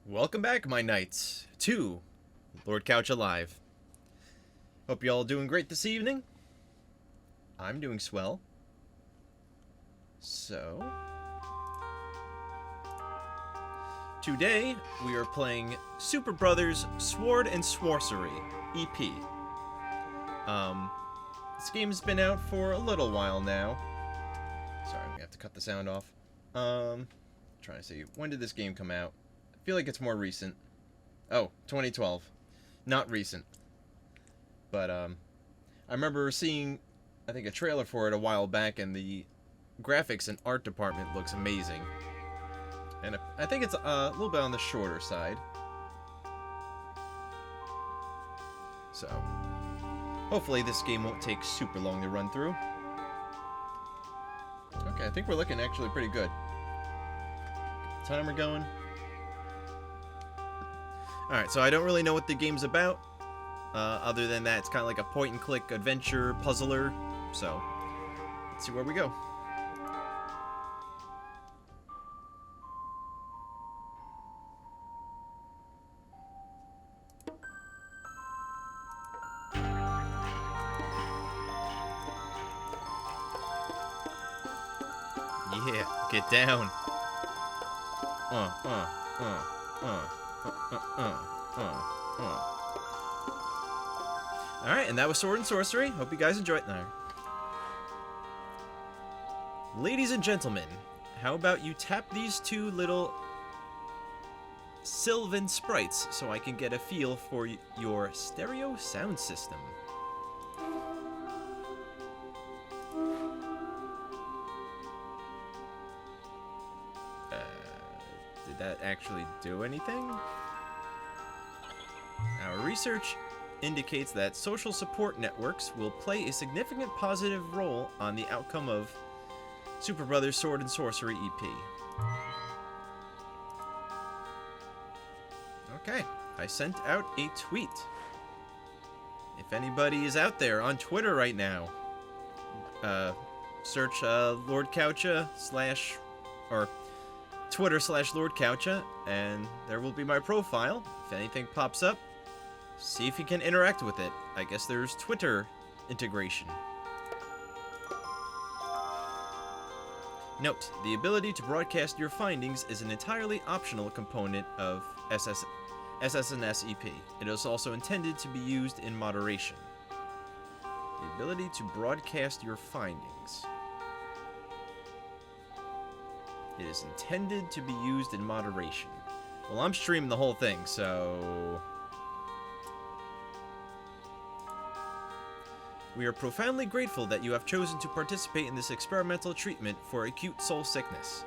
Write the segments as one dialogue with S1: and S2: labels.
S1: Welcome back, my knights, to Lord Coucha Live. Hope you all doing great this evening. I'm doing swell. So, today we are playing Superbrothers Sword and Sworcery EP. This game's been out for a little while now. Sorry, I'm gonna have to cut the sound off. Trying to see, when did this game come out? I feel like it's more recent. Oh, 2012. Not recent. But, I remember seeing, I think, a trailer for it a while back, and the graphics and art department looks amazing. And I think it's a little bit on the shorter side. So, hopefully this game won't take super long to run through. Okay, I think we're looking actually pretty good. Timer going. Alright, so I don't really know what the game's about. Other than that, it's kind of like a point-and-click adventure puzzler. So, let's see where we go. Yeah, get down. Alright, and that was Sword and Sworcery. Hope you guys enjoyed that. Ladies and gentlemen, how about you tap these two little Sylvan sprites so I can get a feel for your stereo sound system. Did that actually do anything? Our research indicates that social support networks will play a significant positive role on the outcome of Superbrothers Sword and Sworcery EP. Okay, I sent out a tweet. If anybody is out there on Twitter right now, search Lord Coucha / or Twitter / Lord Coucha, and there will be my profile. If anything pops up, see if you can interact with it. I guess there's Twitter integration. Note, the ability to broadcast your findings is an entirely optional component of SSNS EP. It is also intended to be used in moderation. The ability to broadcast your findings. It is intended to be used in moderation. Well, I'm streaming the whole thing, so... We are profoundly grateful that you have chosen to participate in this experimental treatment for acute soul sickness.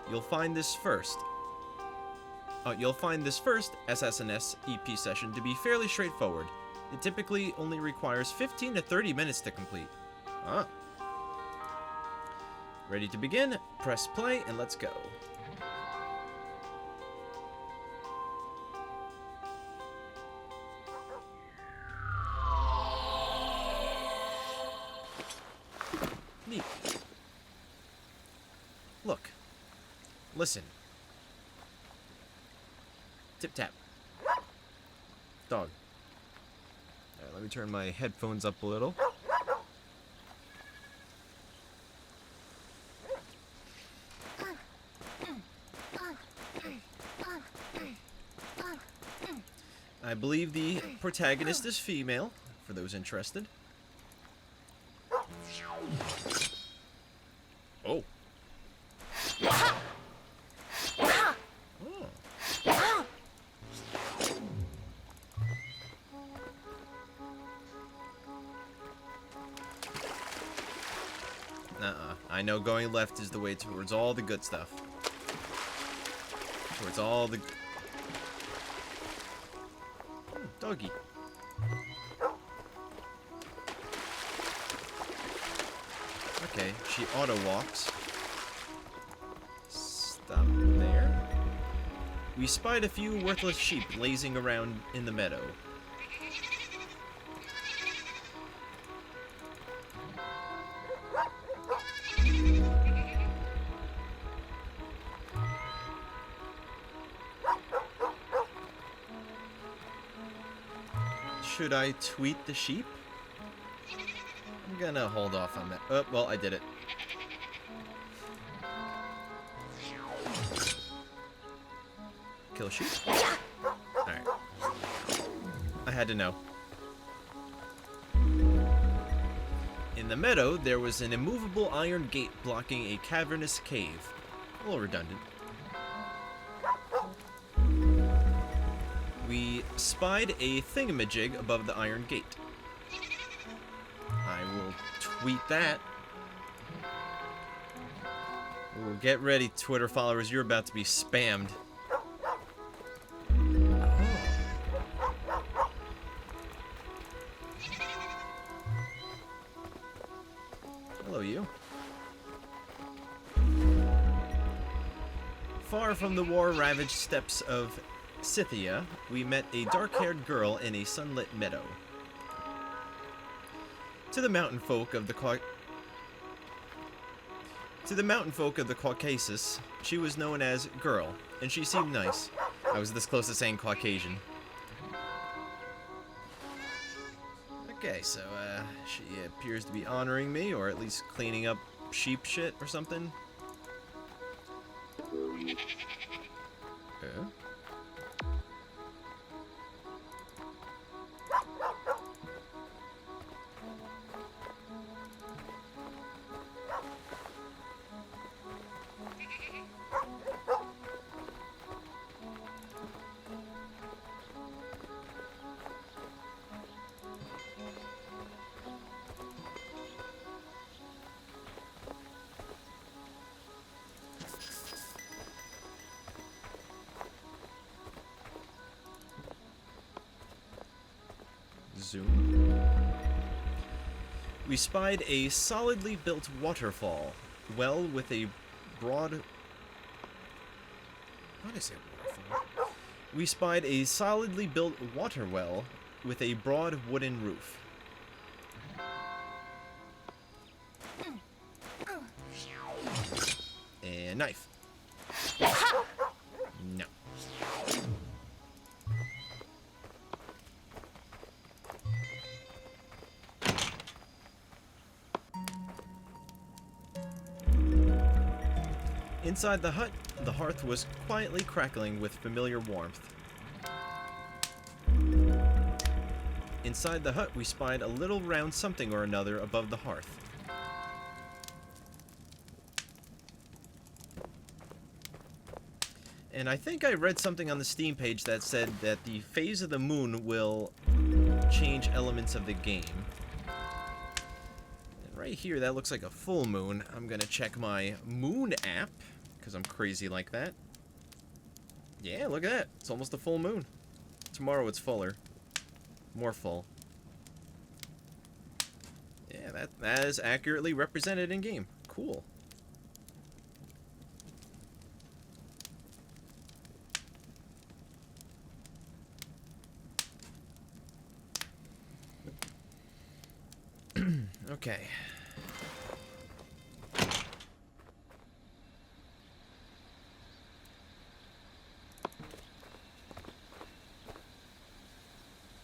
S1: You'll find this first SSNS EP session to be fairly straightforward. It typically only requires 15 to 30 minutes to complete. Ah. Ready to begin? Press play and let's go. Neat. Look. Listen. Tip tap. Dog. Alright, let me turn my headphones up a little. I believe the protagonist is female, for those interested. Oh. Oh. I know going left is the way towards all the good stuff. Towards all the... Doggy. Okay, she auto-walks. Stop there. We spied a few worthless sheep lazing around in the meadow. should I tweet the sheep? I'm gonna hold off on that. Oh, well, I did it. Kill sheep? Alright. I had to know. In the meadow, there was an immovable iron gate blocking a cavernous cave. A little redundant. We spied a thingamajig above the iron gate. I will tweet that. Ooh, get ready, Twitter followers. You're about to be spammed. Hello, you. Far from the war-ravaged steppes of Scythia, we met a dark-haired girl in a sunlit meadow. To the mountain folk of the Caucasus, she was known as Girl, and she seemed nice. I was this close to saying Caucasian. Okay, so, she appears to be honoring me, or at least cleaning up sheep shit or something. Zoom. We spied a solidly built waterfall, well with a broad... What did I say waterfall? We spied a solidly built water well with a broad wooden roof. And knife. No. Inside the hut, the hearth was quietly crackling with familiar warmth. Inside the hut, we spied a little round something or another above the hearth. And I think I read something on the Steam page that said that the phase of the moon will change elements of the game. And right here, that looks like a full moon. I'm gonna check my moon app, because I'm crazy like that. Yeah, look at that. It's almost a full moon. Tomorrow it's fuller. More full. Yeah, that is accurately represented in game. Cool. Okay.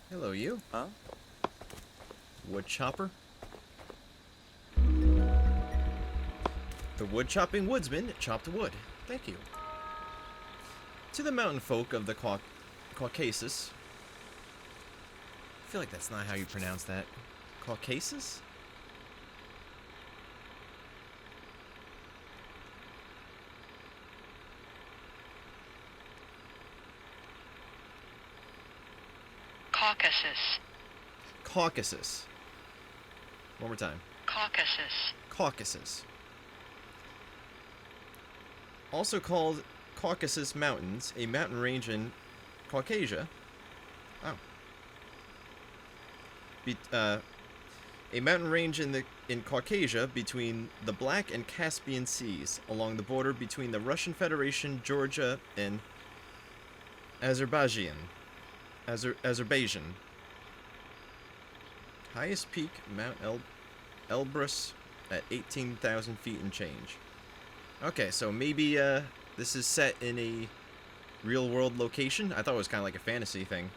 S1: Hello, you.
S2: Huh?
S1: Wood chopper? The wood-chopping woodsman chopped wood. Thank you. To the mountain folk of the Caucasus. I feel like that's not how you pronounce that. Caucasus?
S3: Caucasus.
S1: Caucasus. One more time.
S3: Caucasus.
S1: Caucasus. Also called Caucasus Mountains, a mountain range in Caucasia. Oh. A mountain range in Caucasia between the Black and Caspian Seas, along the border between the Russian Federation, Georgia, and Azerbaijan. Highest peak, Mount Elbrus, at 18,000 feet and change. Okay, so maybe this is set in a real-world location? I thought it was kind of like a fantasy thing.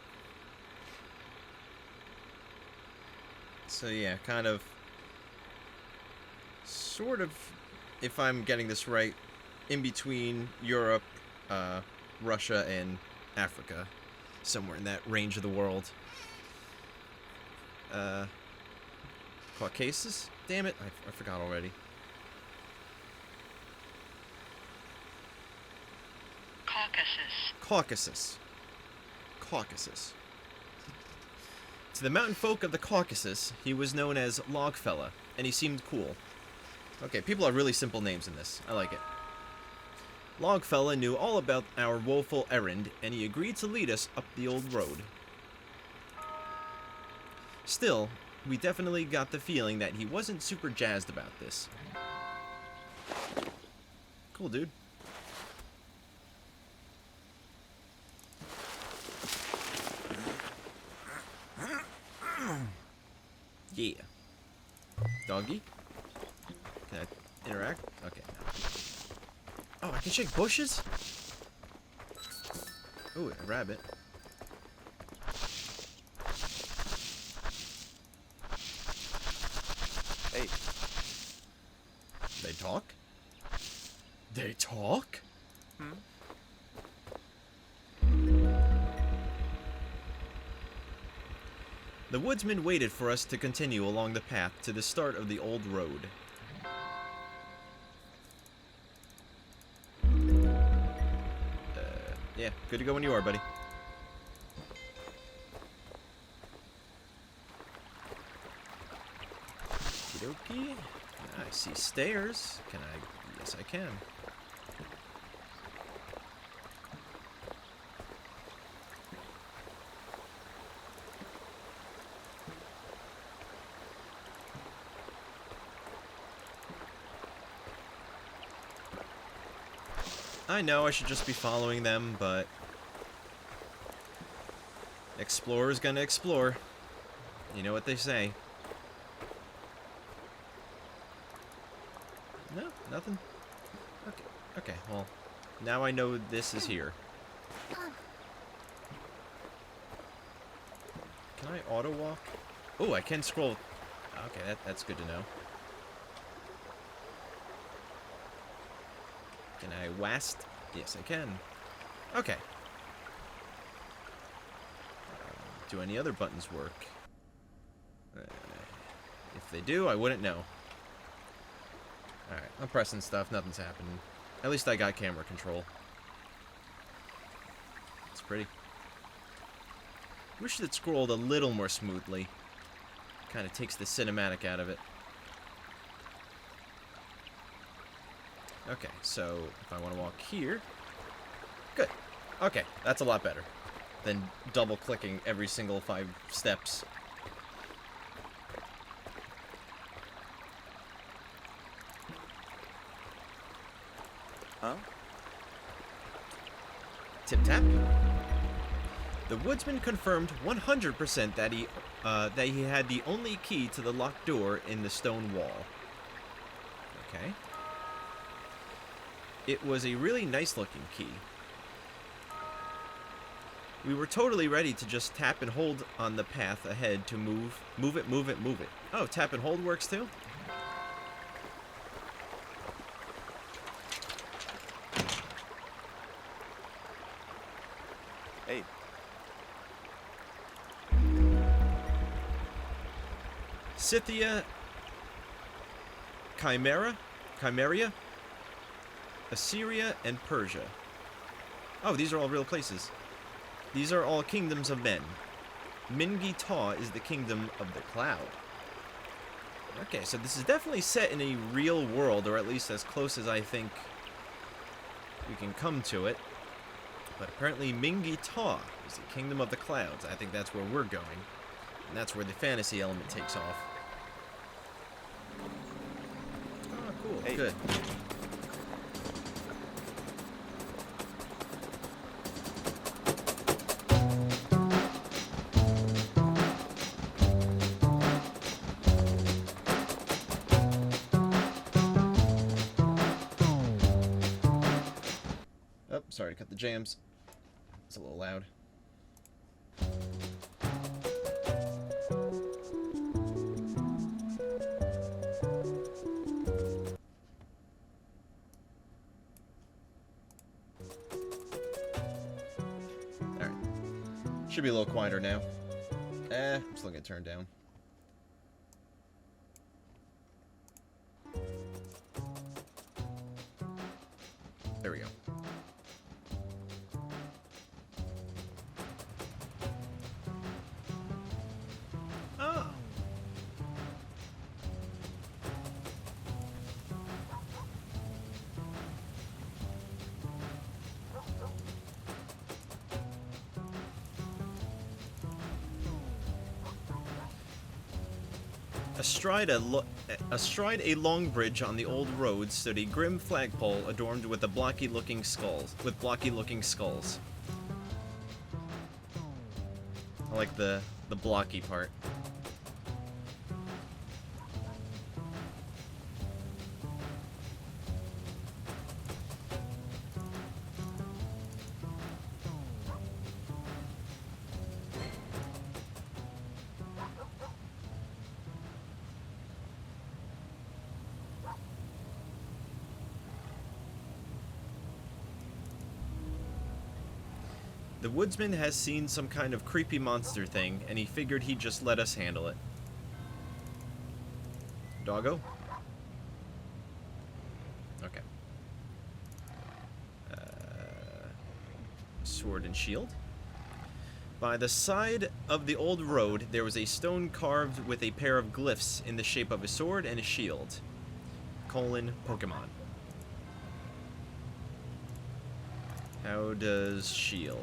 S1: So yeah, kind of, sort of, if I'm getting this right, in between Europe, Russia, and Africa. Somewhere in that range of the world. Caucasus? Damn it, I forgot already. Caucasus. Caucasus. To the mountain folk of the Caucasus, he was known as Logfella, and he seemed cool. Okay, people have really simple names in this. I like it. Logfella knew all about our woeful errand, and he agreed to lead us up the old road. Still, we definitely got the feeling that he wasn't super jazzed about this. Cool, dude. Yeah. Doggy? Can I interact? Okay. Oh, I can shake bushes? Ooh, a rabbit.
S2: Hey.
S1: They talk? They talk?
S2: Hmm?
S1: The woodsman waited for us to continue along the path to the start of the old road. Yeah, good to go when you are, buddy. Okie dokie. I see stairs. Can I? Yes, I can. I know I should just be following them, but explorer's gonna explore. You know what they say. No, nothing. Okay, okay. Well, now I know this is here. Can I auto walk? Oh, I can scroll. Okay, that's good to know. Can I wast? Yes, I can. Okay. Do any other buttons work? If they do, I wouldn't know. Alright, I'm pressing stuff. Nothing's happening. At least I got camera control. It's pretty. Wish it scrolled a little more smoothly. Kind of takes the cinematic out of it. Okay, so if I want to walk here... Good. Okay, that's a lot better than double-clicking every single 5 steps.
S2: Huh?
S1: Tip-tap. The woodsman confirmed 100% that he had the only key to the locked door in the stone wall. Okay. It was a really nice-looking key. We were totally ready to just tap and hold on the path ahead to move it. Oh, tap and hold works too?
S2: Hey.
S1: Scythia, Chimeria, Assyria, and Persia. Oh, these are all real places. These are all kingdoms of men. Mingi-Ta is the kingdom of the cloud. Okay, so this is definitely set in a real world, or at least as close as I think we can come to it. But apparently Mingi-Ta is the kingdom of the clouds. I think that's where we're going. And that's where the fantasy element takes off. Oh, cool.
S2: Hey.
S1: Good. Oh, sorry to cut the jams. It's a little loud. Should be a little quieter now. I'm still gonna turn down. There we go. Oh. Astride a long bridge on the old road stood a grim flagpole adorned with blocky-looking skulls. I like the blocky part. The woodsman has seen some kind of creepy monster thing, and he figured he'd just let us handle it. Doggo? Okay. Sword and shield. By the side of the old road, there was a stone carved with a pair of glyphs in the shape of a sword and a shield. : Pokemon. How does shield?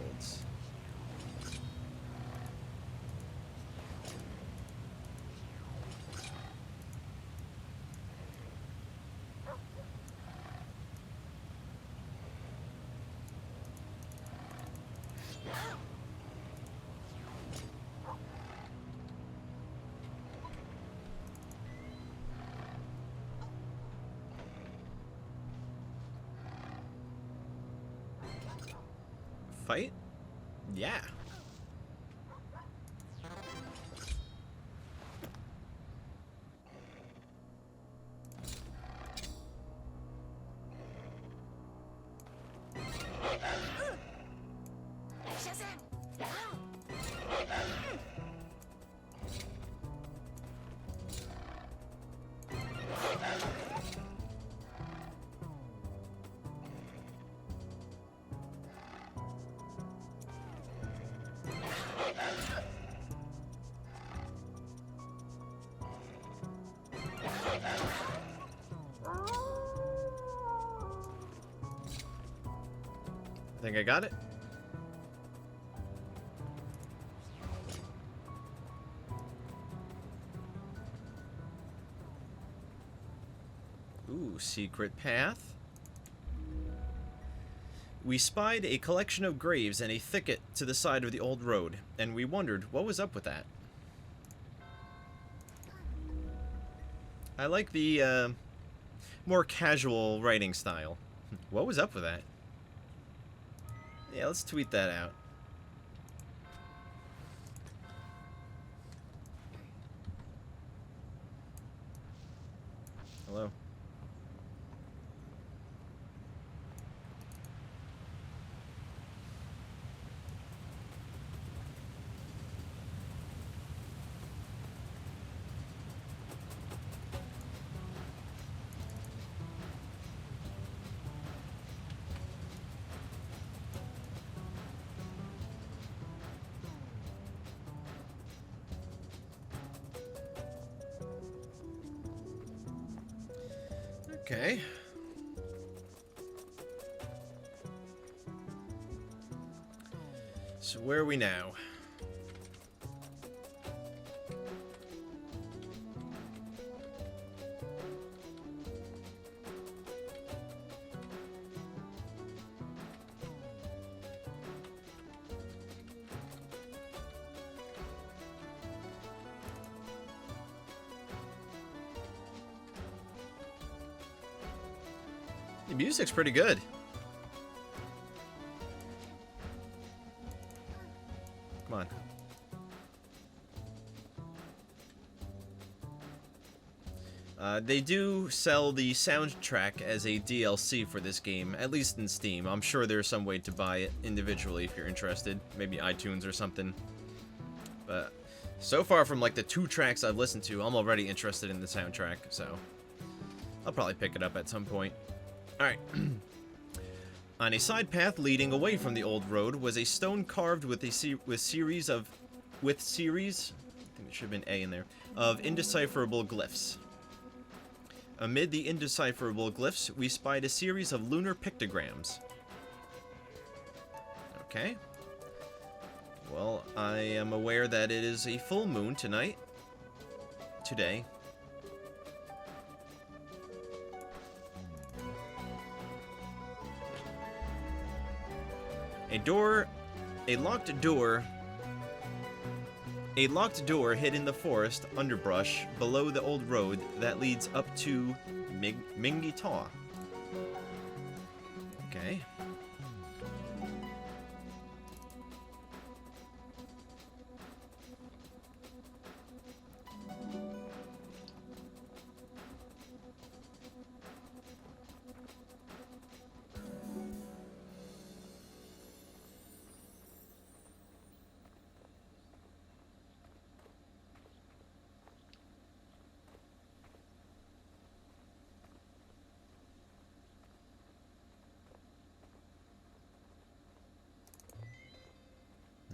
S1: Fight? Yeah. I think I got it. Ooh, secret path. We spied a collection of graves and a thicket to the side of the old road, and we wondered what was up with that. I like the more casual writing style. What was up with that? Yeah, let's tweet that out. Hello. Okay. So where are we now? The music's pretty good. Come on. They do sell the soundtrack as a DLC for this game, at least in Steam. I'm sure there's some way to buy it individually if you're interested. Maybe iTunes or something. But so far from like the 2 tracks I've listened to, I'm already interested in the soundtrack, so I'll probably pick it up at some point. Alright. On a side path leading away from the old road was a stone carved with series, I think it should have been A in there, of indecipherable glyphs. Amid the indecipherable glyphs, we spied a series of lunar pictograms. Okay. Well, I am aware that it is a full moon tonight. Today. A locked door hid in the forest underbrush below the old road that leads up to Mingitaw. Okay.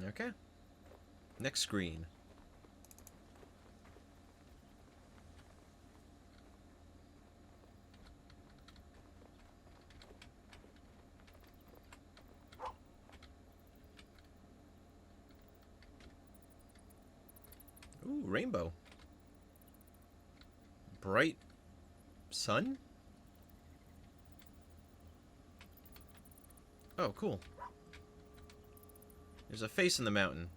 S1: Okay. Next screen. Ooh, rainbow. Bright sun? Oh, cool. There's a face in the mountain.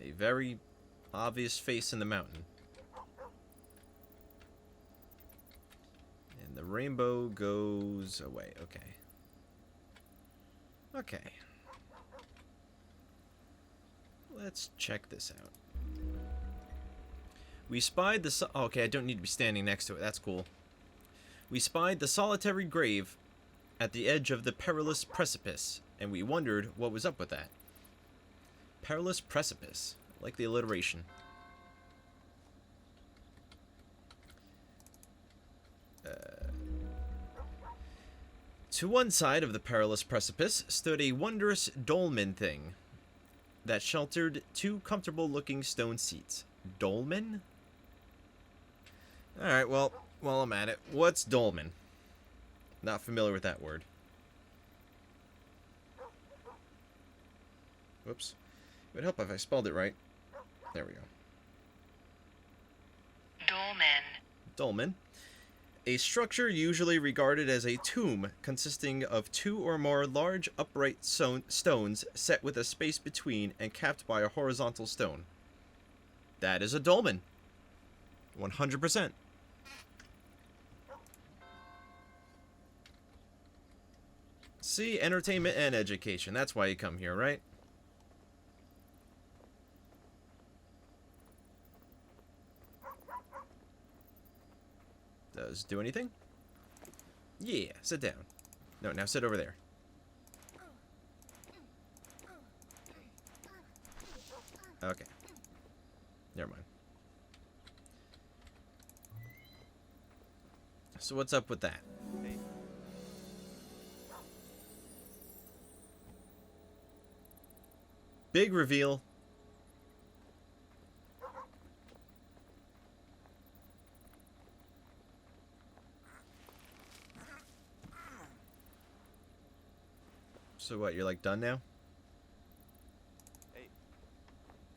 S1: A very obvious face in the mountain. And the rainbow goes away. Okay. Okay. Let's check this out. We spied the okay, I don't need to be standing next to it. That's cool. We spied the solitary grave at the edge of the perilous precipice, and we wondered what was up with that. Perilous precipice. I like the alliteration. To one side of the perilous precipice stood a wondrous dolmen thing that sheltered 2 comfortable-looking stone seats. Dolmen? Alright, well, while I'm at it, what's dolmen? Not familiar with that word. Whoops. It would help if I spelled it right. There we go.
S3: Dolmen.
S1: Dolmen. A structure usually regarded as a tomb consisting of 2 or more large upright stones set with a space between and capped by a horizontal stone. That is a dolmen. 100%. See, entertainment and education. That's why you come here, right? Does do anything? Yeah, sit down. No, now sit over there. Okay. Never mind. So what's up with that?
S2: Hey.
S1: Big reveal. So what, you're like done now?
S2: Hey.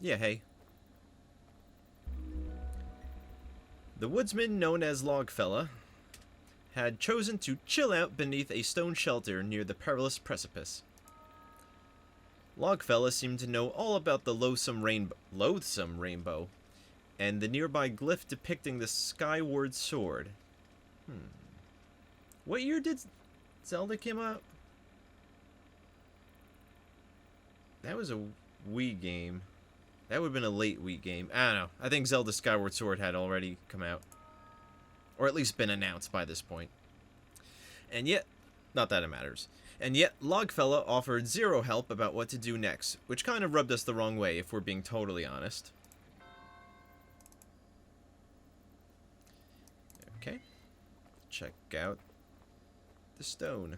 S1: Yeah, hey. The woodsman known as Logfella had chosen to chill out beneath a stone shelter near the perilous precipice. Logfella seemed to know all about the loathsome rainbow, and the nearby glyph depicting the skyward sword. What year did Zelda come out? That was a Wii game. That would have been a late Wii game. I don't know. I think Zelda Skyward Sword had already come out. Or at least been announced by this point. And yet, not that it matters. And yet, Logfella offered zero help about what to do next, which kind of rubbed us the wrong way, if we're being totally honest. Okay. Check out the stone.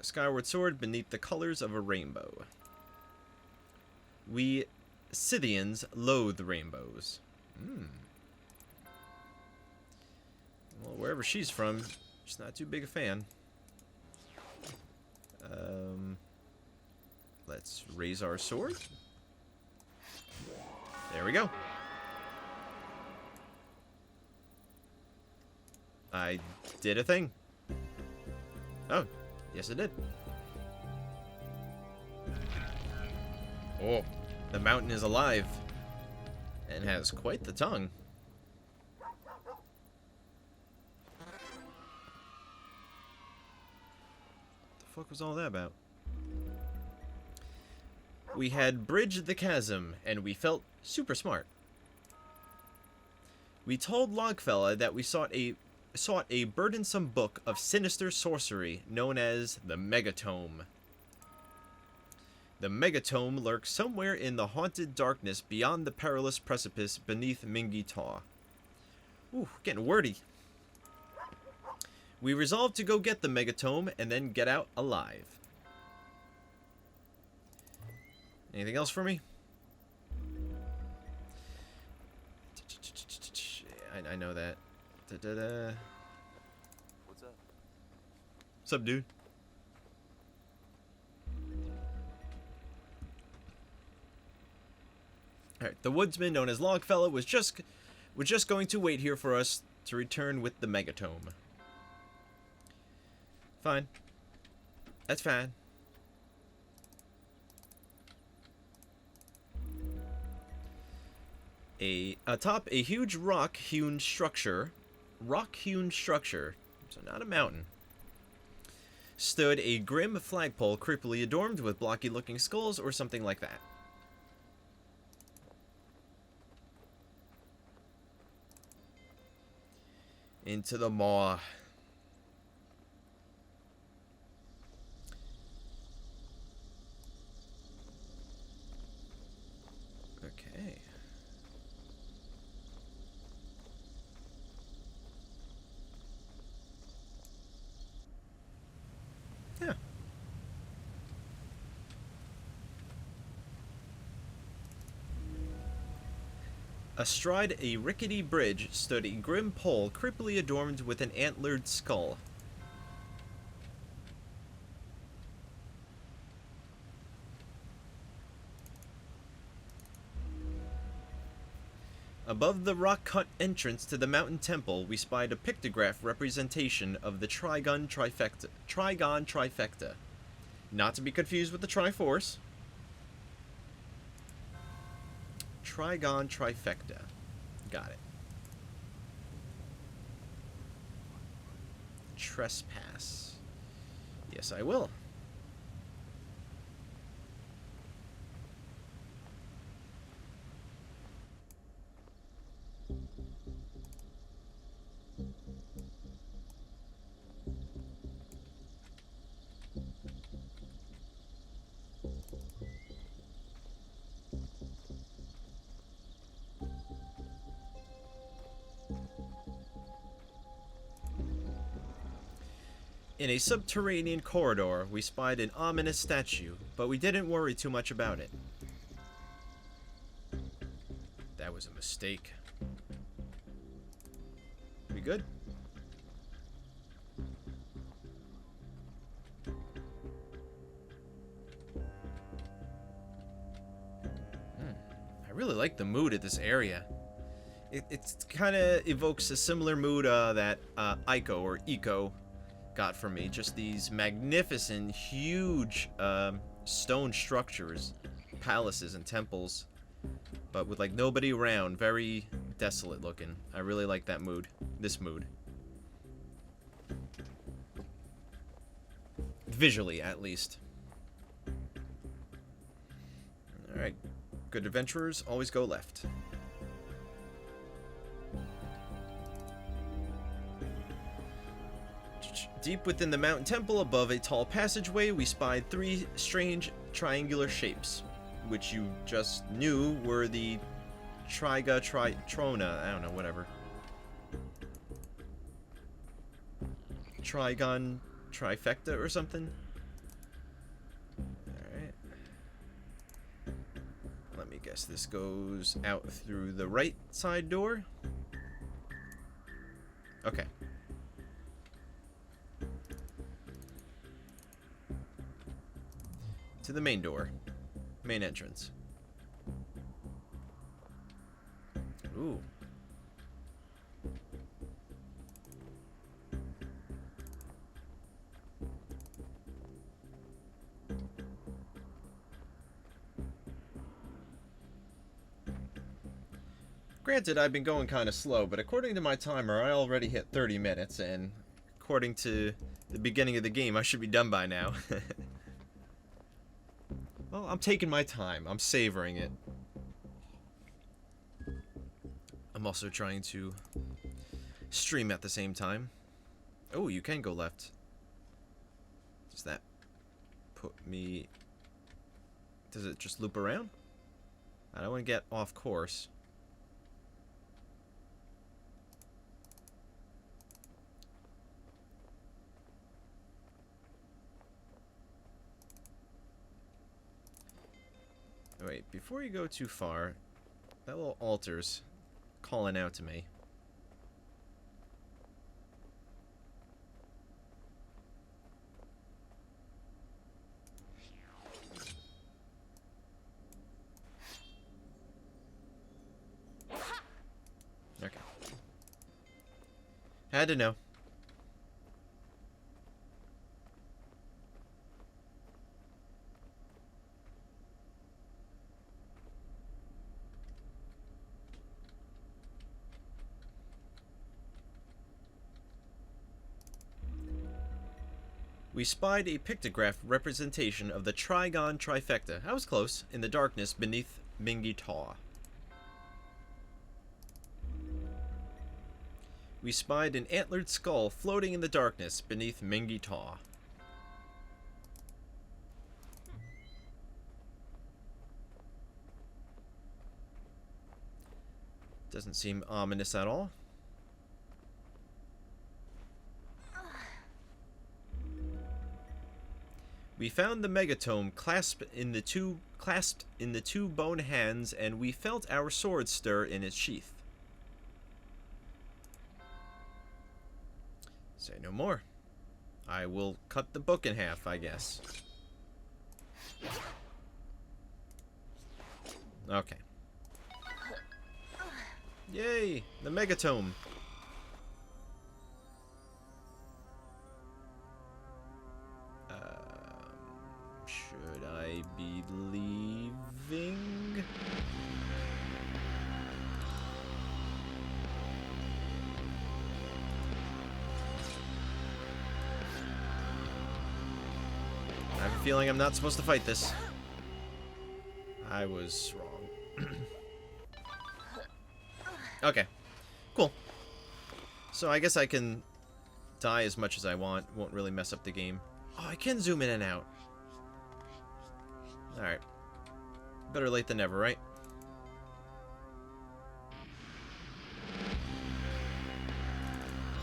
S1: Skyward Sword beneath the colors of a rainbow. We Scythians loathe rainbows. Well, wherever she's from, she's not too big a fan. Let's raise our sword. There we go. I did a thing. Oh, yes I did. Oh, the mountain is alive and has quite the tongue. What the fuck was all that about? We had bridged the chasm and we felt super smart. We told Logfella that we sought a burdensome book of sinister sorcery known as the Megatome. The Megatome lurks somewhere in the haunted darkness beyond the perilous precipice beneath Mingi Taw. Ooh, getting wordy. We resolved to go get the Megatome and then get out alive. Anything else for me? I know that.
S2: What's up?
S1: Sup, dude? Alright, the woodsman known as Logfella was just going to wait here for us to return with the Megatome. Fine. That's fine. Atop a huge rock-hewn structure, so not a mountain, stood a grim flagpole creepily adorned with blocky-looking skulls or something like that. Into the maw. Okay. Yeah. Astride a rickety bridge stood a grim pole creepily adorned with an antlered skull. Above the rock-cut entrance to the mountain temple, we spied a pictograph representation of the Trigon Trifecta. Not to be confused with the Triforce. Trigon Trifecta. Got it. Trespass. Yes, I will. In a subterranean corridor, we spied an ominous statue, but we didn't worry too much about it. That was a mistake. We good? I really like the mood of this area. It kind of evokes a similar mood that Ico or Eco got for me. Just these magnificent, huge stone structures, palaces and temples, but with like nobody around. Very desolate looking. I really like that mood. This mood. Visually, at least. Alright. Good adventurers always go left. Deep within the mountain temple above a tall passageway, we spied 3 strange triangular shapes, which you just knew were the Trona, I don't know, whatever. Trigon trifecta or something? Alright. Let me guess, this goes out through the right side door? Okay. To the main door. Main entrance. Ooh. Granted, I've been going kind of slow, but according to my timer, I already hit 30 minutes, and according to the beginning of the game, I should be done by now. Well, I'm taking my time. I'm savoring it. I'm also trying to stream at the same time. Oh, you can go left. Does that put me... Does it just loop around? I don't want to get off course. Wait, before you go too far, that little altar's calling out to me. Okay. Had to know. We spied a pictograph representation of the Trigon trifecta. I was close, in the darkness beneath Mingi Taw. We spied an antlered skull floating in the darkness beneath Mingi Taw. Doesn't seem ominous at all. We found the megatome clasped in the two bone hands, and we felt our sword stir in its sheath. Say no more. I will cut the book in half, I guess. Okay. Yay! The megatome! Should I be leaving? I have a feeling I'm not supposed to fight this. I was wrong. Okay. Cool. So I guess I can die as much as I want. Won't really mess up the game. Oh, I can zoom in and out. Alright. Better late than never, right?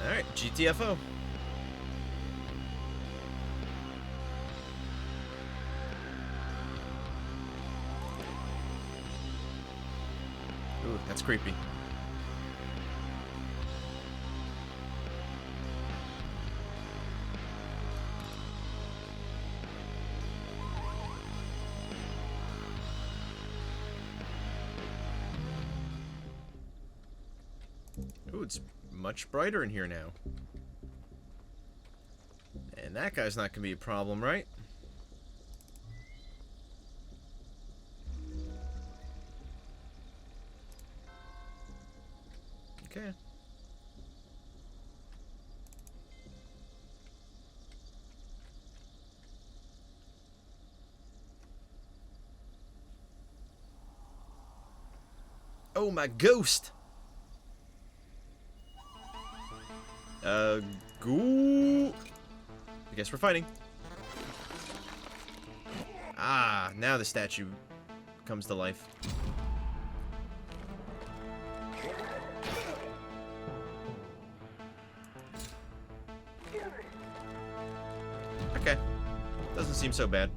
S1: Alright, GTFO. Ooh, that's creepy. Ooh, it's much brighter in here now. And that guy's not gonna be a problem, right? Okay. Oh, my ghost! Ghoul! I guess we're fighting. Ah, now the statue comes to life. Okay. Doesn't seem so bad.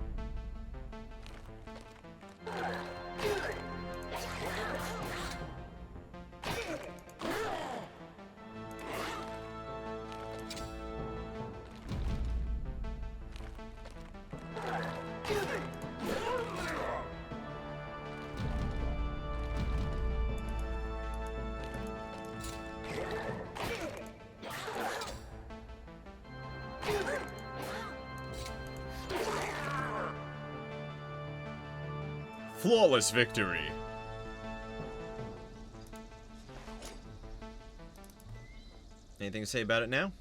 S1: Flawless victory. Anything to say about it now?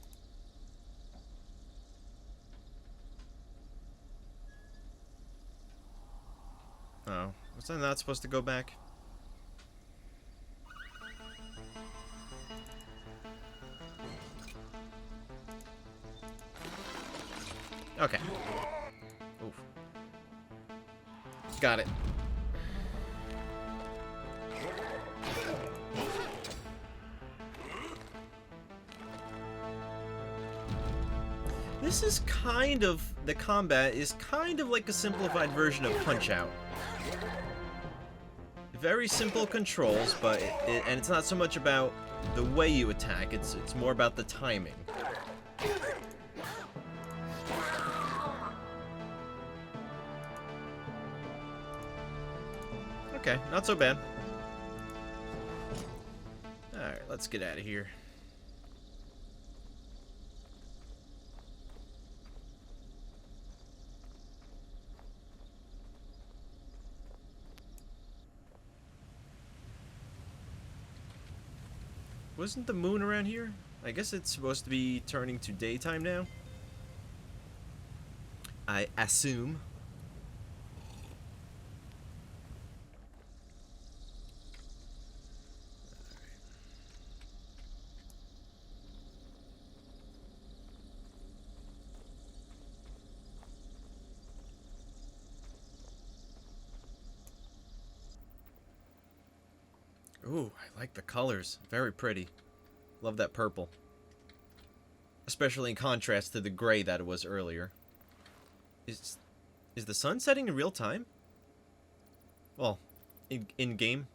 S1: Oh, was I not supposed to go back? Okay. Oof. Got it. This is kind of, the combat is kind of like a simplified version of Punch-Out. Very simple controls, but and it's not so much about the way you attack, it's more about the timing. Okay, not so bad. Alright, let's get out of here. Wasn't the moon around here? I guess it's supposed to be turning to daytime now. I assume. Ooh, I like the colors. Very pretty. Love that purple. Especially in contrast to the gray that it was earlier. Is the sun setting in real time? Well, in game.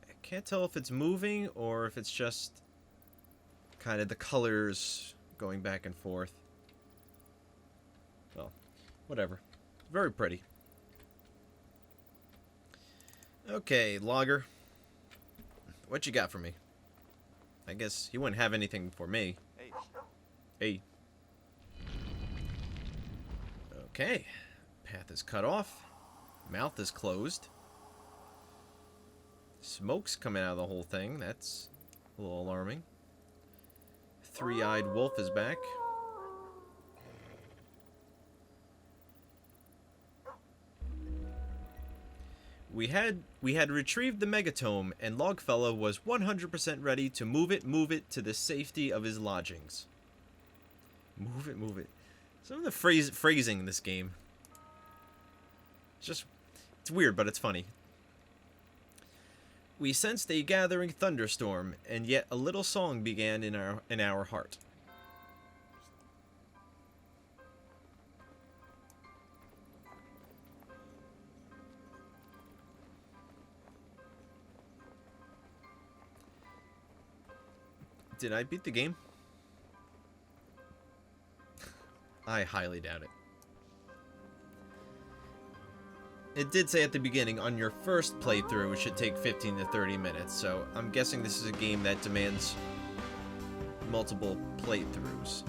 S1: I can't tell if it's moving or if it's just kind of the colors going back and forth. Well, whatever. Very pretty. Okay, logger. What you got for me? I guess you wouldn't have anything for me.
S2: Hey.
S1: Hey. Okay. Path is cut off. Mouth is closed. Smoke's coming out of the whole thing. That's a little alarming. Three-eyed wolf is back. We had retrieved the megatome, and Logfellow was 100% ready to move it to the safety of his lodgings. Move it. Some of the phrasing in this game. It's weird, but it's funny. We sensed a gathering thunderstorm, and yet a little song began in our heart. Did I beat the game? I highly doubt it. It did say at the beginning, on your first playthrough, it should take 15 to 30 minutes, so I'm guessing this is a game that demands multiple playthroughs.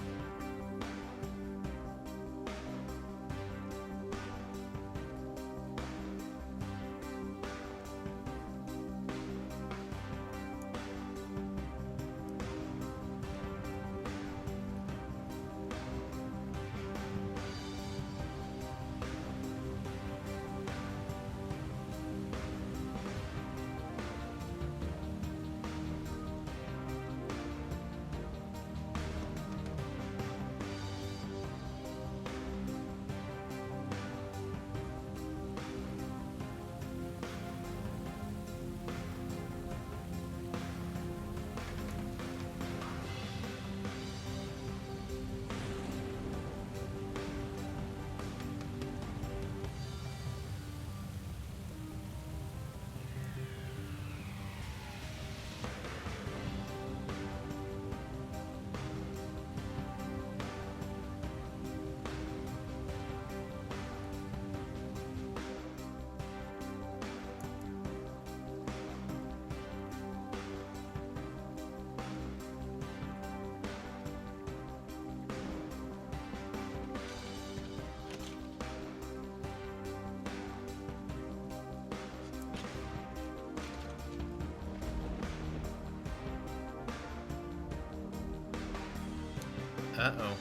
S1: Uh-oh.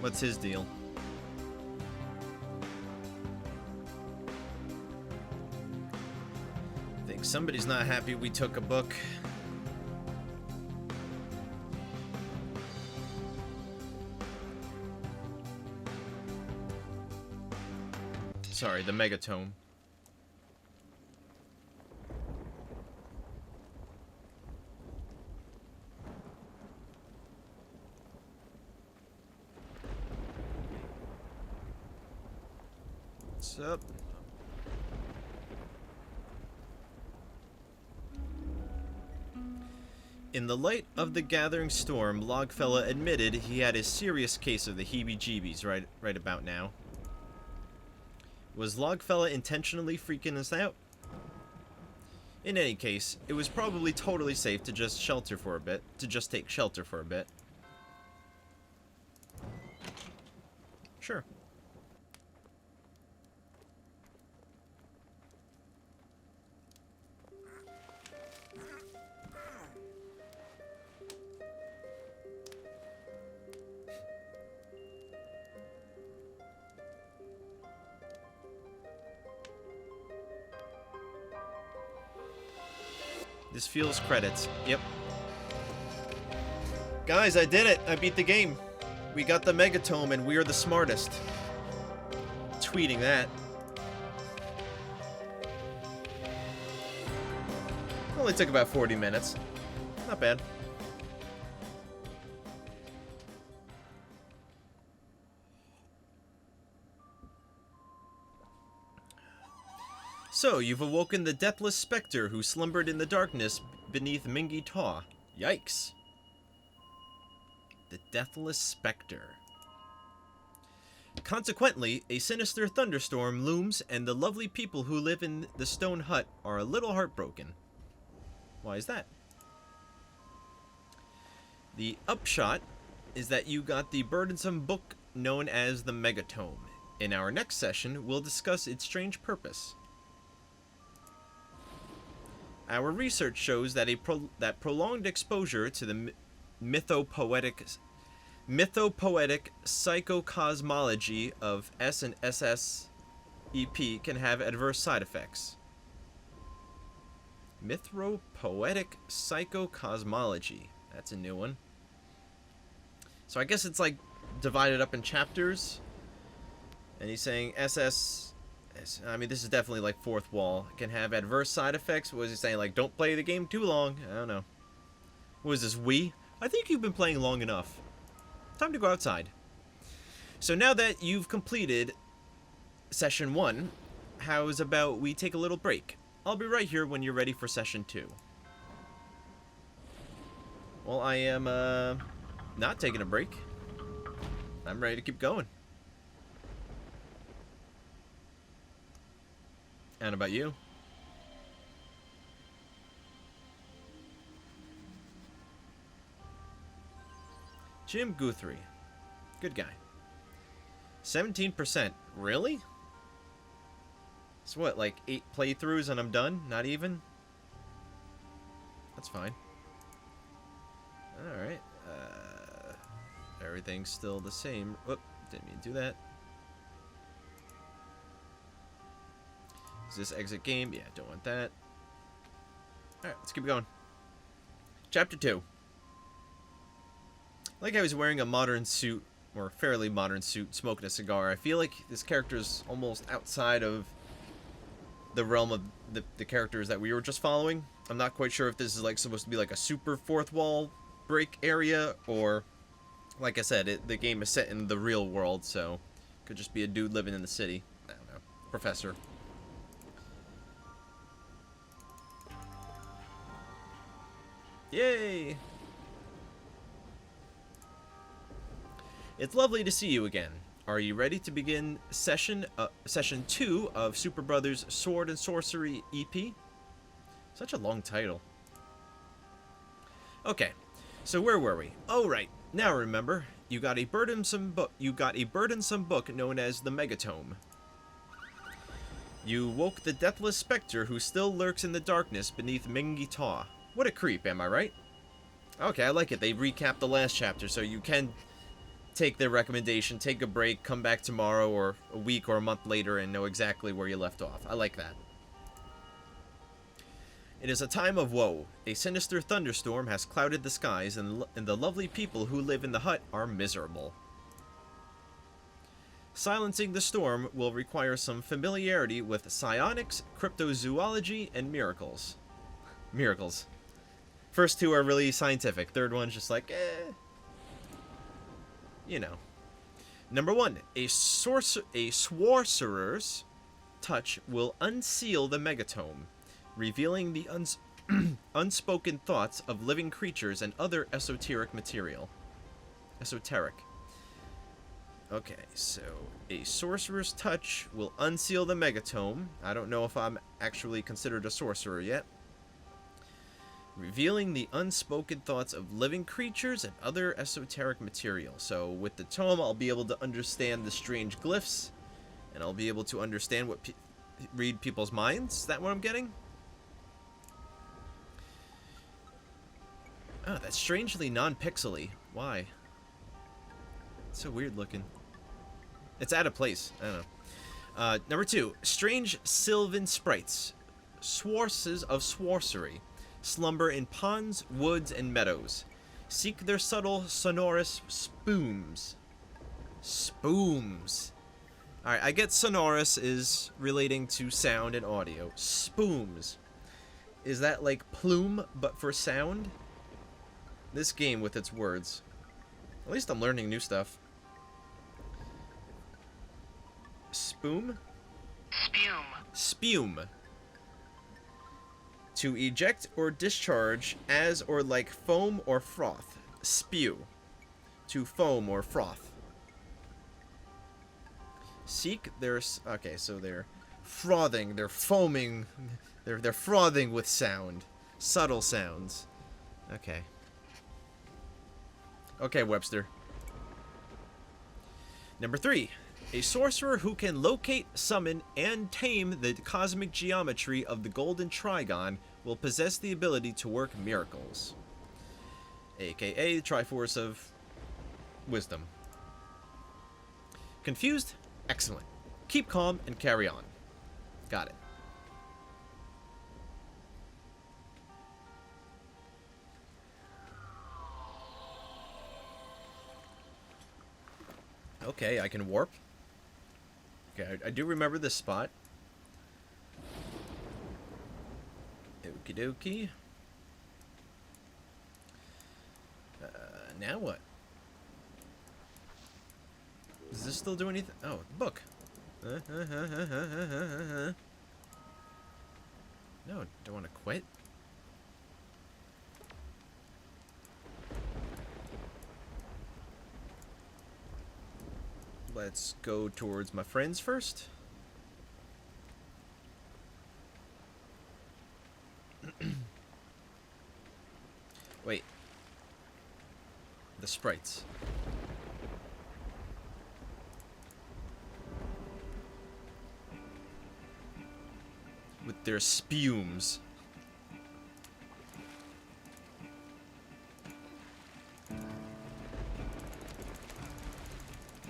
S1: What's his deal? Think somebody's not happy we took a book. Sorry, the megatome. What's up? In the light of the gathering storm, Logfella admitted he had a serious case of the heebie-jeebies right about now. Was Logfella intentionally freaking us out? In any case, it was probably totally safe to just take shelter for a bit. Sure. This feels credits. Yep. Guys, I did it! I beat the game! We got the megatome and we are the smartest. Tweeting that. Only took about 40 minutes. Not bad. So, you've awoken the deathless specter who slumbered in the darkness beneath Mingi Taw. Yikes. The deathless specter. Consequently, a sinister thunderstorm looms and the lovely people who live in the stone hut are a little heartbroken. Why is that? The upshot is that you got the burdensome book known as the Megatome. In our next session, we'll discuss its strange purpose. Our research shows that prolonged exposure to the mythopoetic psychocosmology of S and SSEP can have adverse side effects. Mythopoetic psychocosmology. That's a new one. So I guess it's like divided up in chapters. And he's saying I mean, this is definitely like fourth wall. It can have adverse side effects. What was he saying? Like, don't play the game too long. I don't know. What is this, Wii? I think you've been playing long enough. Time to go outside. So now that you've completed session 1, how's about we take a little break? I'll be right here when you're ready for session 2. Well, I am, not taking a break. I'm ready to keep going. And about you? Jim Guthrie. Good guy. 17%. Really? So what, like 8 playthroughs and I'm done? Not even? That's fine. Alright. Everything's still the same. Oop, didn't mean to do that. Is this exit game? Yeah, don't want that. Alright, let's keep going. Chapter 2. Like how he's wearing a modern suit, or fairly modern suit, smoking a cigar. I feel like this character is almost outside of the realm of the characters that we were just following. I'm not quite sure if this is like supposed to be like a super fourth wall break area, or like I said, the game is set in the real world, so could just be a dude living in the city. I don't know. Professor. Yay! It's lovely to see you again. Are you ready to begin session 2 of Superbrothers Sword and Sworcery EP? Such a long title. Okay, so where were we? Oh right, now remember, you got a burdensome book. Known as the Megatome. You woke the deathless specter who still lurks in the darkness beneath Mingi Taw. What a creep, am I right? Okay, I like it. They recapped the last chapter, so you can take their recommendation, take a break, come back tomorrow or a week or a month later and know exactly where you left off. I like that. It is a time of woe. A sinister thunderstorm has clouded the skies, and the lovely people who live in the hut are miserable. Silencing the storm will require some familiarity with psionics, cryptozoology, and miracles. Miracles. First two are really scientific. Third one's just like, you know. Number 1. A Sworcerer's touch will unseal the megatome, revealing the unspoken thoughts of living creatures and other esoteric material. Esoteric. Okay, so a sorcerer's touch will unseal the megatome. I don't know if I'm actually considered a sorcerer yet. Revealing the unspoken thoughts of living creatures and other esoteric material. So with the tome, I'll be able to understand the strange glyphs, and I'll be able to understand what read people's minds. Is that what I'm getting? Oh, that's strangely non-pixely. Why? It's so weird looking. It's out of place. I don't know. Number 2. Strange sylvan sprites. Sworces of Sworcery. Slumber in ponds, woods, and meadows. Seek their subtle, sonorous spooms. Spooms. Alright, I get sonorous is relating to sound and audio. Spooms. Is that like plume, but for sound? This game with its words. At least I'm learning new stuff. Spume?
S3: Spume.
S1: Spume. To eject or discharge as or like foam or froth. Spew. To foam or froth. Seek their... Okay, so they're frothing, they're foaming, they're frothing with sound. Subtle sounds. Okay. Okay, Webster. Number 3. A sorcerer who can locate, summon, and tame the cosmic geometry of the Golden Trigon will possess the ability to work miracles. AKA the Triforce of Wisdom. Confused? Excellent. Keep calm and carry on. Got it. Okay, I can warp. Okay, I do remember this spot. Okie dokie. Now what? Does this still do anything? Oh, book. No, don't want to quit. Let's go towards my friends first. Wait. The sprites. With their spumes.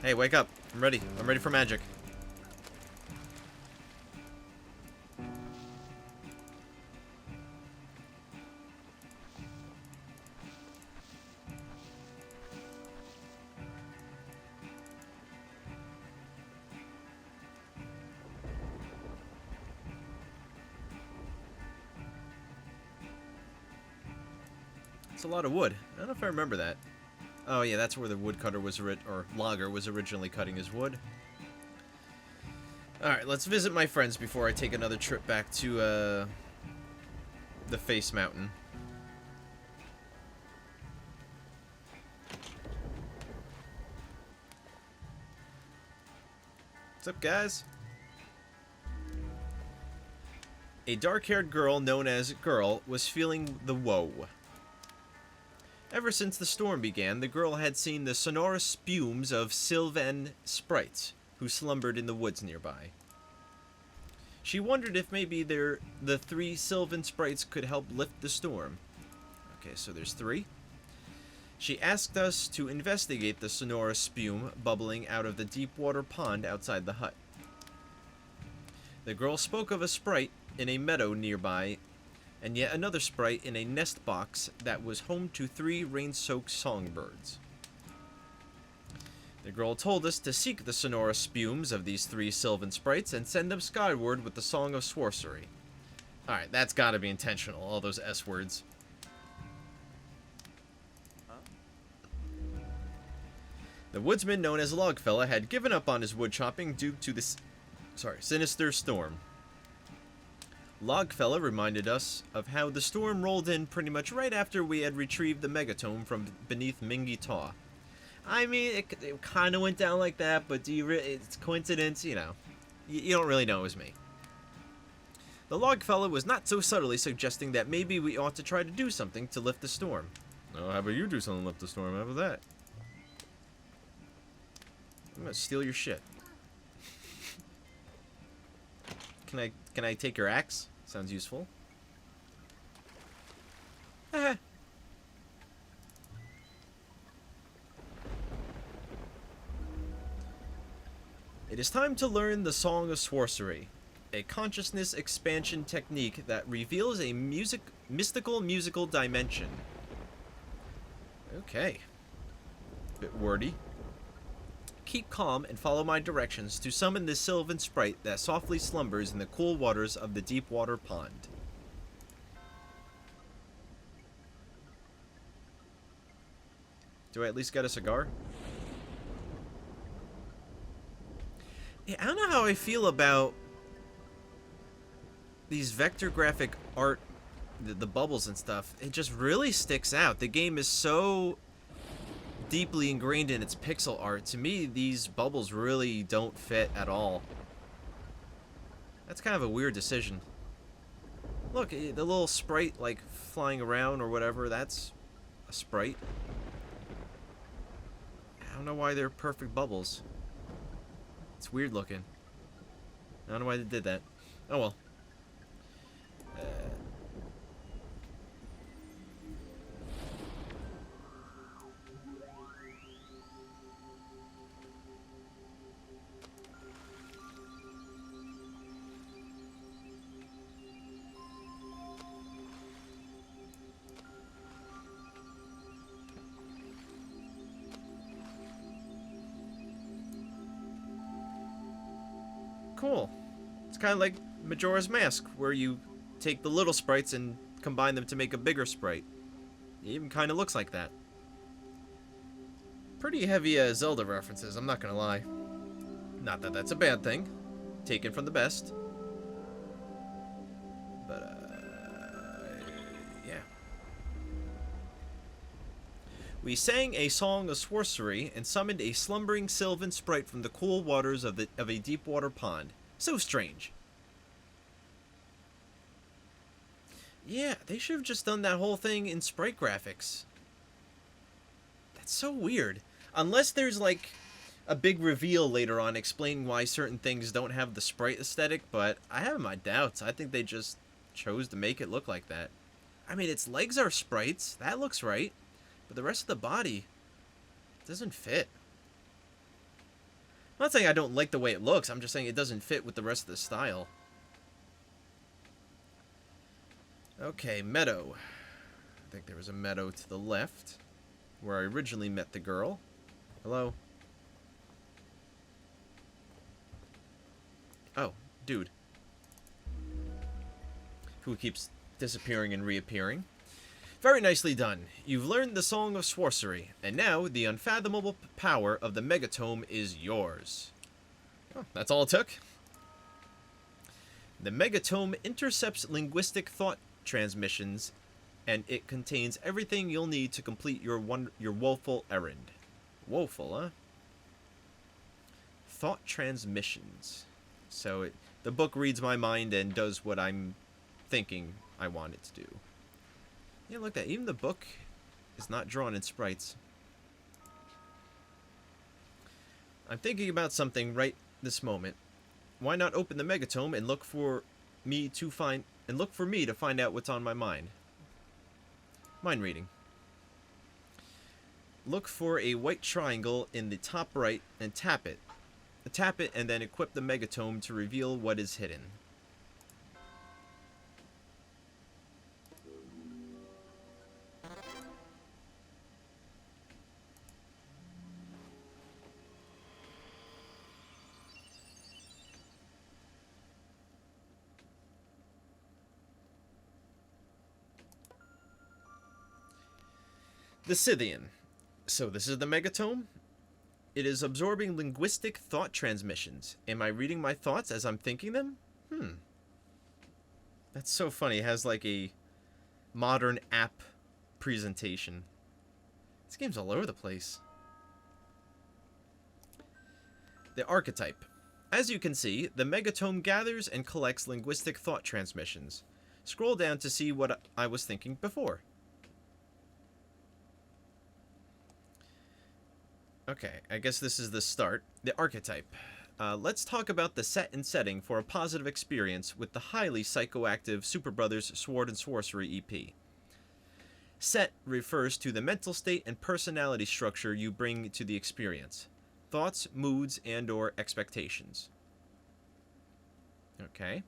S1: Hey, wake up. I'm ready. I'm ready for magic. It's a lot of wood. I don't know if I remember that. Oh yeah, that's where the woodcutter was, or logger was originally cutting his wood. Alright, let's visit my friends before I take another trip back to, the Face Mountain. What's up, guys? A dark-haired girl known as Girl was feeling the woe. Ever since the storm began, the girl had seen the sonorous spumes of sylvan sprites who slumbered in the woods nearby. She wondered if maybe the 3 sylvan sprites could help lift the storm. Okay, so there's 3. She asked us to investigate the sonorous spume bubbling out of the deep water pond outside the hut. The girl spoke of a sprite in a meadow nearby, and yet another sprite in a nest box that was home to 3 rain-soaked songbirds. The girl told us to seek the sonorous spumes of these 3 sylvan sprites and send them skyward with the song of Sworcery. Alright, that's gotta be intentional, all those S words. The woodsman known as Logfella had given up on his wood chopping due to this sinister storm. Logfella reminded us of how the storm rolled in pretty much right after we had retrieved the megatome from beneath Mingi Taw. I mean, it kind of went down like that, but it's coincidence, you know. You don't really know it was me. The Logfella was not so subtly suggesting that maybe we ought to try to do something to lift the storm. Oh, how about you do something to lift the storm? How about that? I'm gonna steal your shit. Can I take your axe? Sounds useful. It is time to learn the Song of Sworcery, a consciousness expansion technique that reveals a mystical musical dimension. Okay. Bit wordy. Keep calm and follow my directions to summon the sylvan sprite that softly slumbers in the cool waters of the deep water pond. Do I at least get a cigar? Yeah, I don't know how I feel about these vector graphic art, the bubbles and stuff. It just really sticks out. The game is so deeply ingrained in its pixel art. To me, these bubbles really don't fit at all. That's kind of a weird decision. Look, the little sprite, like, flying around or whatever, that's a sprite. I don't know why they're perfect bubbles. It's weird looking. I don't know why they did that. Oh well. Cool. It's kind of like Majora's Mask, where you take the little sprites and combine them to make a bigger sprite. It even kind of looks like that. Pretty heavy Zelda references, I'm not gonna lie. Not that that's a bad thing. Taken from the best. But, yeah. We sang a song of Sworcery and summoned a slumbering sylvan sprite from the cool waters of a deep water pond. So strange. Yeah, they should have just done that whole thing in sprite graphics. That's so weird. Unless there's like a big reveal later on explaining why certain things don't have the sprite aesthetic, but I have my doubts. I think they just chose to make it look like that. I mean, its legs are sprites. That looks right. But the rest of the body doesn't fit. I'm not saying I don't like the way it looks. I'm just saying it doesn't fit with the rest of the style. Okay, meadow. I think there was a meadow to the left, where I originally met the girl. Hello? Oh, dude. Who keeps disappearing and reappearing. Very nicely done. You've learned the Song of Sworcery, and now the unfathomable power of the Megatome is yours. Oh, that's all it took. The Megatome intercepts linguistic thought transmissions, and it contains everything you'll need to complete your woeful errand. Woeful, huh? Thought transmissions. So the book reads my mind and does what I'm thinking I want it to do. Yeah, look at that. Even the book is not drawn in sprites. I'm thinking about something right this moment. Why not open the Megatome and look for me to find out what's on my mind? Mind reading. Look for a white triangle in the top right and tap it. Tap it and then equip the megatome to reveal what is hidden. The Scythian. So this is the megatome? It is absorbing linguistic thought transmissions. Am I reading my thoughts as I'm thinking them? That's so funny. It has like a modern app presentation. This game's all over the place. The archetype. As you can see, the megatome gathers and collects linguistic thought transmissions. Scroll down to see what I was thinking before. Okay, I guess this is the start. The archetype. Let's talk about the set and setting for a positive experience with the highly psychoactive Superbrothers Sword and Sworcery EP. Set refers to the mental state and personality structure you bring to the experience. Thoughts, moods, and/or expectations. Okay.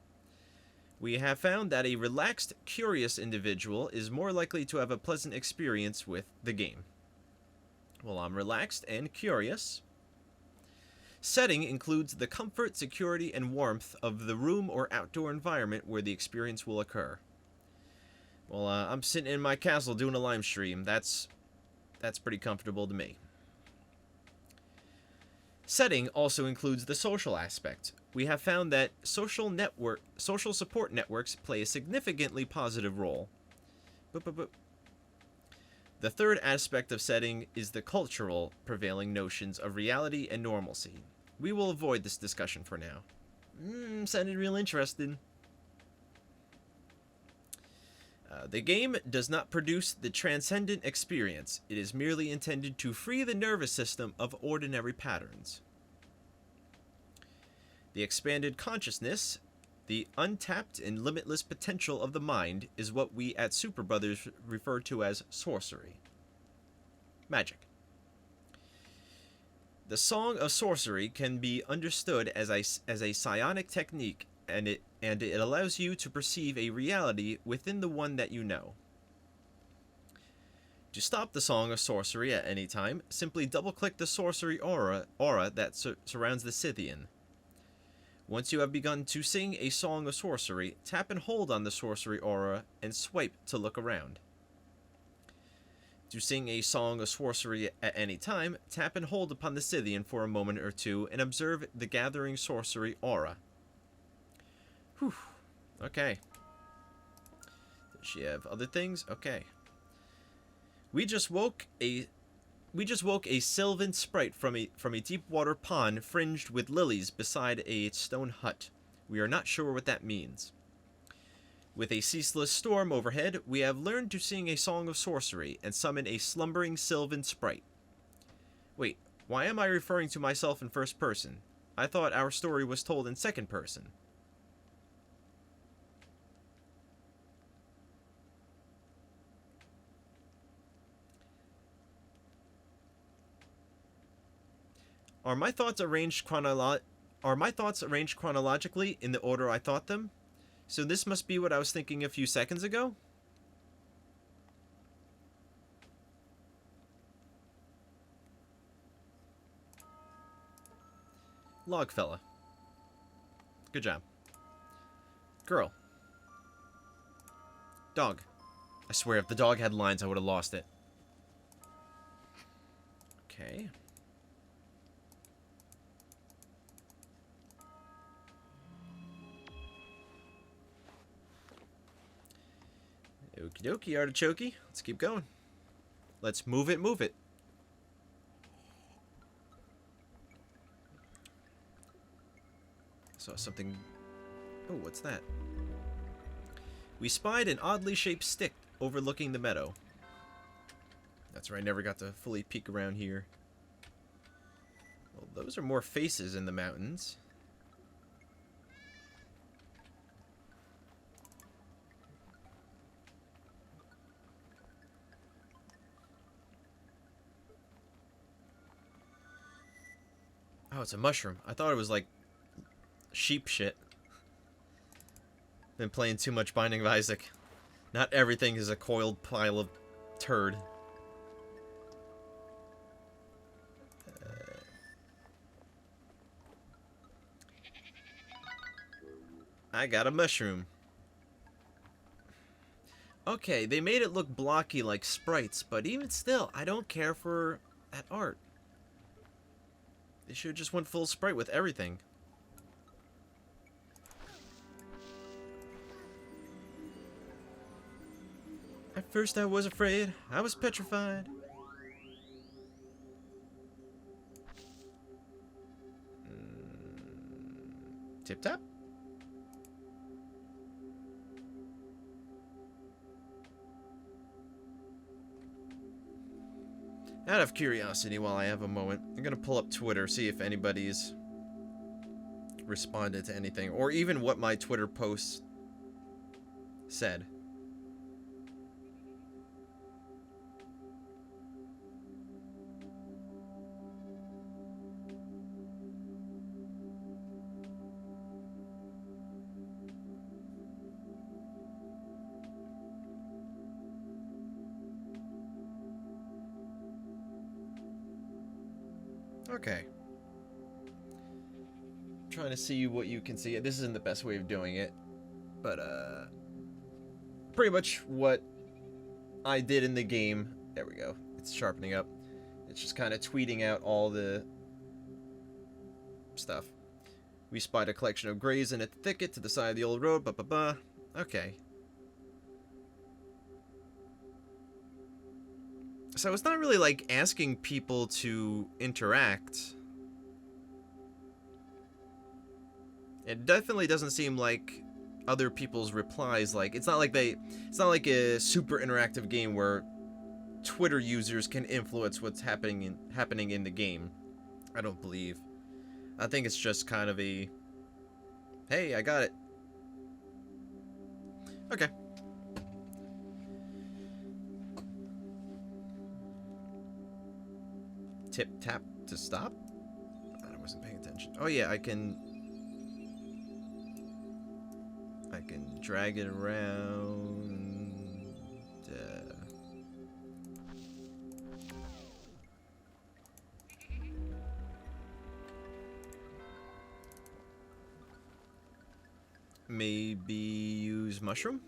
S1: We have found that a relaxed, curious individual is more likely to have a pleasant experience with the game. Well, I'm relaxed and curious. Setting includes the comfort, security, and warmth of the room or outdoor environment where the experience will occur. Well, I'm sitting in my castle doing a live stream. That's pretty comfortable to me. Setting also includes the social aspect. We have found that social support networks play a significantly positive role. The third aspect of setting is the cultural prevailing notions of reality and normalcy. We will avoid this discussion for now. Sounded real interesting. The game does not produce the transcendent experience. It is merely intended to free the nervous system of ordinary patterns. The expanded consciousness, the untapped and limitless potential of the mind, is what we at Superbrothers refer to as Sworcery. Magic. The Song of Sworcery can be understood as a psionic technique, and it allows you to perceive a reality within the one that you know. To stop the Song of Sworcery at any time, simply double-click the Sworcery aura that surrounds the Scythian. Once you have begun to sing a Song of Sworcery, tap and hold on the Sworcery aura and swipe to look around. To sing a Song of Sworcery at any time, tap and hold upon the Scythian for a moment or two and observe the gathering Sworcery aura. Whew. Okay. Does she have other things? Okay. We just woke a sylvan sprite from a deep water pond fringed with lilies beside a stone hut. We are not sure what that means. With a ceaseless storm overhead, we have learned to sing a Song of Sworcery and summon a slumbering sylvan sprite. Wait, why am I referring to myself in first person? I thought our story was told in second person. Are my thoughts arranged chronologically in the order I thought them? So this must be what I was thinking a few seconds ago? Log fella. Good job. Girl. Dog. I swear, if the dog had lines, I would have lost it. Okay. Okie dokie, artichoke. Let's keep going. Let's move it, move it. Saw something. Oh, what's that? We spied an oddly shaped stick overlooking the meadow. That's right, I never got to fully peek around here. Well, those are more faces in the mountains. Oh, it's a mushroom. I thought it was like sheep shit. Been playing too much Binding of Isaac. Not everything is a coiled pile of turd. I got a mushroom. Okay, they made it look blocky like sprites, but even still, I don't care for that art. They should have just went full sprite with everything. At first I was afraid, I was petrified. Tip tap? Out of curiosity, while I have a moment, I'm gonna pull up Twitter, see if anybody's responded to anything, or even what my Twitter posts said. Okay. I'm trying to see what you can see. This isn't the best way of doing it, but pretty much what I did in the game. There we go. It's sharpening up. It's just kind of tweeting out all the stuff. We spied a collection of grays in a thicket to the side of the old road. Okay. So it's not really like asking people to interact. It definitely doesn't seem like other people's replies, like it's not like a super interactive game where Twitter users can influence what's happening in the game. I don't believe. I think it's just kind of a, hey, I got it. Okay. Tip tap to stop? I wasn't paying attention. Oh yeah, I can drag it around. Maybe use mushroom?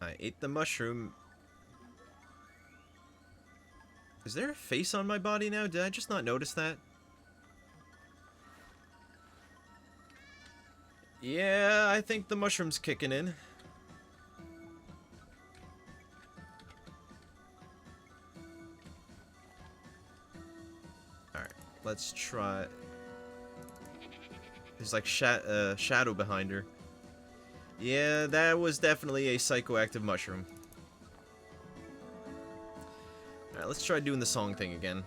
S1: I ate the mushroom. Is there a face on my body now? Did I just not notice that? Yeah, I think the mushroom's kicking in. Alright, let's try. There's like shadow behind her. Yeah, that was definitely a psychoactive mushroom. Alright, let's try doing the song thing again.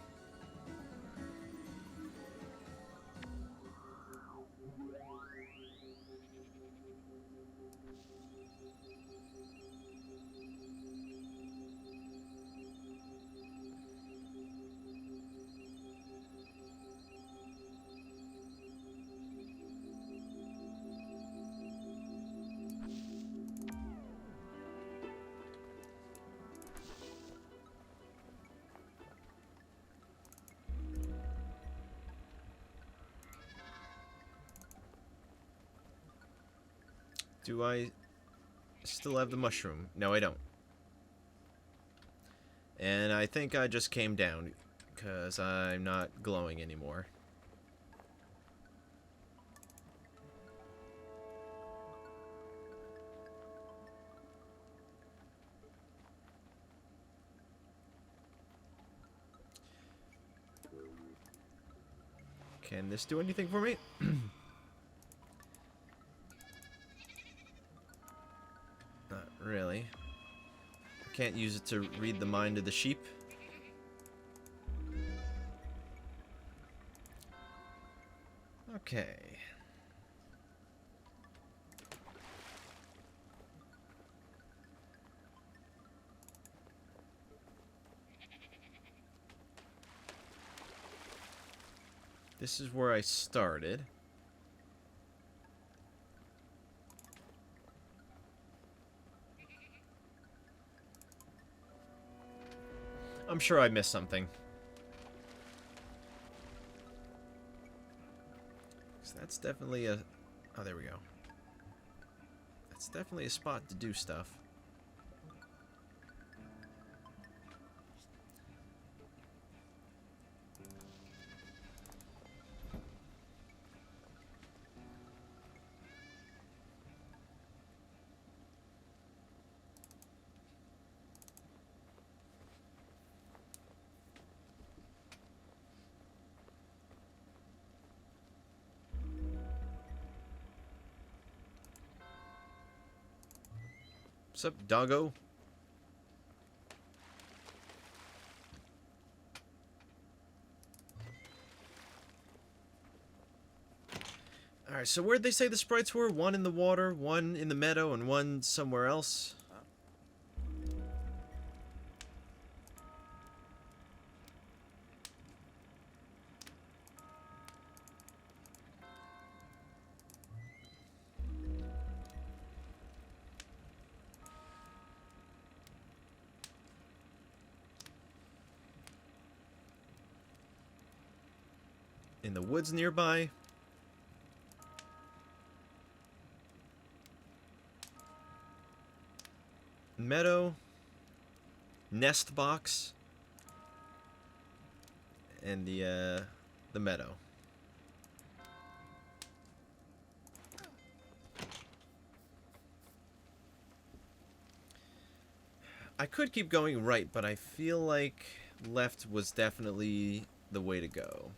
S1: Do I still have the mushroom? No, I don't. And I think I just came down because I'm not glowing anymore. Can this do anything for me? Not really. I can't use it to read the mind of the sheep. Okay. This is where I started. I'm sure I missed something. So that's definitely a... Oh, there we go. That's definitely a spot to do stuff. What's up, doggo? Alright, so where'd they say the sprites were? One in the water, one in the meadow, and one somewhere else? In the woods nearby? Meadow, nest box, and the meadow. I could keep going right, but I feel like left was definitely the way to go.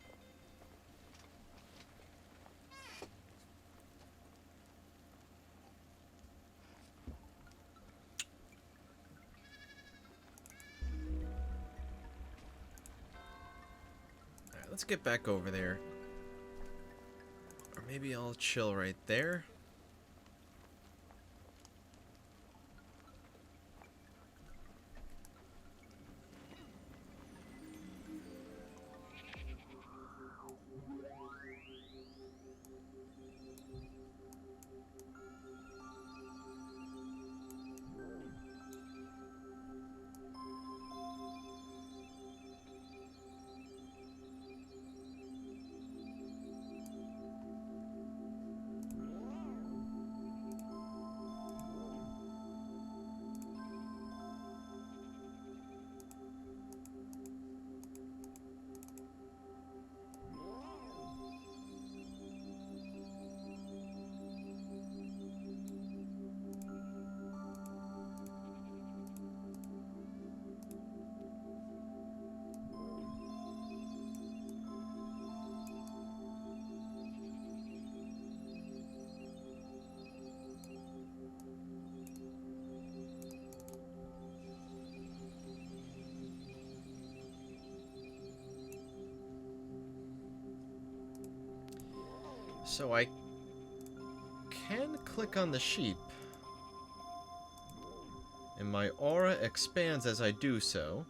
S1: Let's get back over there. Or maybe I'll chill right there. So I can click on the sheep, and my aura expands as I do so.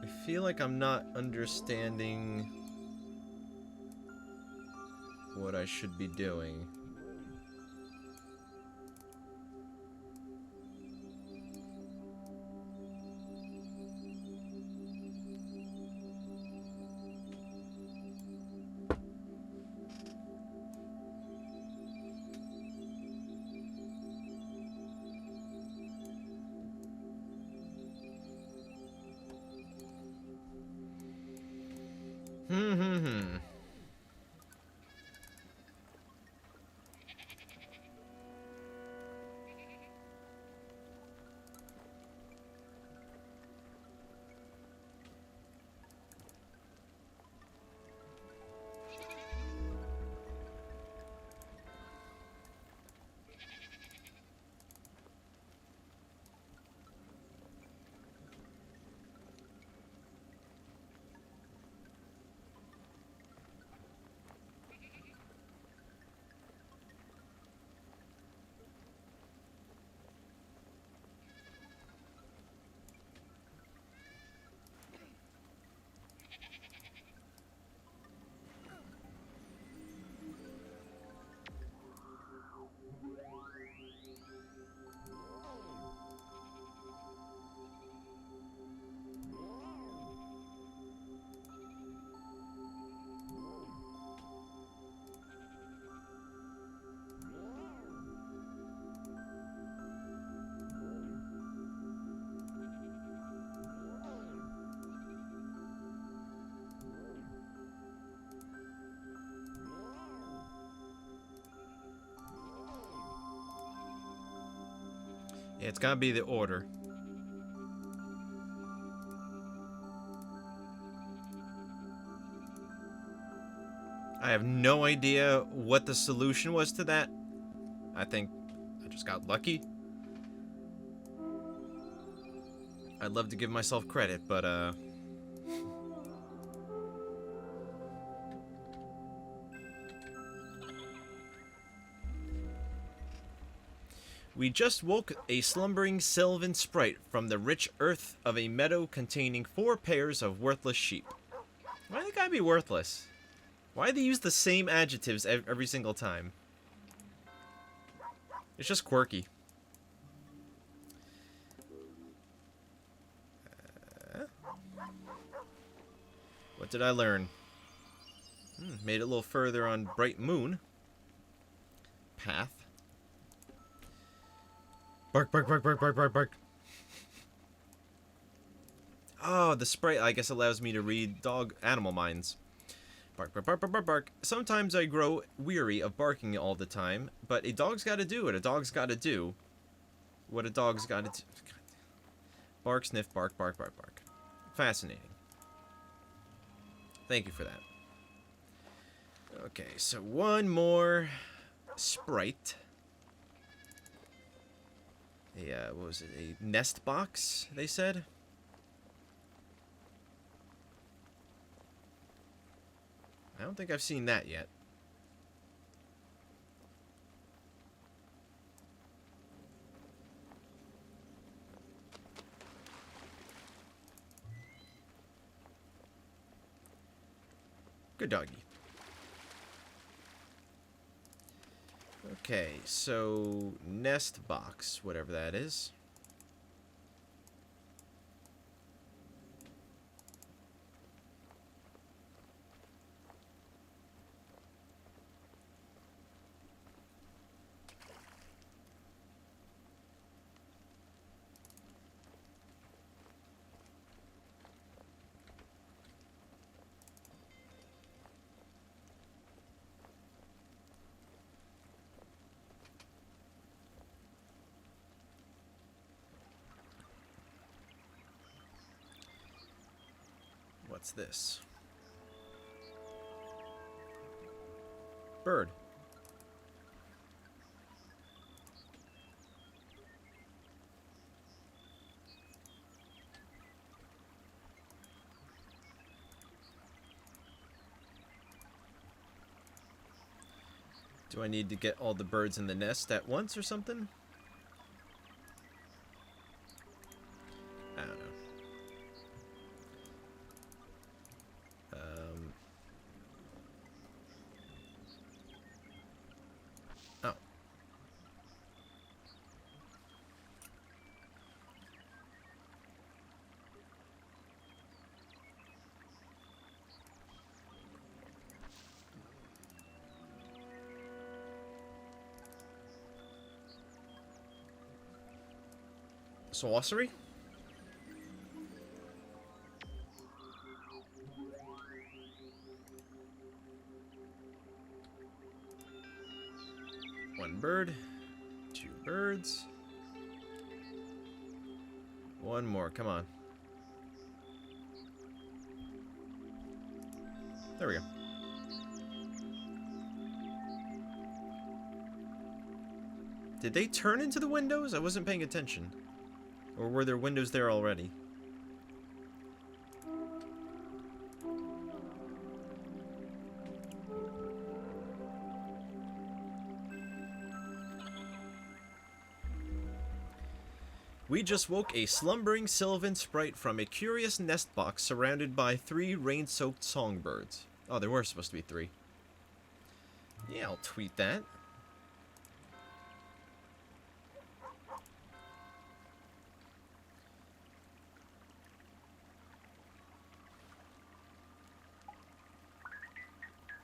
S1: I feel like I'm not understanding what I should be doing. Hmm. Yeah, it's gotta be the order. I have no idea what the solution was to that. I think I just got lucky. I'd love to give myself credit, but we just woke a slumbering sylvan sprite from the rich earth of a meadow containing 4 pairs of worthless sheep. Why do they gotta be worthless? Why do they use the same adjectives every single time? It's just quirky. What did I learn? Made it a little further on Bright Moon. Path. Bark, bark, bark, bark, bark, bark, bark. Oh, the sprite, I guess, allows me to read animal minds. Bark, bark, bark, bark, bark, bark. Sometimes I grow weary of barking all the time, but a dog's gotta do what a dog's gotta do. What a dog's gotta do. Bark, sniff, bark, bark, bark, bark. Fascinating. Thank you for that. Okay, so one more sprite. What was it? A nest box, they said? I don't think I've seen that yet. Good doggy. Okay, so nest box, whatever that is. What's this? Bird. Do I need to get all the birds in the nest at once or something? I don't know. Oh. Sworcery? One bird, 2 birds. One more, come on. There we go. Did they turn into the windows? I wasn't paying attention. Or were there windows there already? We just woke a slumbering sylvan sprite from a curious nest box surrounded by 3 rain-soaked songbirds. Oh, there were supposed to be 3. Yeah, I'll tweet that.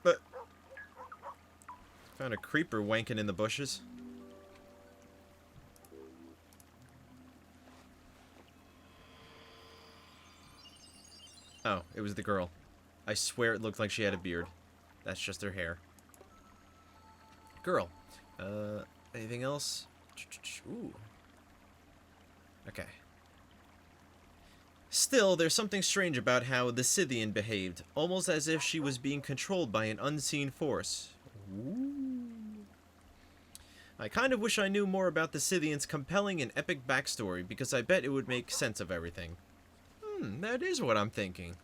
S1: But found a creeper wanking in the bushes. Oh, it was the girl. I swear it looked like she had a beard. That's just her hair. Girl. Anything else? Ooh. Okay. Still, there's something strange about how the Scythian behaved, almost as if she was being controlled by an unseen force. Ooh. I kind of wish I knew more about the Scythian's compelling and epic backstory, because I bet it would make sense of everything. That is what I'm thinking.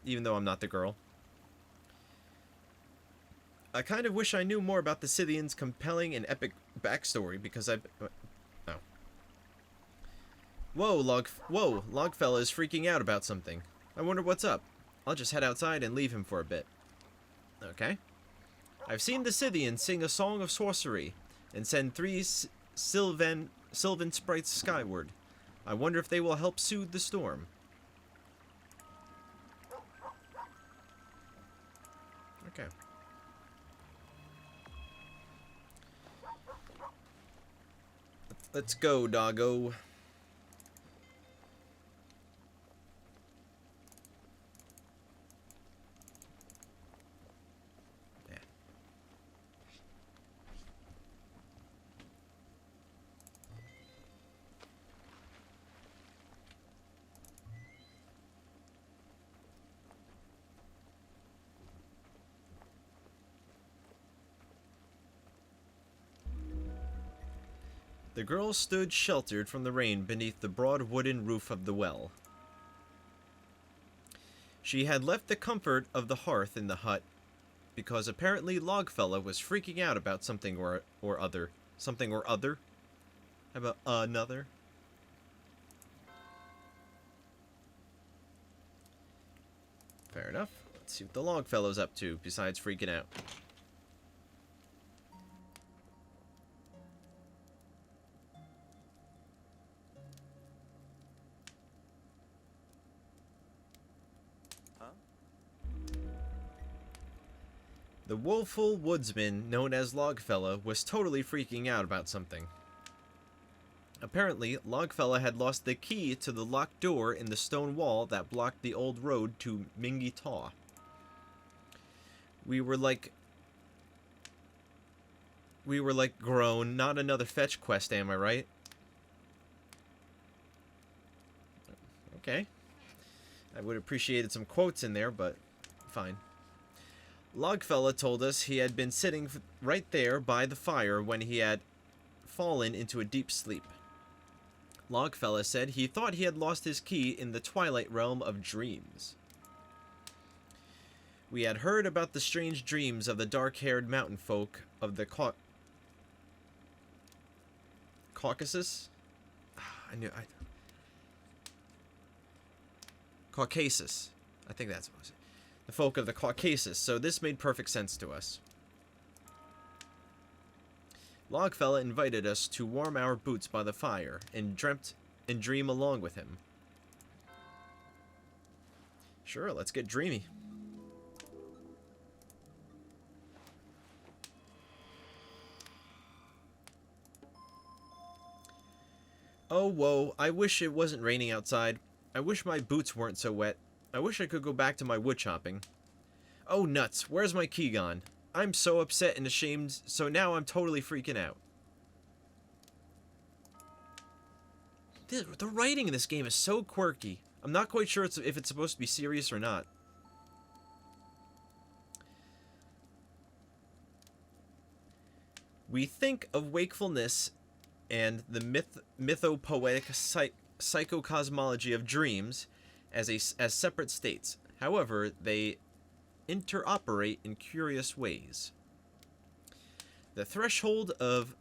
S1: Even though I'm not the girl. I kind of wish I knew more about the Scythian's compelling and epic backstory, because I... Oh. Whoa, Logfella is freaking out about something. I wonder what's up. I'll just head outside and leave him for a bit. Okay. I've seen the Scythian sing a song of Sworcery and send 3 Sylvan sprites skyward. I wonder if they will help soothe the storm. Okay. Let's go, doggo. The girl stood sheltered from the rain beneath the broad wooden roof of the well. She had left the comfort of the hearth in the hut because apparently Logfella was freaking out about something or other. Something or other? How about another? Fair enough. Let's see what the Logfellow's up to besides freaking out. The woeful woodsman, known as Logfella, was totally freaking out about something. Apparently, Logfella had lost the key to the locked door in the stone wall that blocked the old road to Mingy Taw. We were like grown, not another fetch quest, am I right? Okay. I would have appreciated some quotes in there, but fine. Logfella told us he had been sitting right there by the fire when he had fallen into a deep sleep. Logfella said he thought he had lost his key in the twilight realm of dreams. We had heard about the strange dreams of the dark-haired mountain folk of the Caucasus? Caucasus. I think that's what it was. The folk of the Caucasus, so this made perfect sense to us. Logfella invited us to warm our boots by the fire and dream along with him. Sure, let's get dreamy. Oh, whoa, I wish it wasn't raining outside. I wish my boots weren't so wet. I wish I could go back to my wood chopping. Oh, nuts. Where's my key gone? I'm so upset and ashamed, so now I'm totally freaking out. The writing in this game is so quirky. I'm not quite sure if it's supposed to be serious or not. We think of wakefulness and the mythopoetic psychocosmology of dreams as separate states. However, they interoperate in curious ways. The threshold of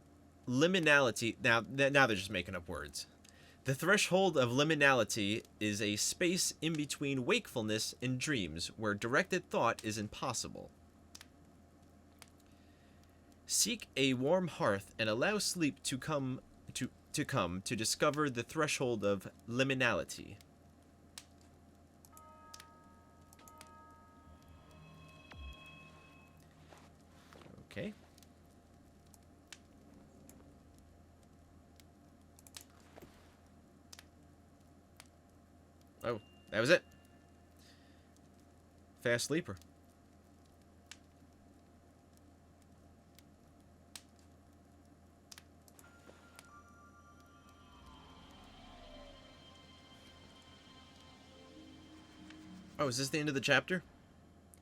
S1: liminality... Now they're just making up words. The threshold of liminality is a space in between wakefulness and dreams where directed thought is impossible. Seek a warm hearth and allow sleep to come to discover the threshold of liminality. Okay. Oh, that was it. Fast sleeper. Oh, is this the end of the chapter?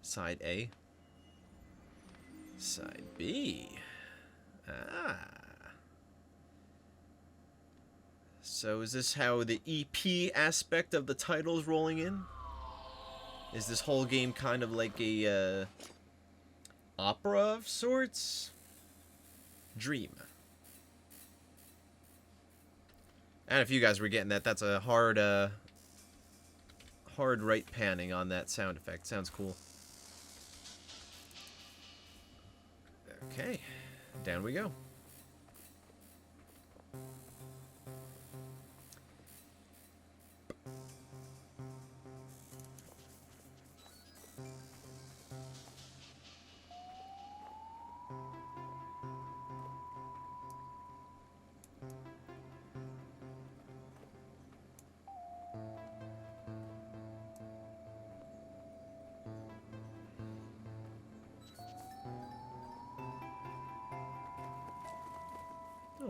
S1: Side A. Side B. Ah. So is this how the EP aspect of the title is rolling in? Is this whole game kind of like a opera of sorts? Dream. And if you guys were getting that, that's a hard right panning on that sound effect. Sounds cool. Okay, down we go.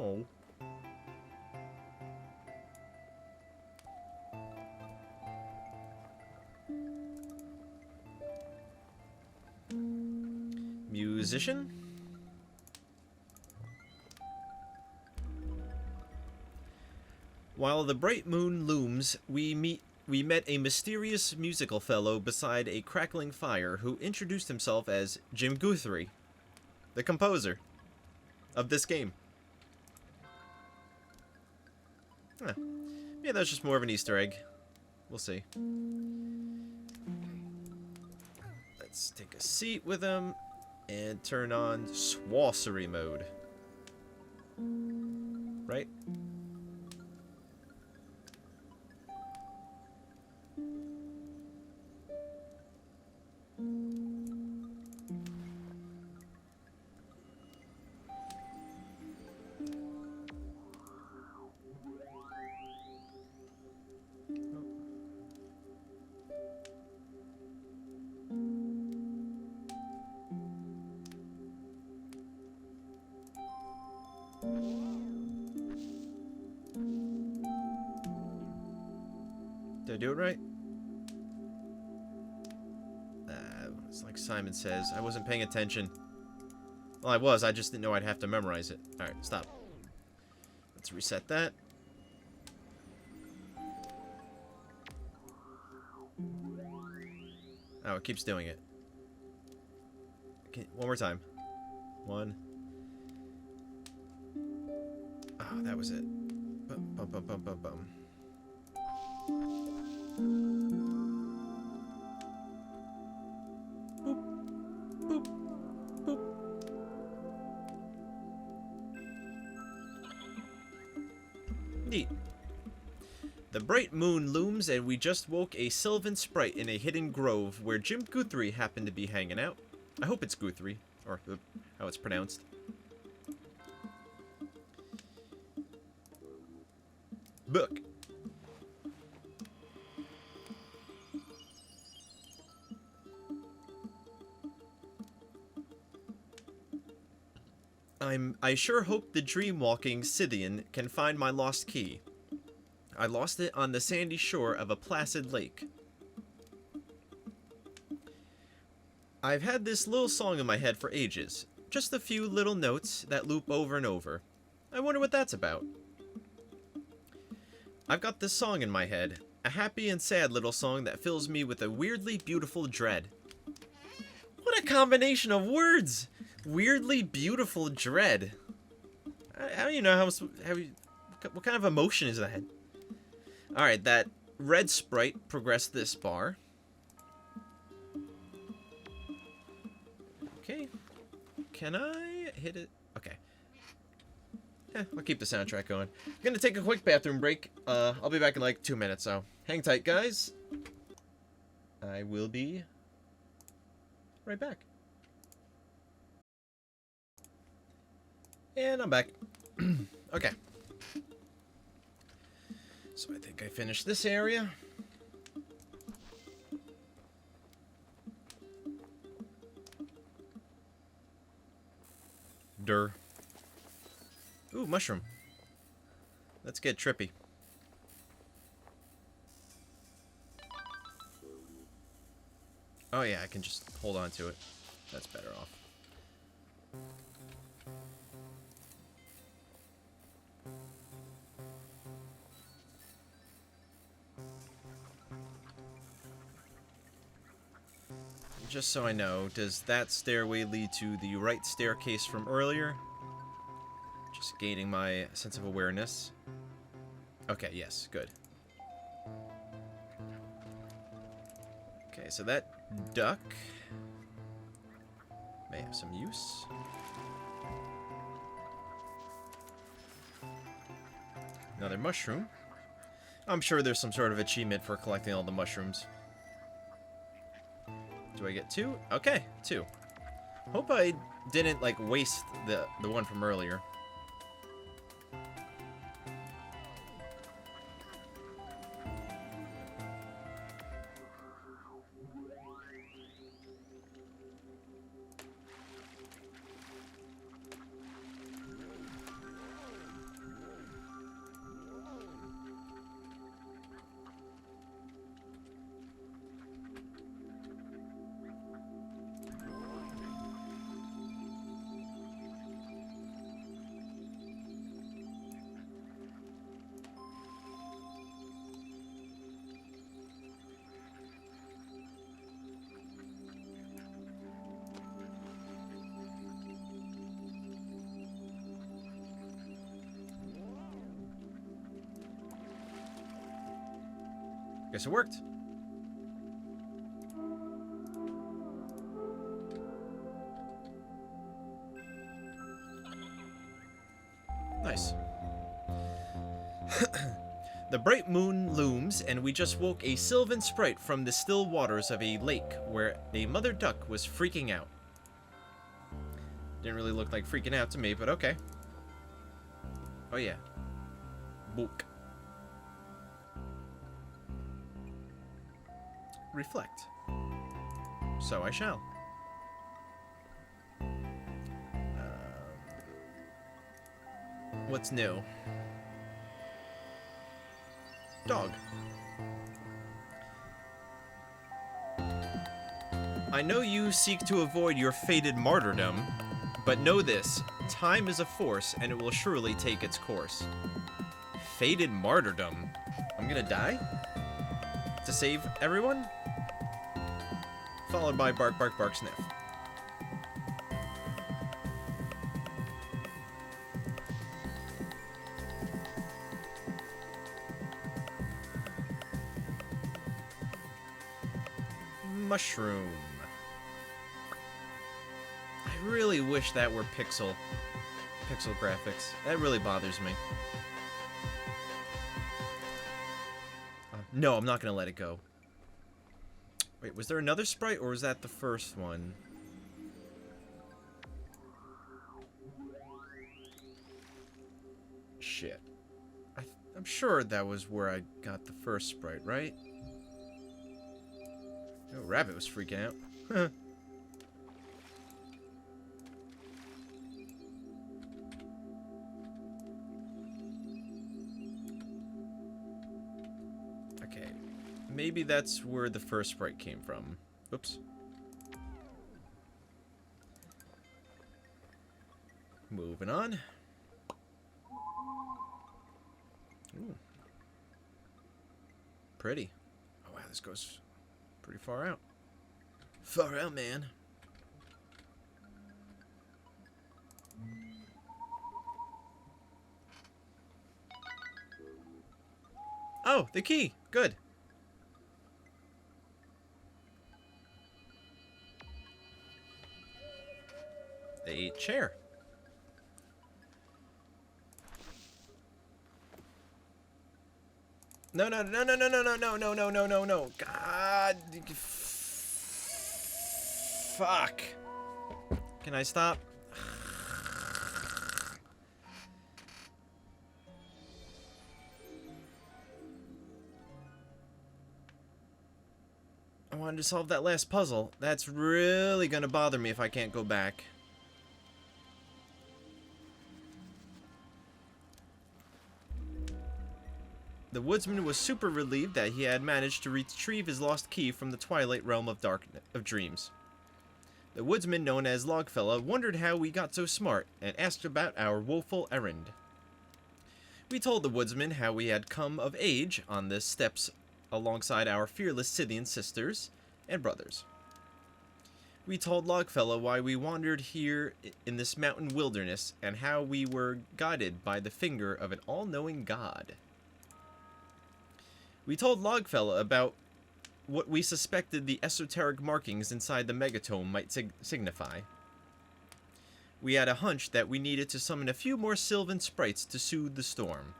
S1: Oh. Musician? While the bright moon looms, we met a mysterious musical fellow beside a crackling fire who introduced himself as Jim Guthrie, the composer of this game. Huh. Yeah, that's just more of an Easter egg. We'll see. Let's take a seat with him and turn on Sworcery mode. Right? Did I do it right? It's like Simon says, I wasn't paying attention. Well, I was, I just didn't know I'd have to memorize it. Alright, stop. Let's reset that. Oh, it keeps doing it. Okay, one more time. One. Oh, that was it. Bum, bum, bum, bum, bum, bum. Boop, boop, boop. Neat. The bright moon looms, and we just woke a sylvan sprite in a hidden grove where Jim Guthrie happened to be hanging out. I hope it's Guthrie, or how it's pronounced. Book. I sure hope the dream-walking Scythian can find my lost key. I lost it on the sandy shore of a placid lake. I've had this little song in my head for ages. Just a few little notes that loop over and over. I wonder what that's about. I've got this song in my head. A happy and sad little song that fills me with a weirdly beautiful dread. What a combination of words! Weirdly beautiful dread. How do you know what kind of emotion is that? Alright, that red sprite progressed this bar. Okay. Can I hit it? Okay. I'll keep the soundtrack going. I'm gonna take a quick bathroom break. I'll be back in like 2 minutes, so hang tight, guys. I will be right back. And I'm back. Okay. So I think I finished this area. Durr. Ooh, mushroom. Let's get trippy. Oh yeah, I can just hold on to it. That's better off. Just so I know, does that stairway lead to the right staircase from earlier? Just gaining my sense of awareness. Okay, yes, good. Okay, so that duck may have some use. Another mushroom. I'm sure there's some sort of achievement for collecting all the mushrooms. Do I get 2? Okay, 2. Hope I didn't, like, waste the one from earlier. Guess it worked. Nice. The bright moon looms, and we just woke a sylvan sprite from the still waters of a lake where a mother duck was freaking out. Didn't really look like freaking out to me, but okay. Oh yeah. Book. Reflect. So I shall. What's new? Dog. I know you seek to avoid your fated martyrdom, but know this, time is a force and it will surely take its course. Fated martyrdom? I'm gonna die? To save everyone? Followed by bark, bark, bark, sniff. Mushroom. I really wish that were pixel graphics. That really bothers me. No, I'm not gonna let it go. Wait, was there another sprite, or was that the first one? Shit. I'm sure that was where I got the first sprite, right? Oh, Rabbit was freaking out. Huh. Okay. Maybe that's where the first sprite came from. Oops. Moving on. Ooh. Pretty. Oh wow, this goes pretty far out. Far out, man. Oh, the key. Good. A chair. No, no, no, no, no, no, no, no, no, no, no, no, no. God. Fuck. Can I stop? I wanted to solve that last puzzle. That's really gonna bother me if I can't go back. The woodsman was super relieved that he had managed to retrieve his lost key from the twilight realm of dreams. The woodsman, known as Logfella, wondered how we got so smart and asked about our woeful errand. We told the woodsman how we had come of age on the steppes alongside our fearless Scythian sisters and brothers. We told Logfella why we wandered here in this mountain wilderness and how we were guided by the finger of an all-knowing god. We told Logfella about what we suspected the esoteric markings inside the megatome might signify. We had a hunch that we needed to summon a few more sylvan sprites to soothe the storm.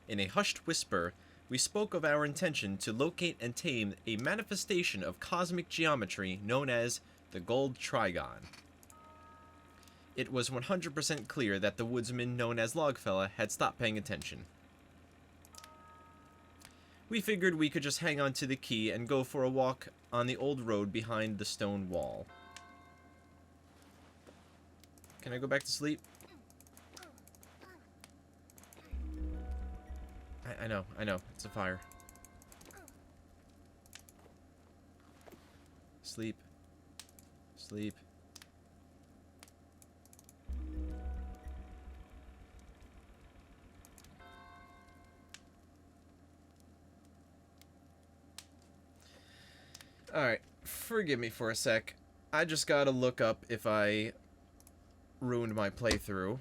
S1: In a hushed whisper, we spoke of our intention to locate and tame a manifestation of cosmic geometry known as the Gold Trigon. It was 100% clear that the woodsman known as Logfella had stopped paying attention. We figured we could just hang on to the key and go for a walk on the old road behind the stone wall. Can I go back to sleep? I know. It's a fire. Sleep. Sleep. Alright, forgive me for a sec. I just gotta look up if I ruined my playthrough.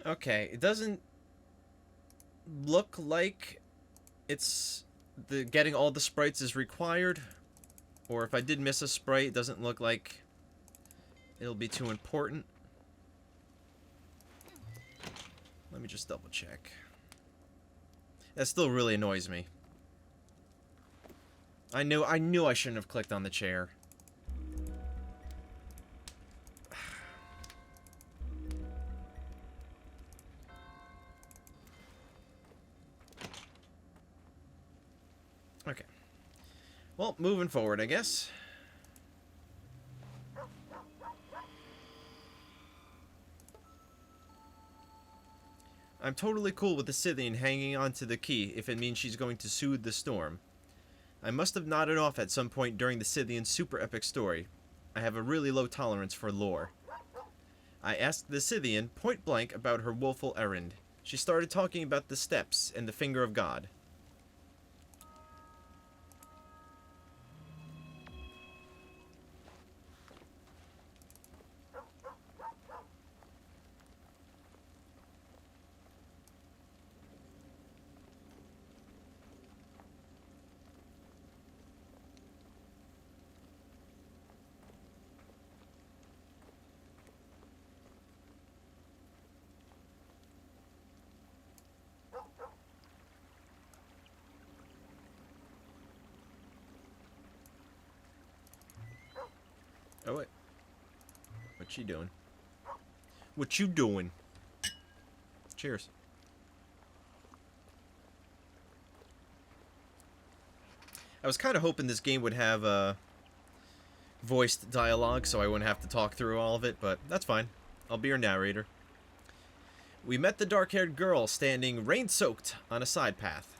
S1: Okay, it doesn't look like it's getting all the sprites is required, or if I did miss a sprite, it doesn't look like it'll be too important. Let me just double check. That still really annoys me. I knew I shouldn't have clicked on the chair. Okay. Well, moving forward, I guess. I'm totally cool with the Scythian hanging on to the key if it means she's going to soothe the storm. I must have nodded off at some point during the Scythian's super epic story. I have a really low tolerance for lore. I asked the Scythian point blank about her woeful errand. She started talking about the steps and the finger of God. Oh, wait. What you doing? What you doing? Cheers. I was kind of hoping this game would have voiced dialogue so I wouldn't have to talk through all of it, but that's fine. I'll be your narrator. We met the dark-haired girl standing rain-soaked on a side path.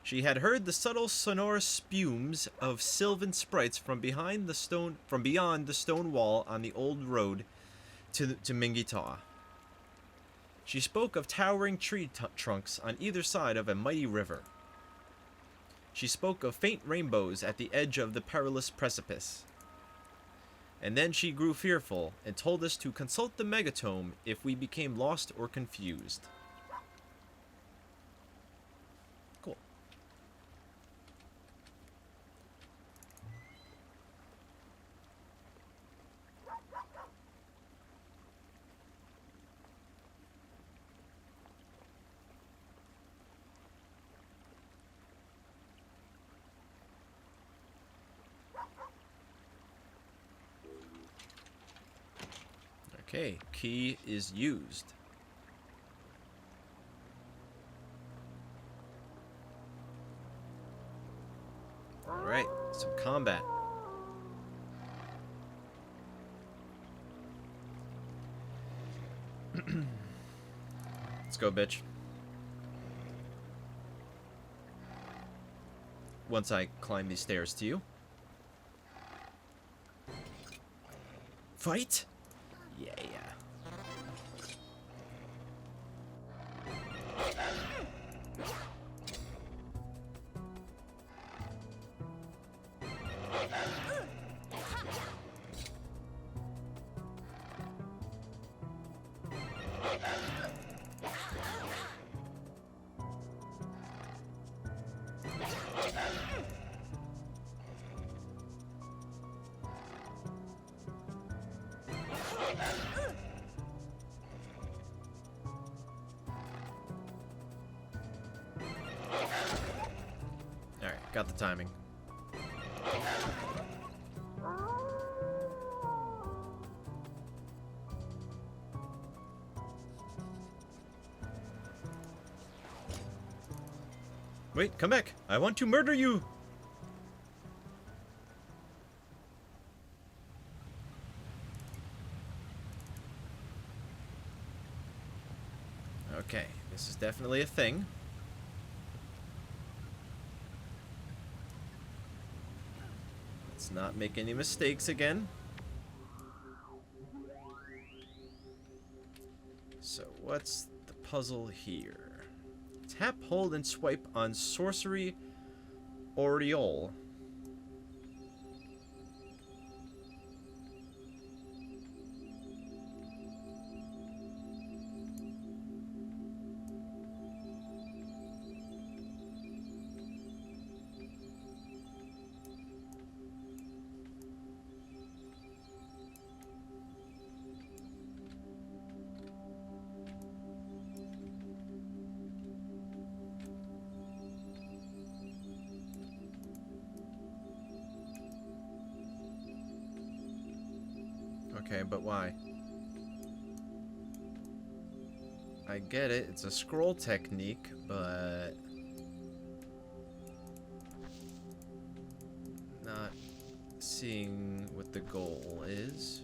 S1: She had heard the subtle sonorous spumes of sylvan sprites from beyond the stone wall on the old road to Mingitaw. She spoke of towering tree trunks on either side of a mighty river. She spoke of faint rainbows at the edge of the perilous precipice. And then she grew fearful and told us to consult the megatome if we became lost or confused. Cool. Okay, key is used. Alright, some combat. Let's go, bitch. Once I climb these stairs to you. Fight? Yeah. Alright, got the timing. Wait, come back! I want to murder you! Okay, this is definitely a thing. Let's not make any mistakes again. So what's the puzzle here? Tap, hold, and swipe on Sworcery Aureole. Okay, but why? I get it, it's a scroll technique, but not seeing what the goal is.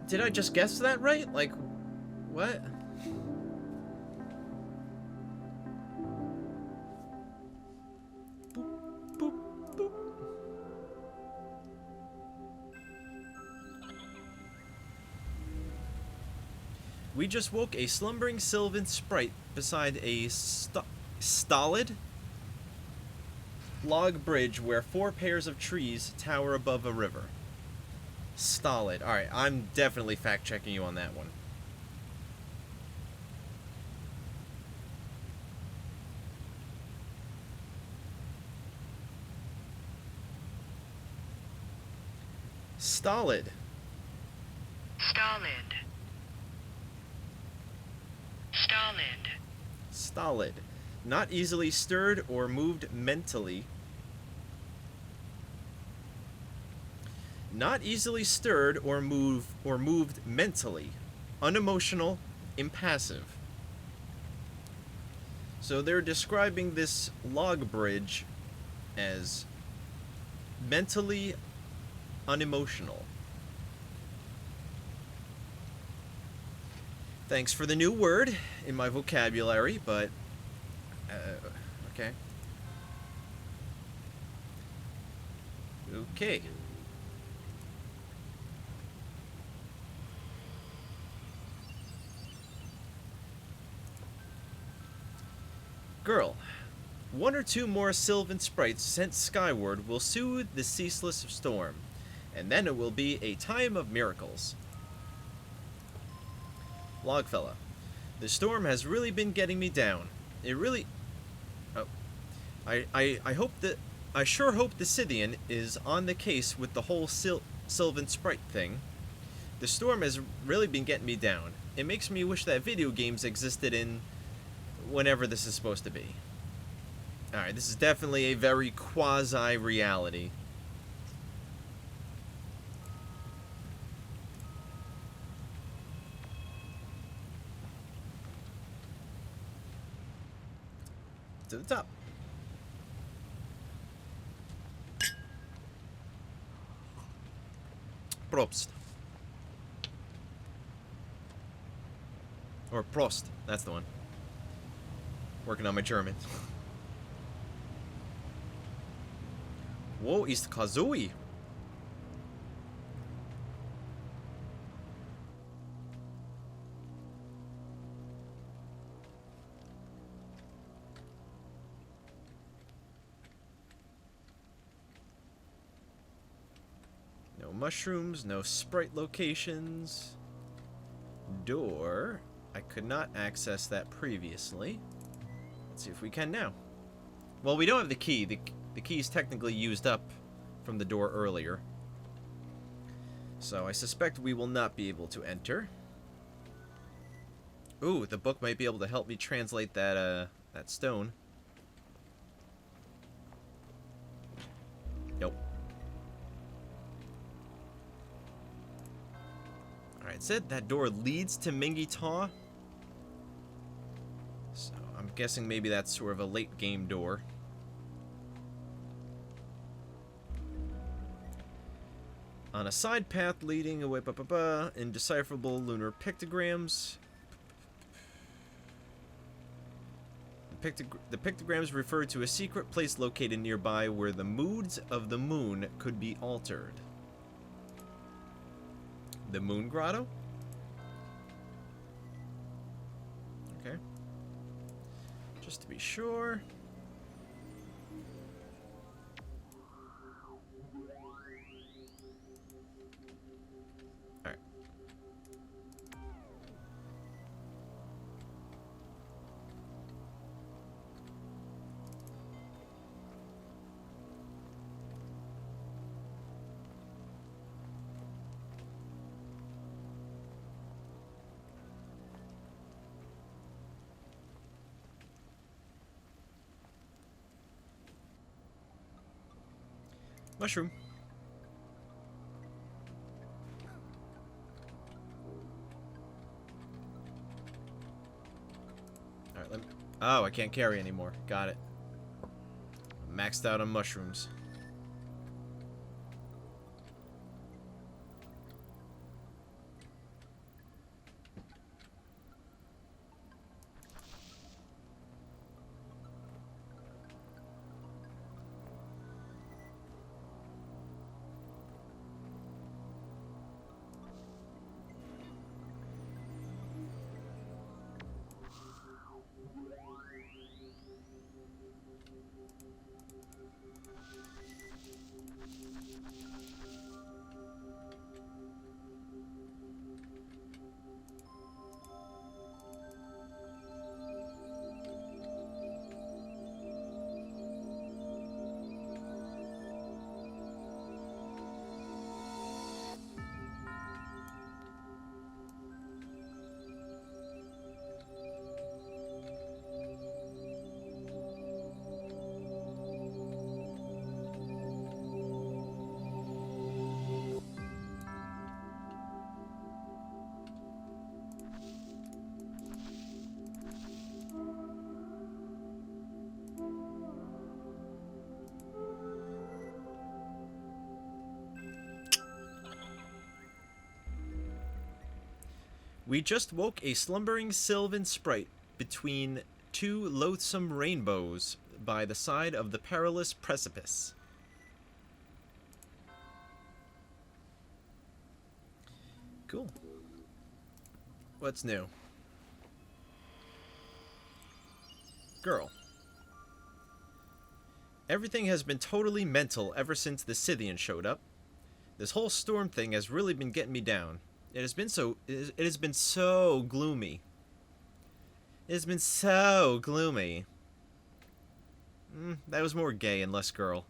S1: Did I just guess that right? Like, what? Boop, boop, boop. We just woke a slumbering sylvan sprite beside a stolid log bridge where 4 pairs of trees tower above a river. Stolid. Alright, I'm definitely fact-checking you on that one. Stolid.
S3: Stolid. Stolid.
S1: Stolid. Not easily stirred or moved mentally. Not easily stirred or moved mentally. Unemotional, impassive. So they're describing this log bridge as mentally unemotional. Thanks for the new word in my vocabulary, but okay. Okay. Girl, one or two more sylvan sprites sent skyward will soothe the ceaseless storm, and then it will be a time of miracles. Logfella, the storm has really been getting me down. It really... Oh. I hope that... I sure hope the Scythian is on the case with the whole Sylvan Sprite thing. The storm has really been getting me down. It makes me wish that video games existed in... whenever this is supposed to be. Alright, this is definitely a very quasi-reality. To the top. Prost. Or Prost, that's the one. Working on my German. Wo ist Kazooie? No mushrooms, no sprite locations. Door. I could not access that previously. Let's see if we can now. Well, we don't have the key. The key is technically used up from the door earlier. So I suspect we will not be able to enter. Ooh, the book might be able to help me translate that stone. Nope. Alright, it said that door leads to Mingy Taw. So I'm guessing maybe that's sort of a late game door. On a side path leading away, indecipherable lunar pictograms. The pictograms refer to a secret place located nearby where the moods of the moon could be altered. The Moon Grotto? Okay. Just to be sure. Alright. Mushroom. Alright, let me... Oh, I can't carry anymore. Got it. I'm maxed out on mushrooms. We just woke a slumbering sylvan sprite between two loathsome rainbows by the side of the perilous precipice. Cool. What's new? Girl. Everything has been totally mental ever since the Scythian showed up. This whole storm thing has really been getting me down. It has been so gloomy. It has been so gloomy. That was more gay and less girl.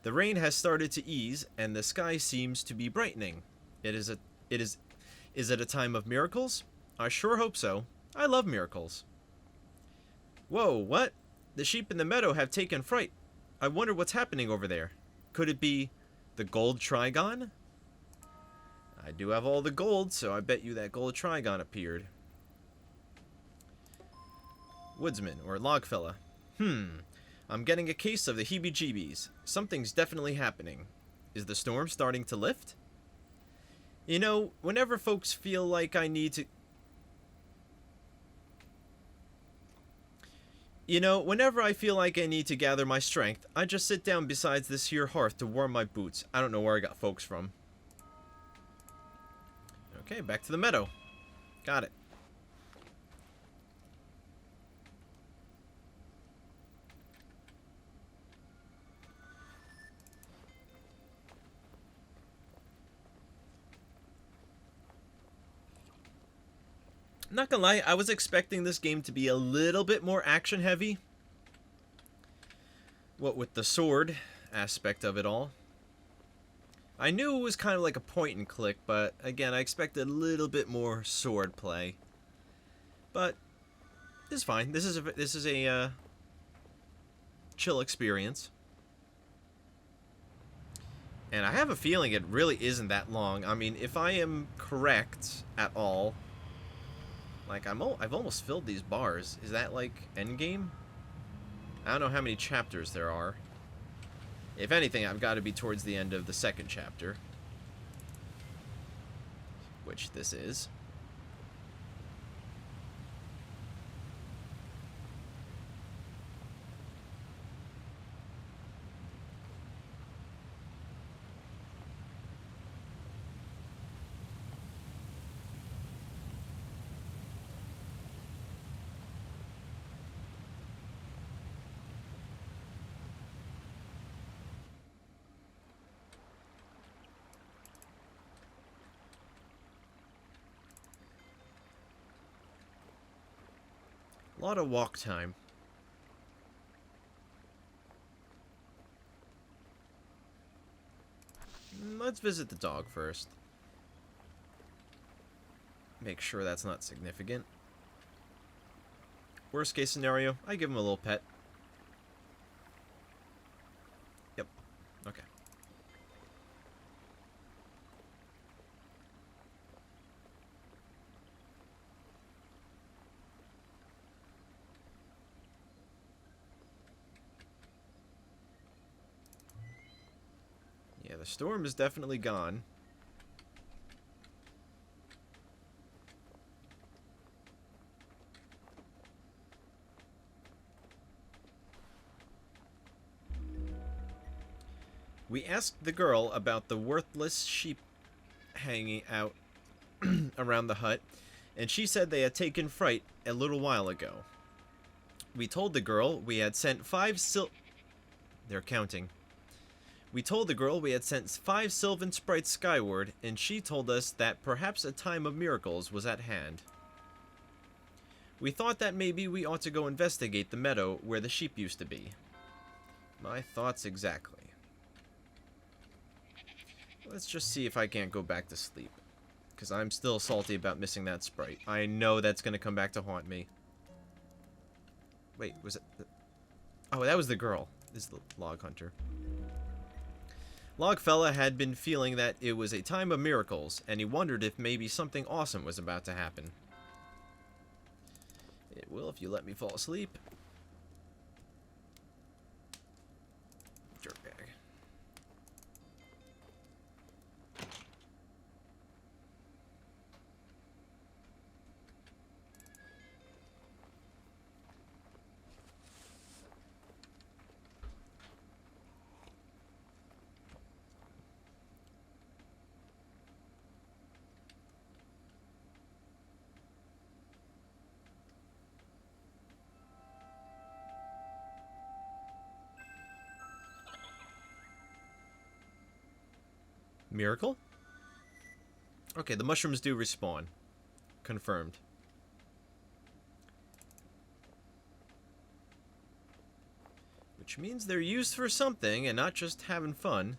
S1: The rain has started to ease, and the sky seems to be brightening. Is it a time of miracles? I sure hope so. I love miracles. Whoa, what? The sheep in the meadow have taken fright. I wonder what's happening over there. Could it be the gold trigon? I do have all the gold, so I bet you that gold trigon appeared. Woodsman, or Logfella. I'm getting a case of the heebie-jeebies. Something's definitely happening. Is the storm starting to lift? You know, whenever folks feel like I need to... whenever I feel like I need to gather my strength, I just sit down beside this here hearth to warm my boots. I don't know where I got folks from. Okay, back to the meadow. Got it. Not gonna lie, I was expecting this game to be a little bit more action heavy. What with the sword aspect of it all. I knew it was kind of like a point and click, but again, I expected a little bit more sword play. But it's fine. This is a chill experience. And I have a feeling it really isn't that long. I mean, if I am correct at all, like I've almost filled these bars. Is that like endgame? I don't know how many chapters there are. If anything, I've got to be towards the end of the second chapter, which this is. A lot of walk time. Let's visit the dog first. Make sure that's not significant. Worst case scenario, I give him a little pet. Yep. Okay. Yeah, the storm is definitely gone. We asked the girl about the worthless sheep hanging out around the hut, and she said they had taken fright a little while ago. We told the girl we had sent They're counting. We told the girl we had sent 5 sylvan sprites skyward, and she told us that perhaps a time of miracles was at hand. We thought that maybe we ought to go investigate the meadow where the sheep used to be. My thoughts exactly. Let's just see if I can't go back to sleep, because I'm still salty about missing that sprite. I know that's going to come back to haunt me. Wait, was it... Oh, that was the girl. This is the log hunter. Logfella had been feeling that it was a time of miracles, and he wondered if maybe something awesome was about to happen. It will if you let me fall asleep. Dirtbag. Miracle? Okay, the mushrooms do respawn. Confirmed. Which means they're used for something and not just having fun.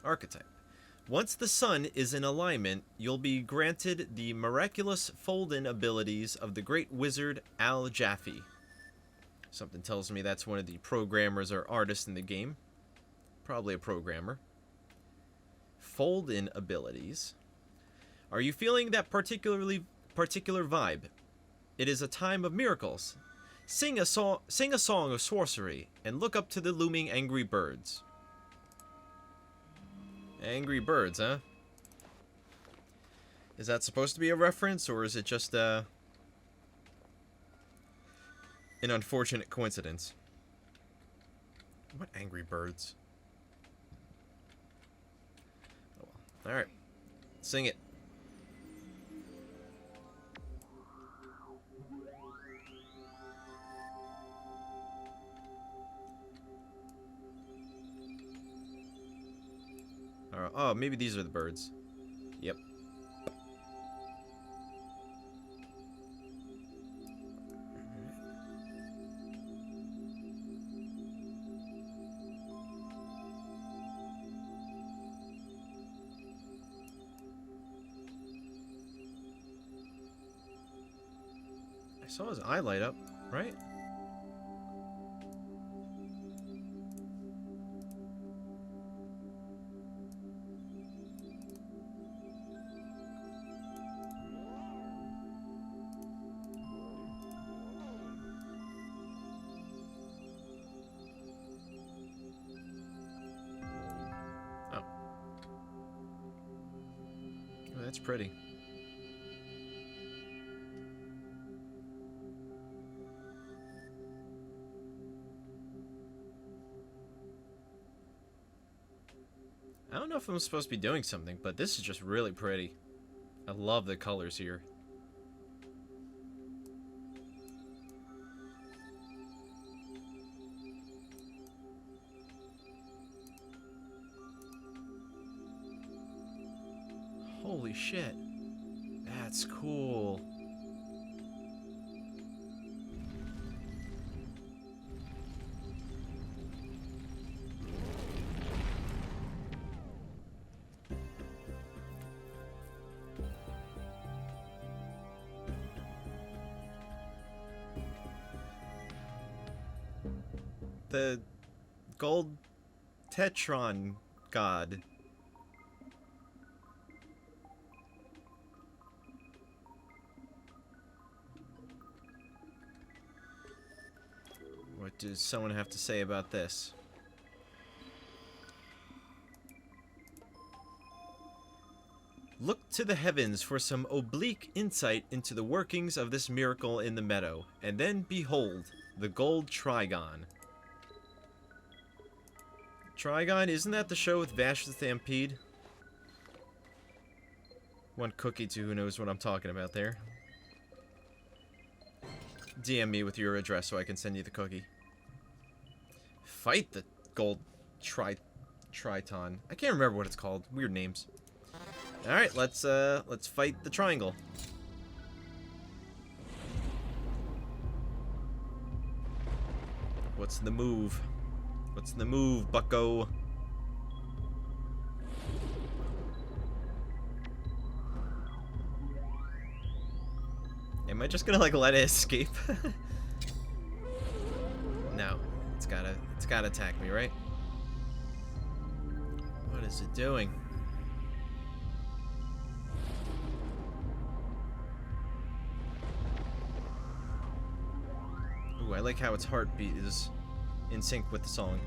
S1: Archetype. Once the sun is in alignment, you'll be granted the miraculous fold-in abilities of the great wizard Al Jaffe. Something tells me that's one of the programmers or artists in the game. Probably a programmer. Fold-in abilities. Are you feeling that particular vibe? It is a time of miracles. Sing a song of Sworcery and look up to the looming angry birds. Angry birds, huh? Is that supposed to be a reference, or is it just an unfortunate coincidence? What angry birds? Oh well. Alright. Sing it. Oh, maybe these are the birds. Yep. I saw his eye light up, right? That's pretty. I don't know if I'm supposed to be doing something, but this is just really pretty. I love the colors here. Holy shit. That's cool. The gold Tetron god. What does someone have to say about this? Look to the heavens for some oblique insight into the workings of this miracle in the meadow, and then behold, the gold Trigon. Trigon, isn't that the show with Vash the Stampede? One cookie to who knows what I'm talking about there. DM me with your address so I can send you the cookie. Fight the gold Triton. I can't remember what it's called. Weird names. Alright, let's fight the triangle. What's the move? What's the move, bucko? Am I just gonna like let it escape? No, it's gotta attack me, right? What is it doing? Ooh, I like how its heartbeat is in sync with the song.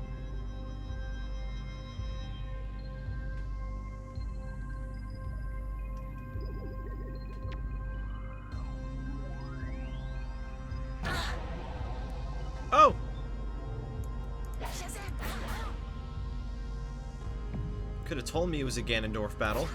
S1: Oh! Could have told me it was a Ganondorf battle.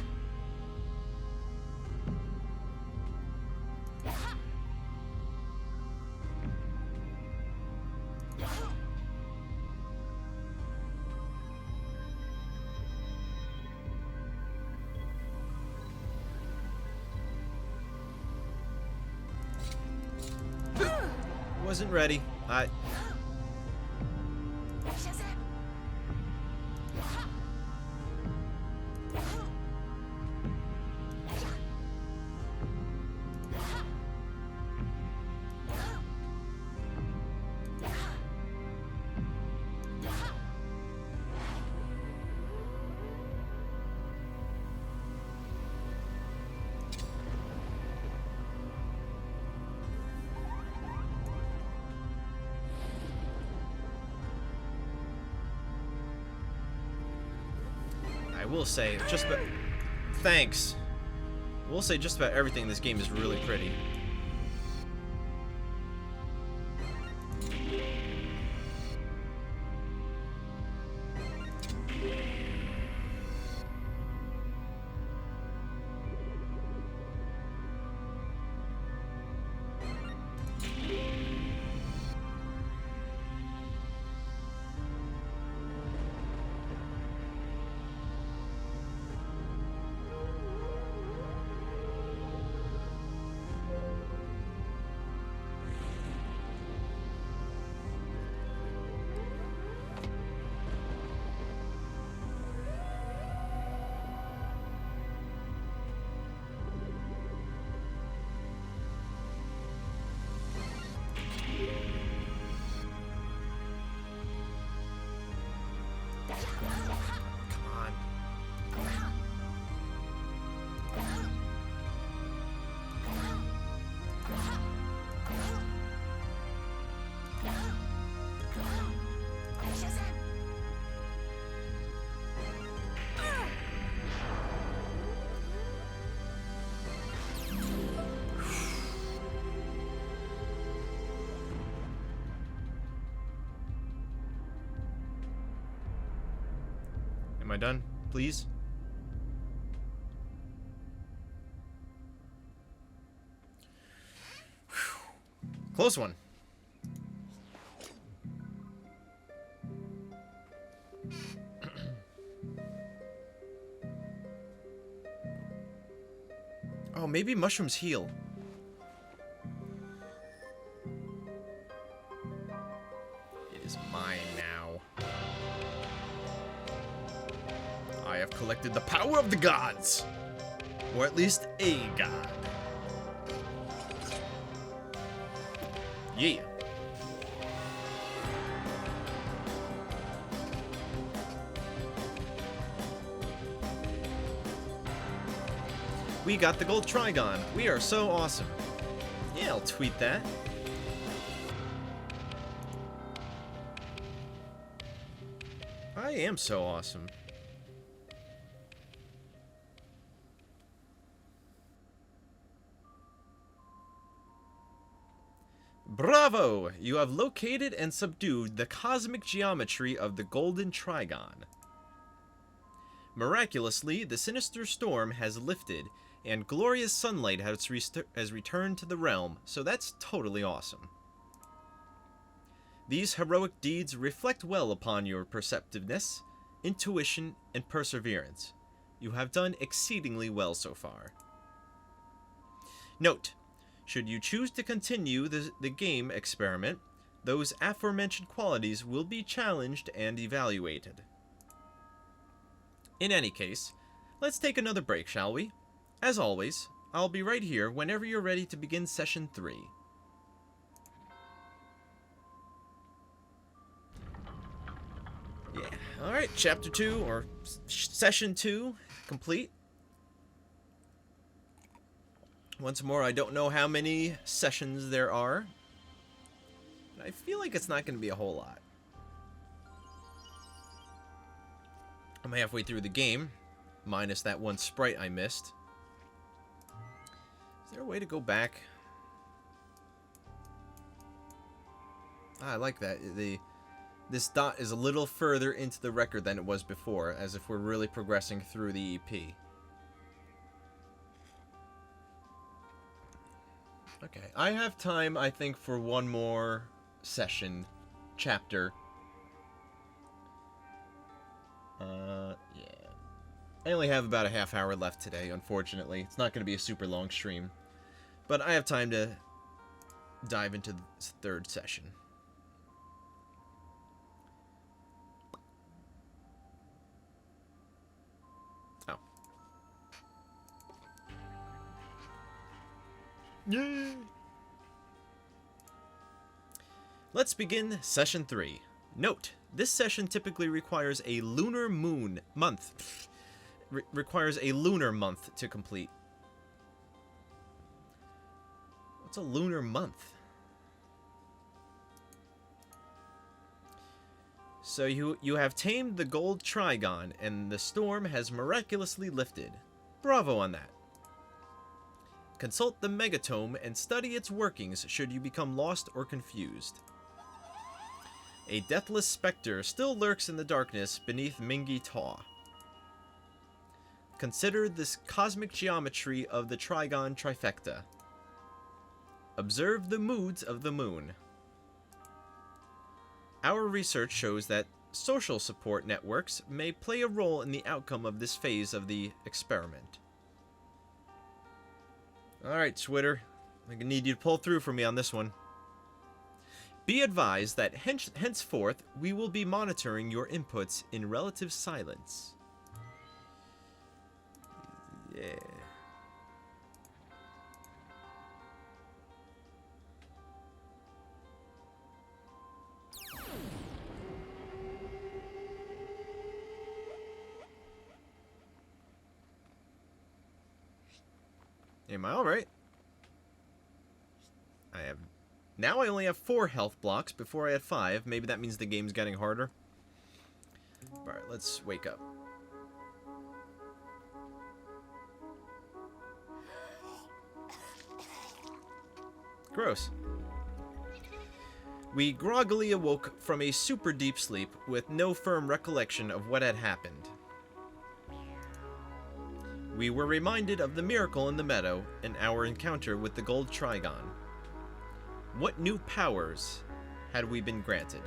S1: wasn't ready. I will say, just about... Thanks. I will say just about everything in this game is really pretty. Am I done? Please? Close one. Oh, maybe mushrooms heal. It is mine now. I have collected the power of the gods. Or at least a god. Yeah. We got the gold trigon. We are so awesome. Yeah, I'll tweet that. I am so awesome. Bravo! You have located and subdued the cosmic geometry of the golden trigon. Miraculously, the sinister storm has lifted, and glorious sunlight has returned to the realm, so that's totally awesome. These heroic deeds reflect well upon your perceptiveness, intuition, and perseverance. You have done exceedingly well so far. Note: should you choose to continue the game experiment, those aforementioned qualities will be challenged and evaluated. In any case, let's take another break, shall we? As always, I'll be right here whenever you're ready to begin Session 3. Yeah, alright, Chapter 2, or Session 2, complete. Once more, I don't know how many sessions there are. But I feel like it's not going to be a whole lot. I'm halfway through the game, minus that one sprite I missed. Is there a way to go back? Ah, I like that. This dot is a little further into the record than it was before, as if we're really progressing through the EP. Okay, I have time, I think, for one more session, chapter. Yeah. I only have about a half hour left today, unfortunately. It's not going to be a super long stream. But I have time to dive into this third session. Oh. Yay! Let's begin session 3. Note, this session typically requires a lunar month to complete. What's a lunar month? So you have tamed the gold trigon, and the storm has miraculously lifted. Bravo on that. Consult the megatome and study its workings should you become lost or confused. A deathless specter still lurks in the darkness beneath Mingi Taw. Consider this cosmic geometry of the trigon trifecta. Observe the moods of the moon. Our research shows that social support networks may play a role in the outcome of this phase of the experiment. Alright, Twitter. I'm gonna need you to pull through for me on this one. Be advised that henceforth we will be monitoring your inputs in relative silence. Yeah. Am I alright? Now I only have 4 health blocks. Before I had 5. Maybe that means the game's getting harder. Alright, let's wake up. Gross. We groggily awoke from a super deep sleep with no firm recollection of what had happened. We were reminded of the miracle in the meadow and our encounter with the gold trigon. What new powers had we been granted?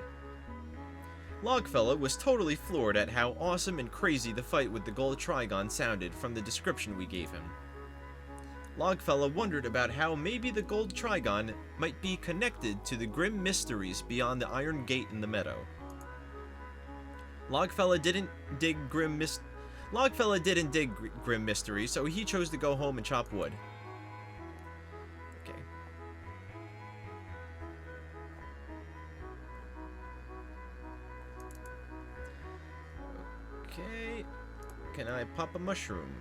S1: Logfella was totally floored at how awesome and crazy the fight with the gold trigon sounded from the description we gave him. Logfella wondered about how maybe the gold trigon might be connected to the grim mysteries beyond the iron gate in the meadow. Logfella didn't dig grim mystery, so he chose to go home and chop wood. Okay. Okay. Can I pop a mushroom?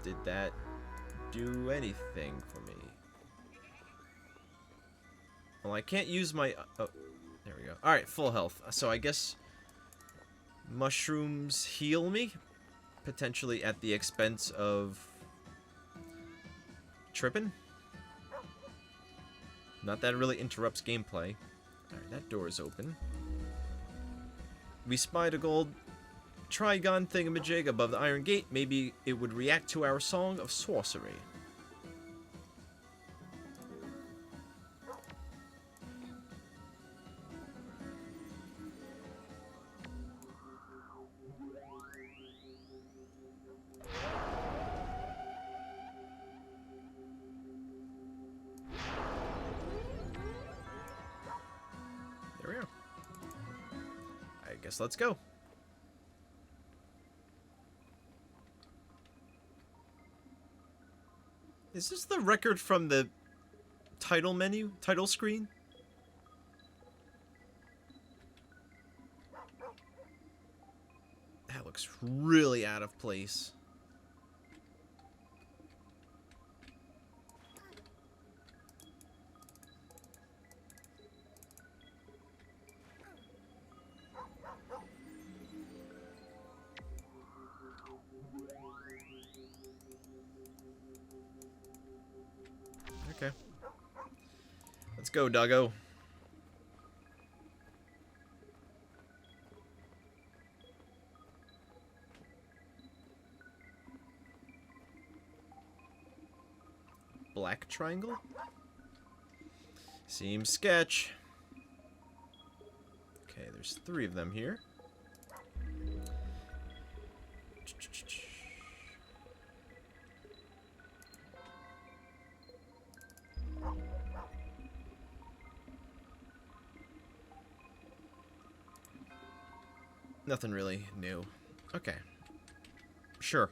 S1: Did that do anything for me? Well, I can't use my... oh, there we go. Alright, full health. So I guess mushrooms heal me? Potentially at the expense of tripping? Not that it really interrupts gameplay. Alright, that door is open. We spied a gold trigon thingamajig above the iron gate. Maybe it would react to our song of Sworcery. There we go. I guess let's go. Is this the record from the title menu? Title screen? That looks really out of place. Okay. Let's go, doggo. Black triangle? Seems sketch. Okay, there's 3 of them here. Nothing really new. Okay. Sure.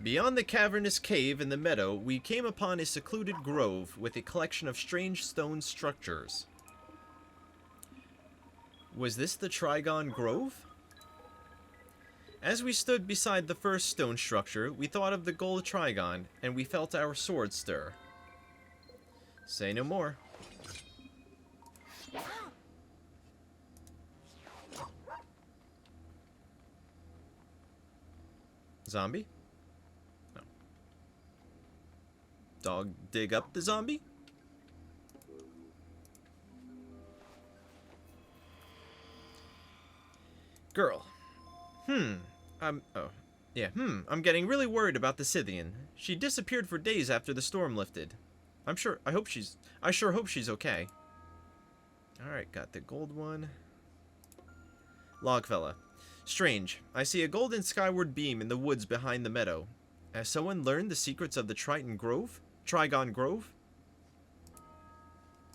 S1: Beyond the cavernous cave in the meadow, we came upon a secluded grove with a collection of strange stone structures. Was this the Trigon Grove? As we stood beside the first stone structure, we thought of the gold Trigon, and we felt our swords stir. Say no more. Zombie? No. Dog dig up the zombie? Girl. I'm getting really worried about the Scythian. She disappeared for days after the storm lifted. I sure hope she's okay. Alright, got the gold one. Logfella. Strange. I see a golden skyward beam in the woods behind the meadow. Has someone learned the secrets of the Trigon Grove?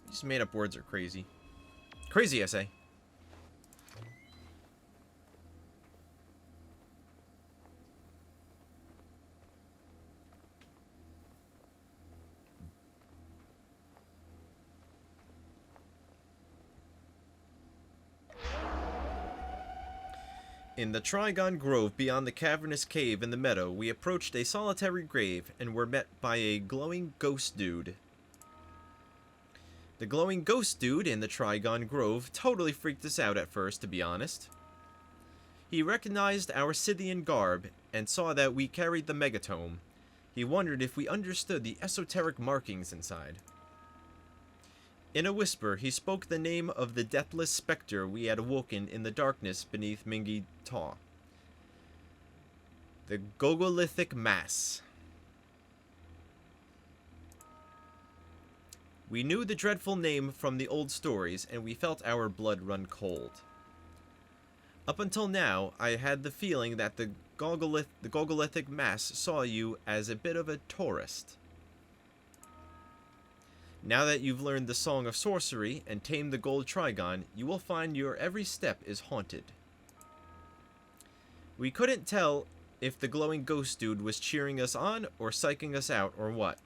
S1: These made up words are crazy. Crazy, I say. In the Trigon Grove beyond the cavernous cave in the meadow, we approached a solitary grave and were met by a glowing ghost dude. The glowing ghost dude in the Trigon Grove totally freaked us out at first, to be honest. He recognized our Scythian garb and saw that we carried the megatome. He wondered if we understood the esoteric markings inside. In a whisper, he spoke the name of the deathless specter we had awoken in the darkness beneath Mingi Taw. The Gogolithic Mass. We knew the dreadful name from the old stories, and we felt our blood run cold. Up until now, I had the feeling that the Gogolithic Mass saw you as a bit of a tourist. Now that you've learned the Song of Sworcery and tamed the Gold Trigon, you will find your every step is haunted. We couldn't tell if the glowing ghost dude was cheering us on or psyching us out or what.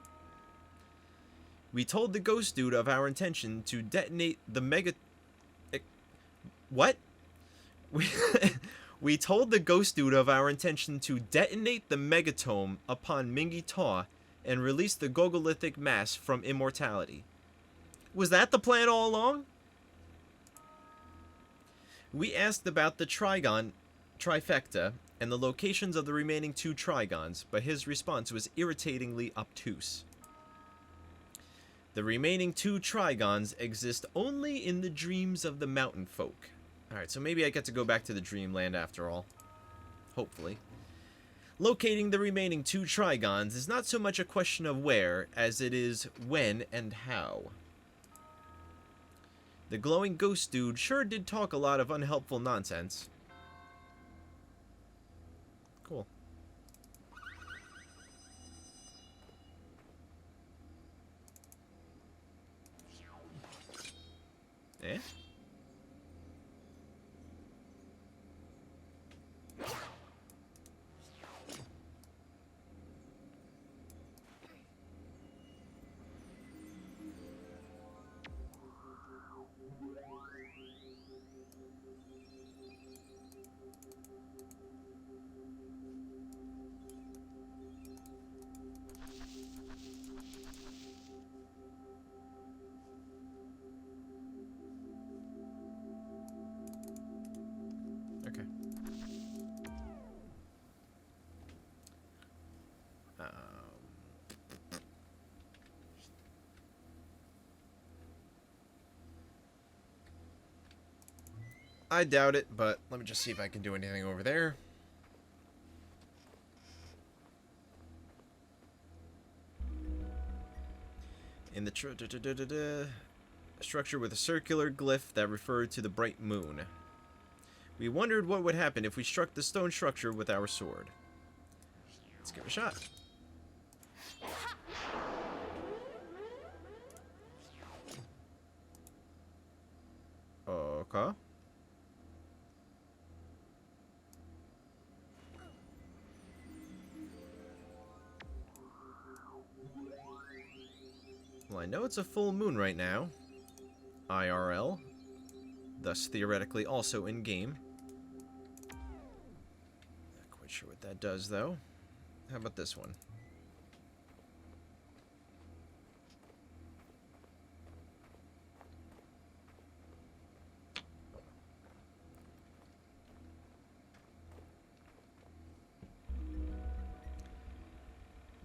S1: We told the ghost dude of our intention to detonate the What? We told the ghost dude of our intention to detonate the megatome upon Mingi Taw and release the Gogolithic Mass from immortality. Was that the plan all along? We asked about the Trigon trifecta and the locations of the remaining 2 Trigons, but his response was irritatingly obtuse. The remaining 2 Trigons exist only in the dreams of the mountain folk. Alright, so maybe I get to go back to the dreamland after all. Hopefully. Locating the remaining 2 Trigons is not so much a question of where, as it is when and how. The glowing ghost dude sure did talk a lot of unhelpful nonsense. Cool. Eh? Okay. I doubt it, but let me just see if I can do anything over there. In the structure with a circular glyph that referred to the bright moon. We wondered what would happen if we struck the stone structure with our sword. Let's give it a shot. Okay. Well, I know it's a full moon right now. IRL. Thus, theoretically, also in-game. Not quite sure what that does, though. How about this one?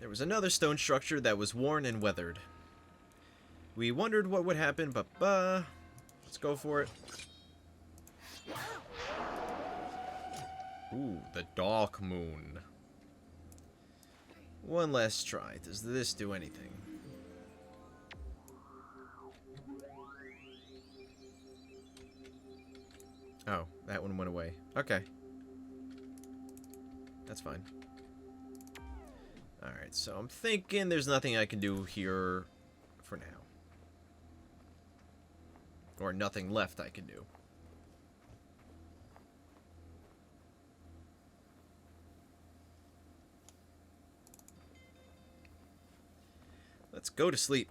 S1: There was another stone structure that was worn and weathered. We wondered what would happen, but let's go for it. Ooh, the dark moon. One last try. Does this do anything? Oh, that one went away. Okay. That's fine. Alright, so I'm thinking there's nothing I can do here for now. Or nothing left I can do. Let's go to sleep.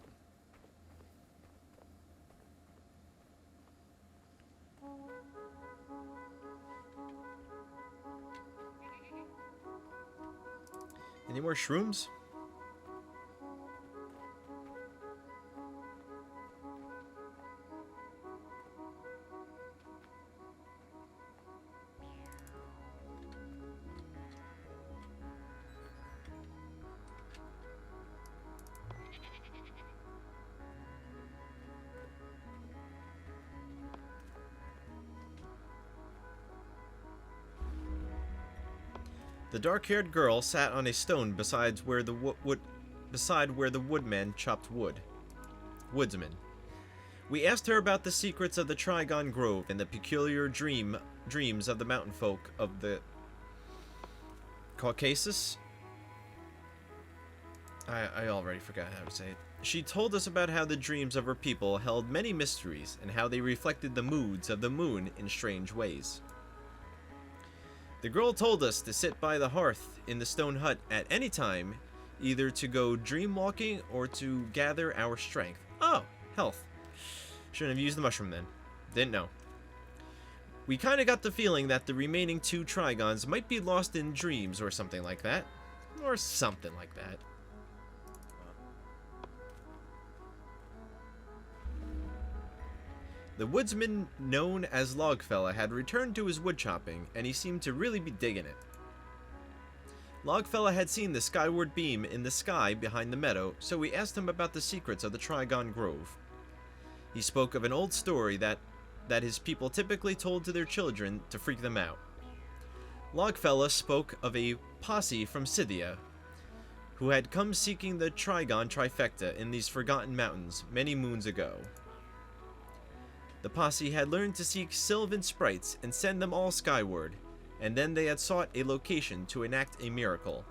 S1: Any more shrooms? The dark-haired girl sat on a stone beside where the woodman chopped wood. Woodsman. We asked her about the secrets of the Trigon Grove and the peculiar dreams of the mountain folk of the Caucasus. I already forgot how to say it. She told us about how the dreams of her people held many mysteries and how they reflected the moods of the moon in strange ways. The girl told us to sit by the hearth in the stone hut at any time, either to go dream walking or to gather our strength. Oh, health. Shouldn't have used the mushroom then. Didn't know. We kind of got the feeling that the remaining 2 Trigons might be lost in dreams or something like that. Or something like that. The woodsman known as Logfella had returned to his wood chopping, and he seemed to really be digging it. Logfella had seen the skyward beam in the sky behind the meadow, so we asked him about the secrets of the Trigon Grove. He spoke of an old story that his people typically told to their children to freak them out. Logfella spoke of a posse from Scythia, who had come seeking the Trigon trifecta in these forgotten mountains many moons ago. The posse had learned to seek sylvan sprites and send them all skyward, and then they had sought a location to enact a miracle.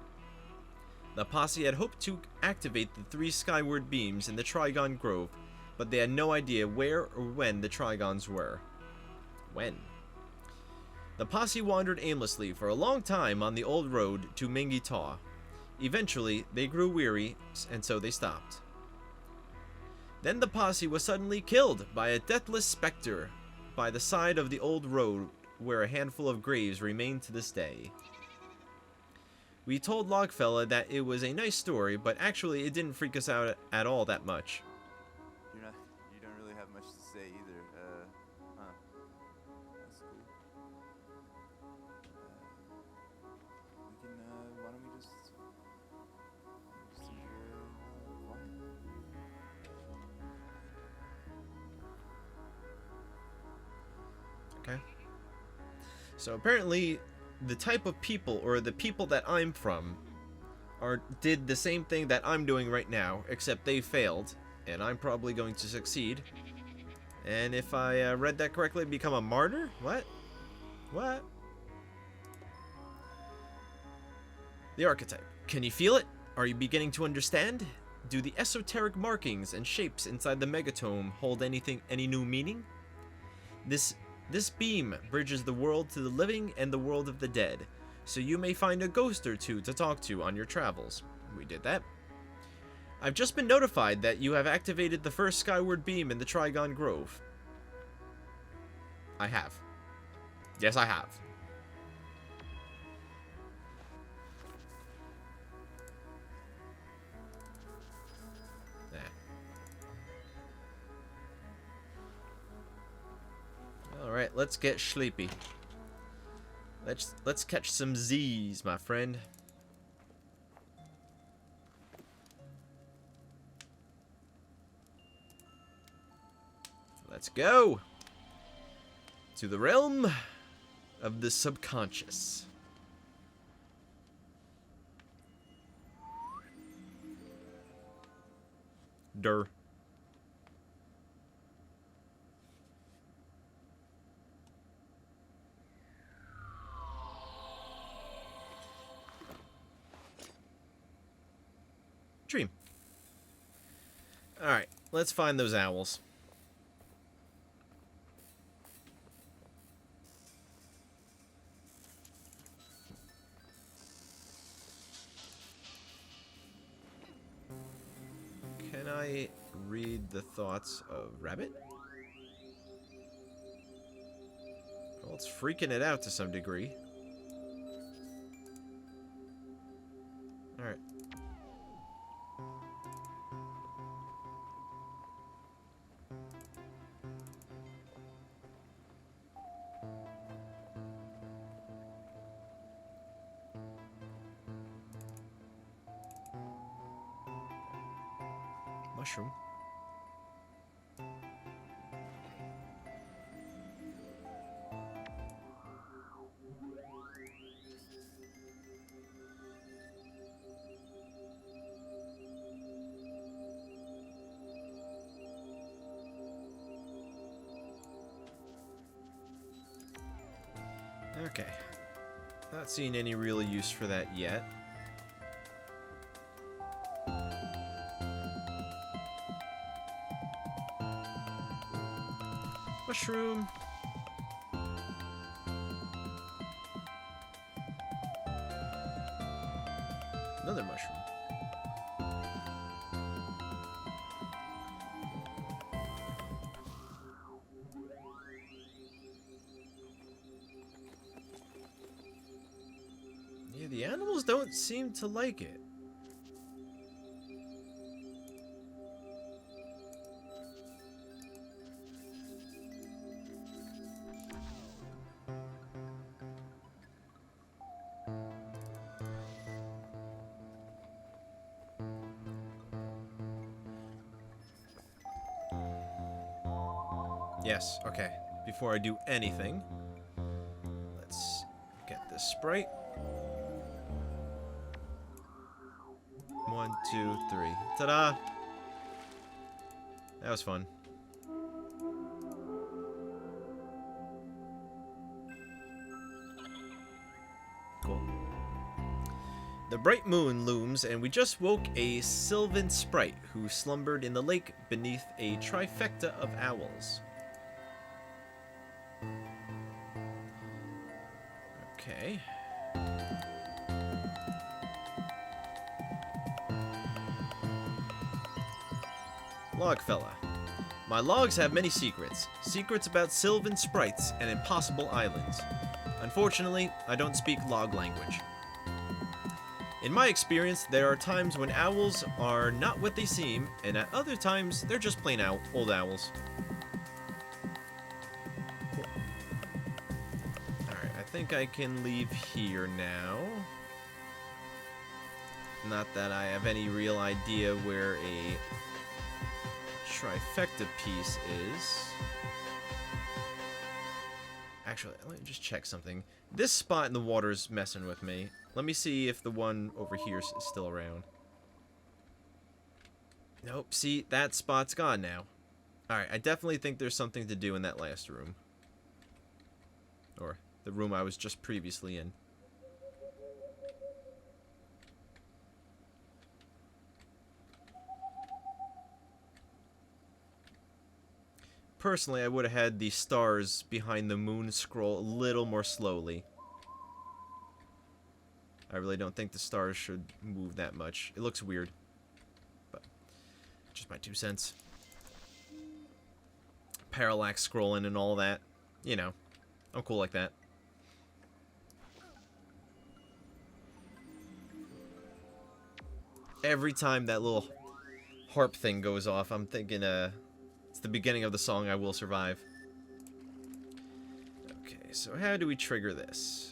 S1: The posse had hoped to activate the 3 skyward beams in the Trigon Grove, but they had no idea where or when the Trigons were. When? The posse wandered aimlessly for a long time on the old road to Mingitaw. Eventually, they grew weary, and so they stopped. Then the posse was suddenly killed by a deathless specter by the side of the old road where a handful of graves remain to this day. We told Logfella that it was a nice story, but actually it didn't freak us out at all that much.
S2: You don't really have much to say either. That's cool. We can, why don't we just enjoy quiet?
S1: Okay. So apparently, the type of people, or the people that I'm from, did the same thing that I'm doing right now, except they failed, and I'm probably going to succeed. And if I read that correctly, become a martyr? What? What? The archetype. Can you feel it? Are you beginning to understand? Do the esoteric markings and shapes inside the megatome hold any new meaning? This This beam bridges the world to the living and the world of the dead, so you may find a ghost or two to talk to on your travels. We did that. I've just been notified that you have activated the first skyward beam in the Trigon Grove. I have. Yes, I have. Alright, let's get sleepy. Let's catch some Z's, my friend. Let's go to the realm of the subconscious. Durr. Dream. Alright, let's find those owls. Can I read the thoughts of Rabbit? Well, it's freaking it out to some degree. Alright. Mushroom. Okay. Not seeing any real use for that yet. Mushroom. Another mushroom. Yeah, the animals don't seem to like it. Yes, okay. Before I do anything, let's get this Sprite. 1, 2, 3. Ta-da! That was fun. Cool. The bright moon looms, and we just woke a sylvan sprite who slumbered in the lake beneath a trifecta of owls. Okay. Logfella. My logs have many secrets. Secrets about sylvan sprites and impossible islands. Unfortunately, I don't speak log language. In my experience, there are times when owls are not what they seem, and at other times, they're just plain old owls. Alright, I think I can leave here now. Not that I have any real idea where a trifecta piece is. Actually, let me just check something. This spot in the water is messing with me. Let me see if the one over here is still around. Nope, see, that spot's gone now. Alright, I definitely think there's something to do in that last room. Or the room I was just previously in. personally, I would have had the stars behind the moon scroll a little more slowly. I really don't think the stars should move that much. It looks weird. But, just my 2 cents. Parallax scrolling and all that. You know, I'm cool like that. Every time that little harp thing goes off, I'm thinking, it's the beginning of the song I Will Survive. Okay, so how do we trigger this?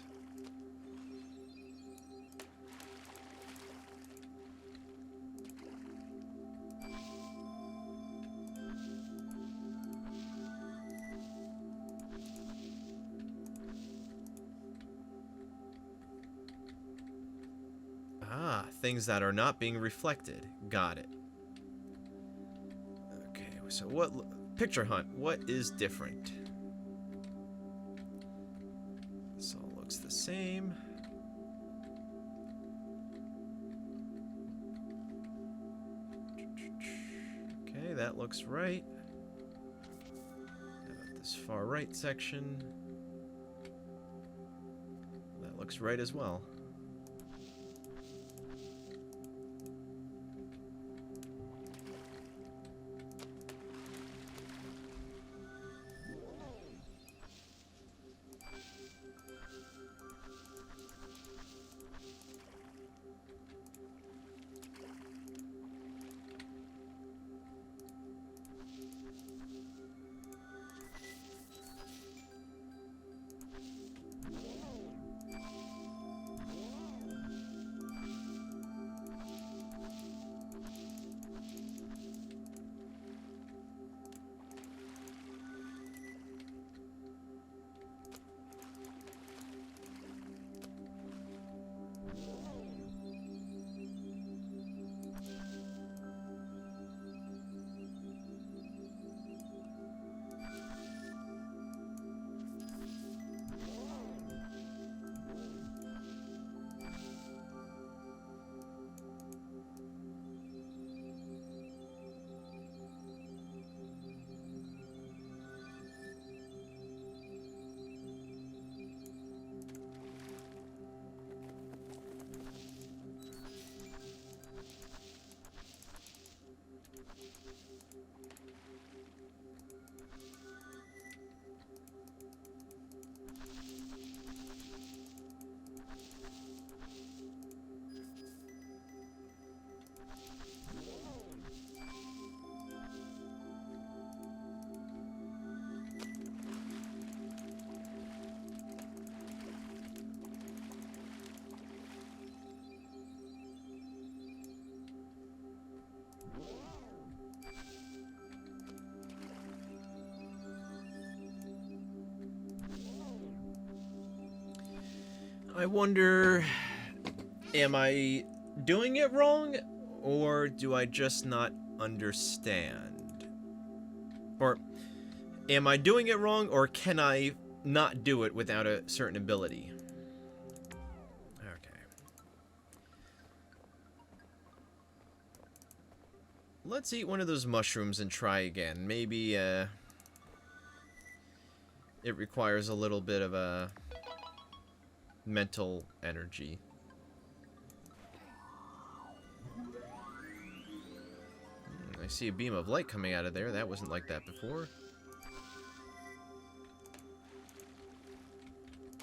S1: Ah, things that are not being reflected. Got it. Okay, so what... Picture hunt. What is different? This all looks the same. Okay, that looks right. How about this far right section? That looks right as well. I wonder, am I doing it wrong, or do I just not understand? Or am I doing it wrong, or can I not do it without a certain ability? Okay. Let's eat one of those mushrooms and try again. Maybe, it requires a little bit of a mental energy. I see a beam of light coming out of there. That wasn't like that before.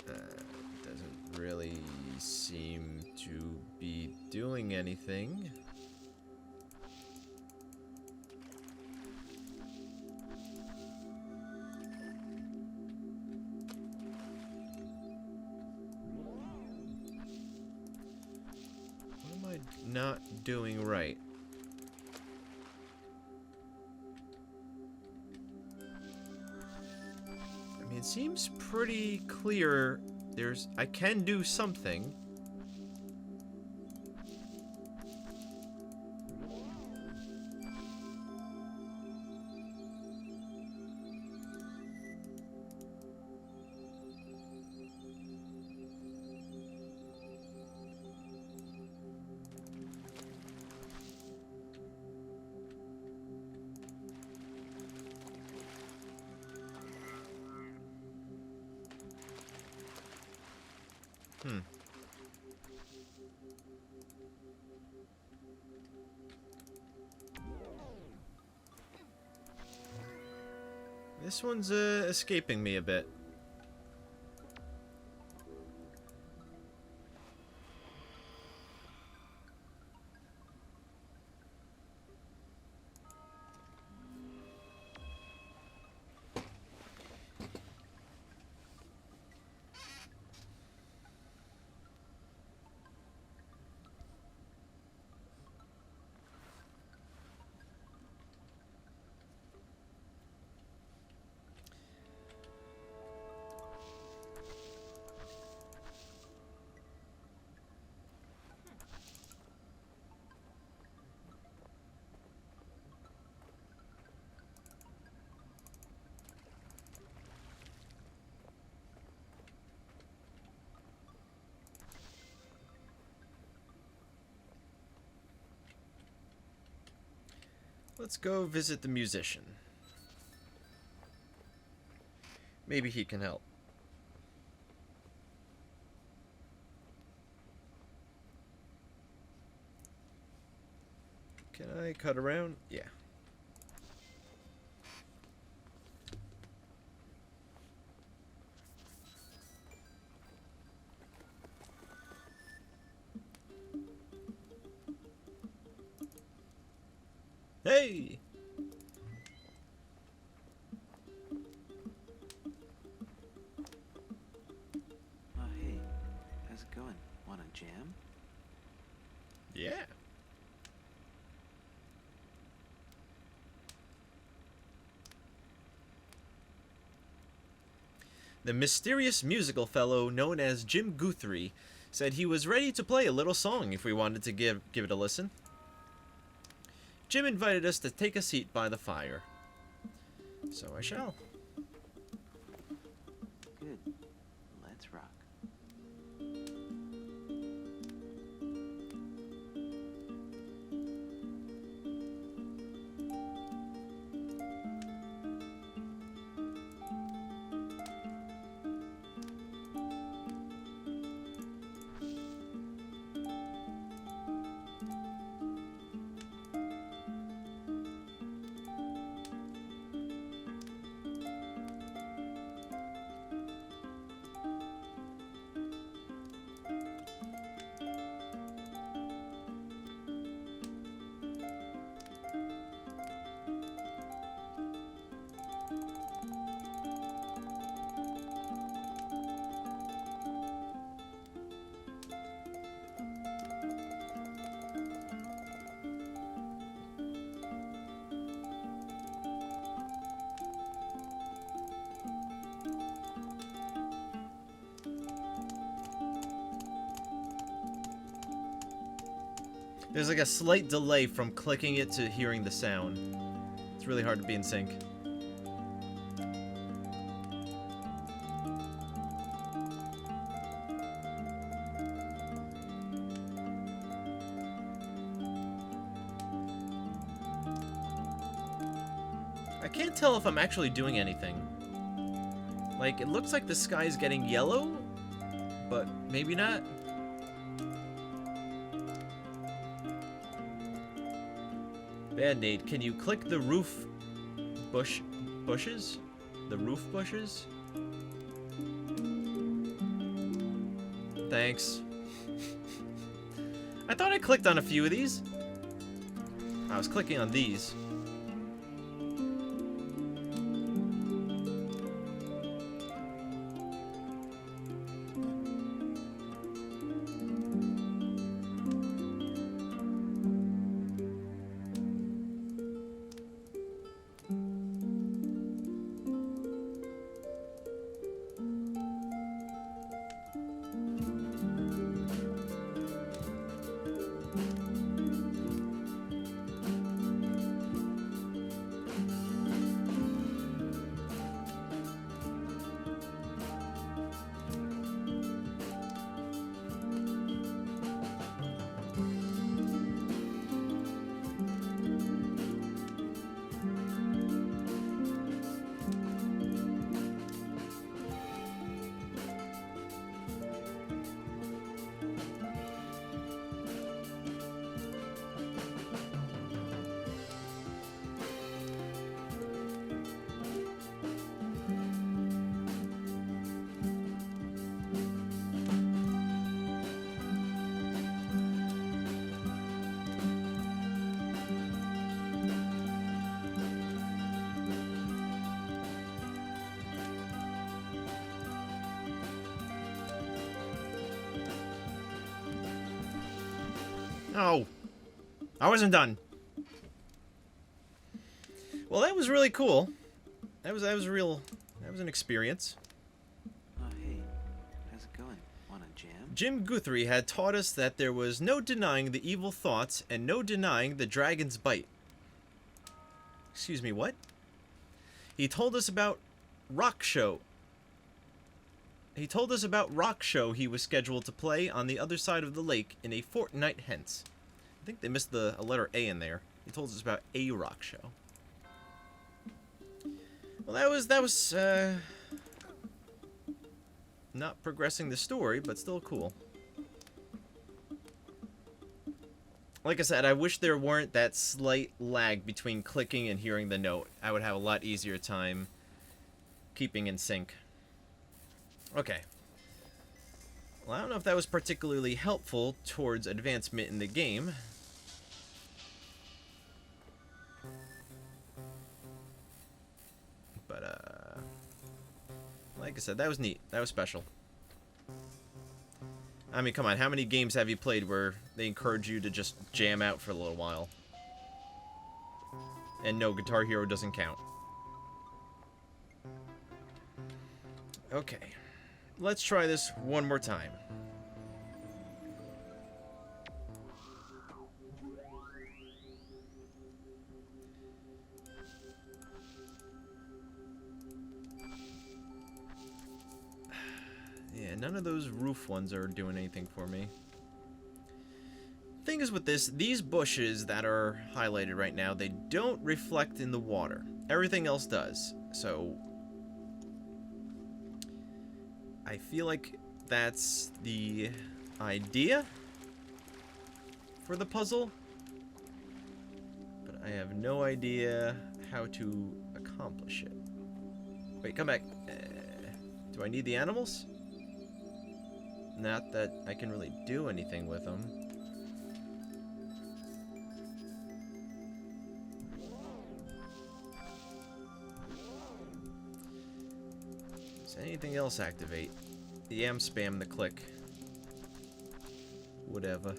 S1: Doesn't really seem to be doing anything. Not doing right. I mean, it seems pretty clear. I can do something. Hmm. This one's escaping me a bit. Let's go visit the musician. Maybe he can help. Can I cut around? Yeah. Hey!
S4: Oh, hey. How's it going? Want a jam?
S1: Yeah. The mysterious musical fellow known as Jim Guthrie said he was ready to play a little song if we wanted to give it a listen. Jim invited us to take a seat by the fire. So I shall.
S4: Good. Let's rock.
S1: There's like a slight delay from clicking it to hearing the sound. It's really hard to be in sync. I can't tell if I'm actually doing anything. Like, it looks like the sky's getting yellow, but maybe not. Band-Aid, can you click the roof bushes? The roof bushes? Thanks. I thought I clicked on a few of these. I was clicking on these. Oh, I wasn't done. Well, that was really cool. That was an experience.
S4: Oh, hey. How's it going? Want a jam?
S1: Jim Guthrie had taught us that there was no denying the evil thoughts and no denying the dragon's bite. Excuse me, what? He told us about Rock Show. He told us about Rock Show he was scheduled to play on the other side of the lake in a fortnight hence. I think they missed a letter A in there. He told us about a rock show. Well, that was not progressing the story, but still cool. Like I said, I wish there weren't that slight lag between clicking and hearing the note. I would have a lot easier time keeping in sync. Okay. Well, I don't know if that was particularly helpful towards advancement in the game. But, like I said, that was neat. That was special. I mean, come on, how many games have you played where they encourage you to just jam out for a little while? And no, Guitar Hero doesn't count. Okay. Let's try this one more time. Yeah, none of those roof ones are doing anything for me. Thing is with this, these bushes that are highlighted right now, they don't reflect in the water. Everything else does. So I feel like that's the idea for the puzzle, but I have no idea how to accomplish it. Wait, come back. Do I need the animals? Not that I can really do anything with them. Does anything else activate? The spam, the click. Whatever.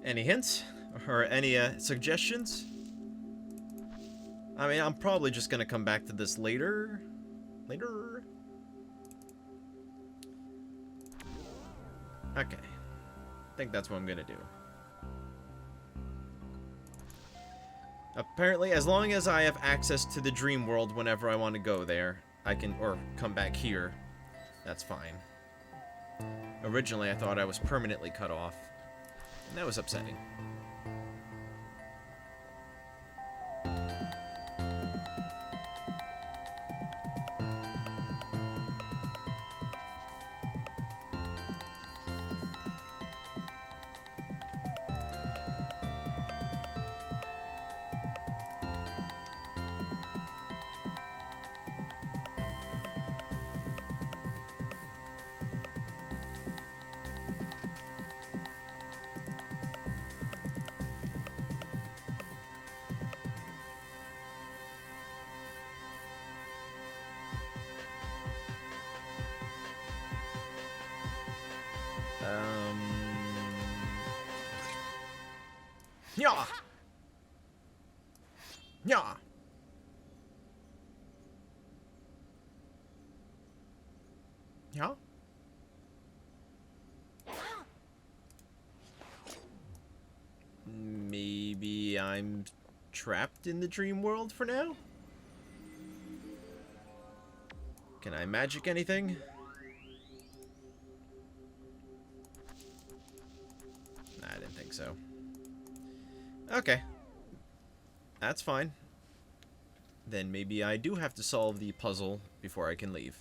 S1: Any hints? Or any suggestions? I mean, I'm probably just gonna come back to this later. Okay. I think that's what I'm gonna do. Apparently, as long as I have access to the dream world whenever I want to go there, I can, or come back here, that's fine. Originally, I thought I was permanently cut off. And that was upsetting. Yeah. Yeah. Yeah. Maybe I'm trapped in the dream world for now? Can I magic anything? Nah, I didn't think so. Okay. That's fine. Then maybe I do have to solve the puzzle before I can leave.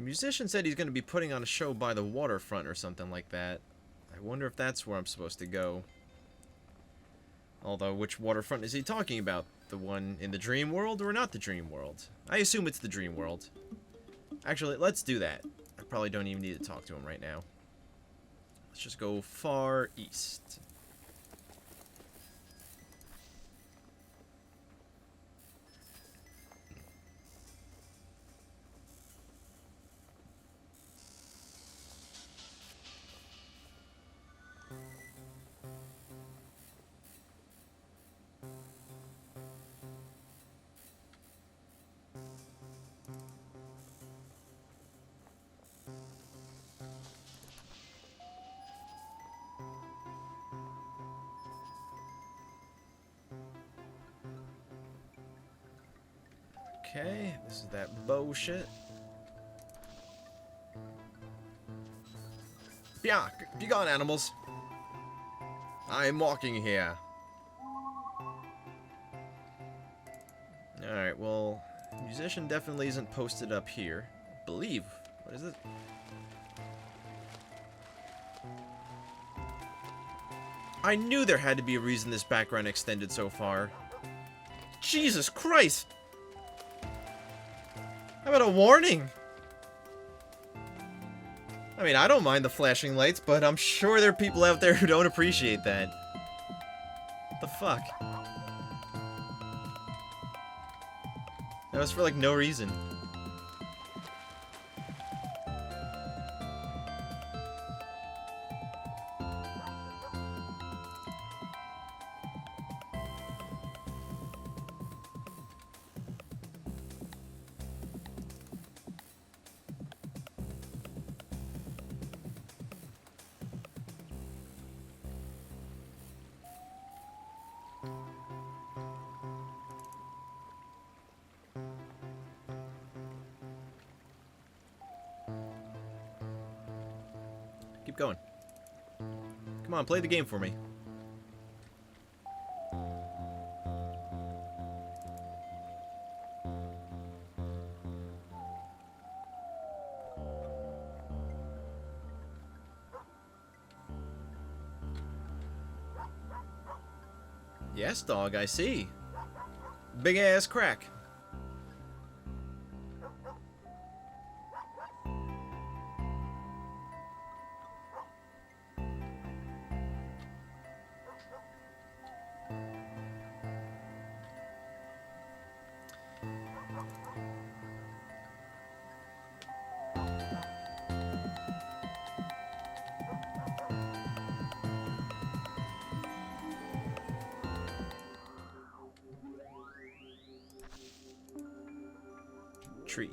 S1: musician said he's going to be putting on a show by the waterfront or something like that. I wonder if that's where I'm supposed to go. Although, which waterfront is he talking about? The one in the dream world or not the dream world? I assume it's the dream world. Actually, let's do that. I probably don't even need to talk to him right now. Let's just go far east. Okay, this is that bullshit. Yeah, be gone, animals. I'm walking here. Alright, well, musician definitely isn't posted up here. I believe. What is it? I knew there had to be a reason this background extended so far. Jesus Christ! How about a warning? I mean, I don't mind the flashing lights, but I'm sure there are people out there who don't appreciate that. What the fuck? That was for, like, no reason. Keep going. Come on, play the game for me. Yes, dog, I see. Big ass crack. Tree.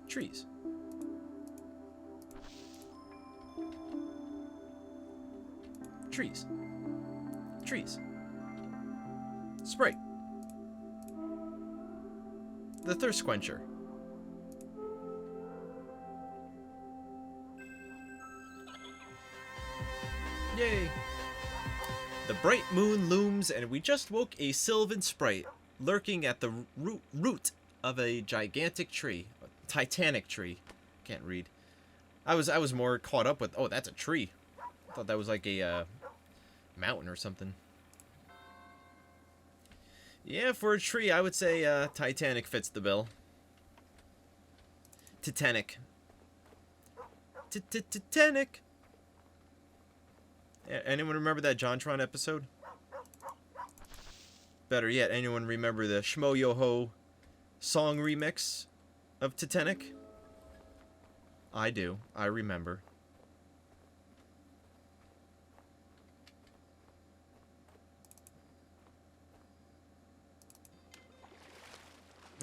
S1: Trees. Trees. Trees. Sprite. The thirst quencher. Yay! The bright moon looms, and we just woke a sylvan sprite lurking at the root of a gigantic tree, a titanic tree. Can't read. I was more caught up with. Oh, that's a tree. I thought that was like a mountain or something. Yeah, for a tree, I would say Titanic fits the bill. Titanic. Titanic. Anyone remember that JonTron episode? Better yet, anyone remember the Shmo Yo Ho song remix of Titanic? I do. I remember.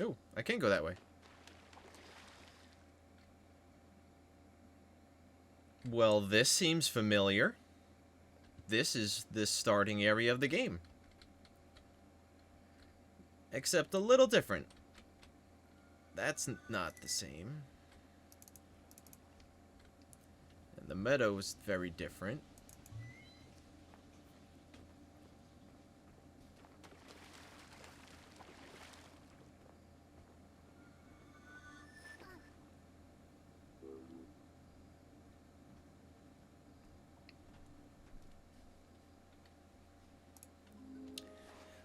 S1: Oh, I can go that way. Well, this seems familiar. This is the starting area of the game. Except a little different. That's not the same. And the meadow is very different.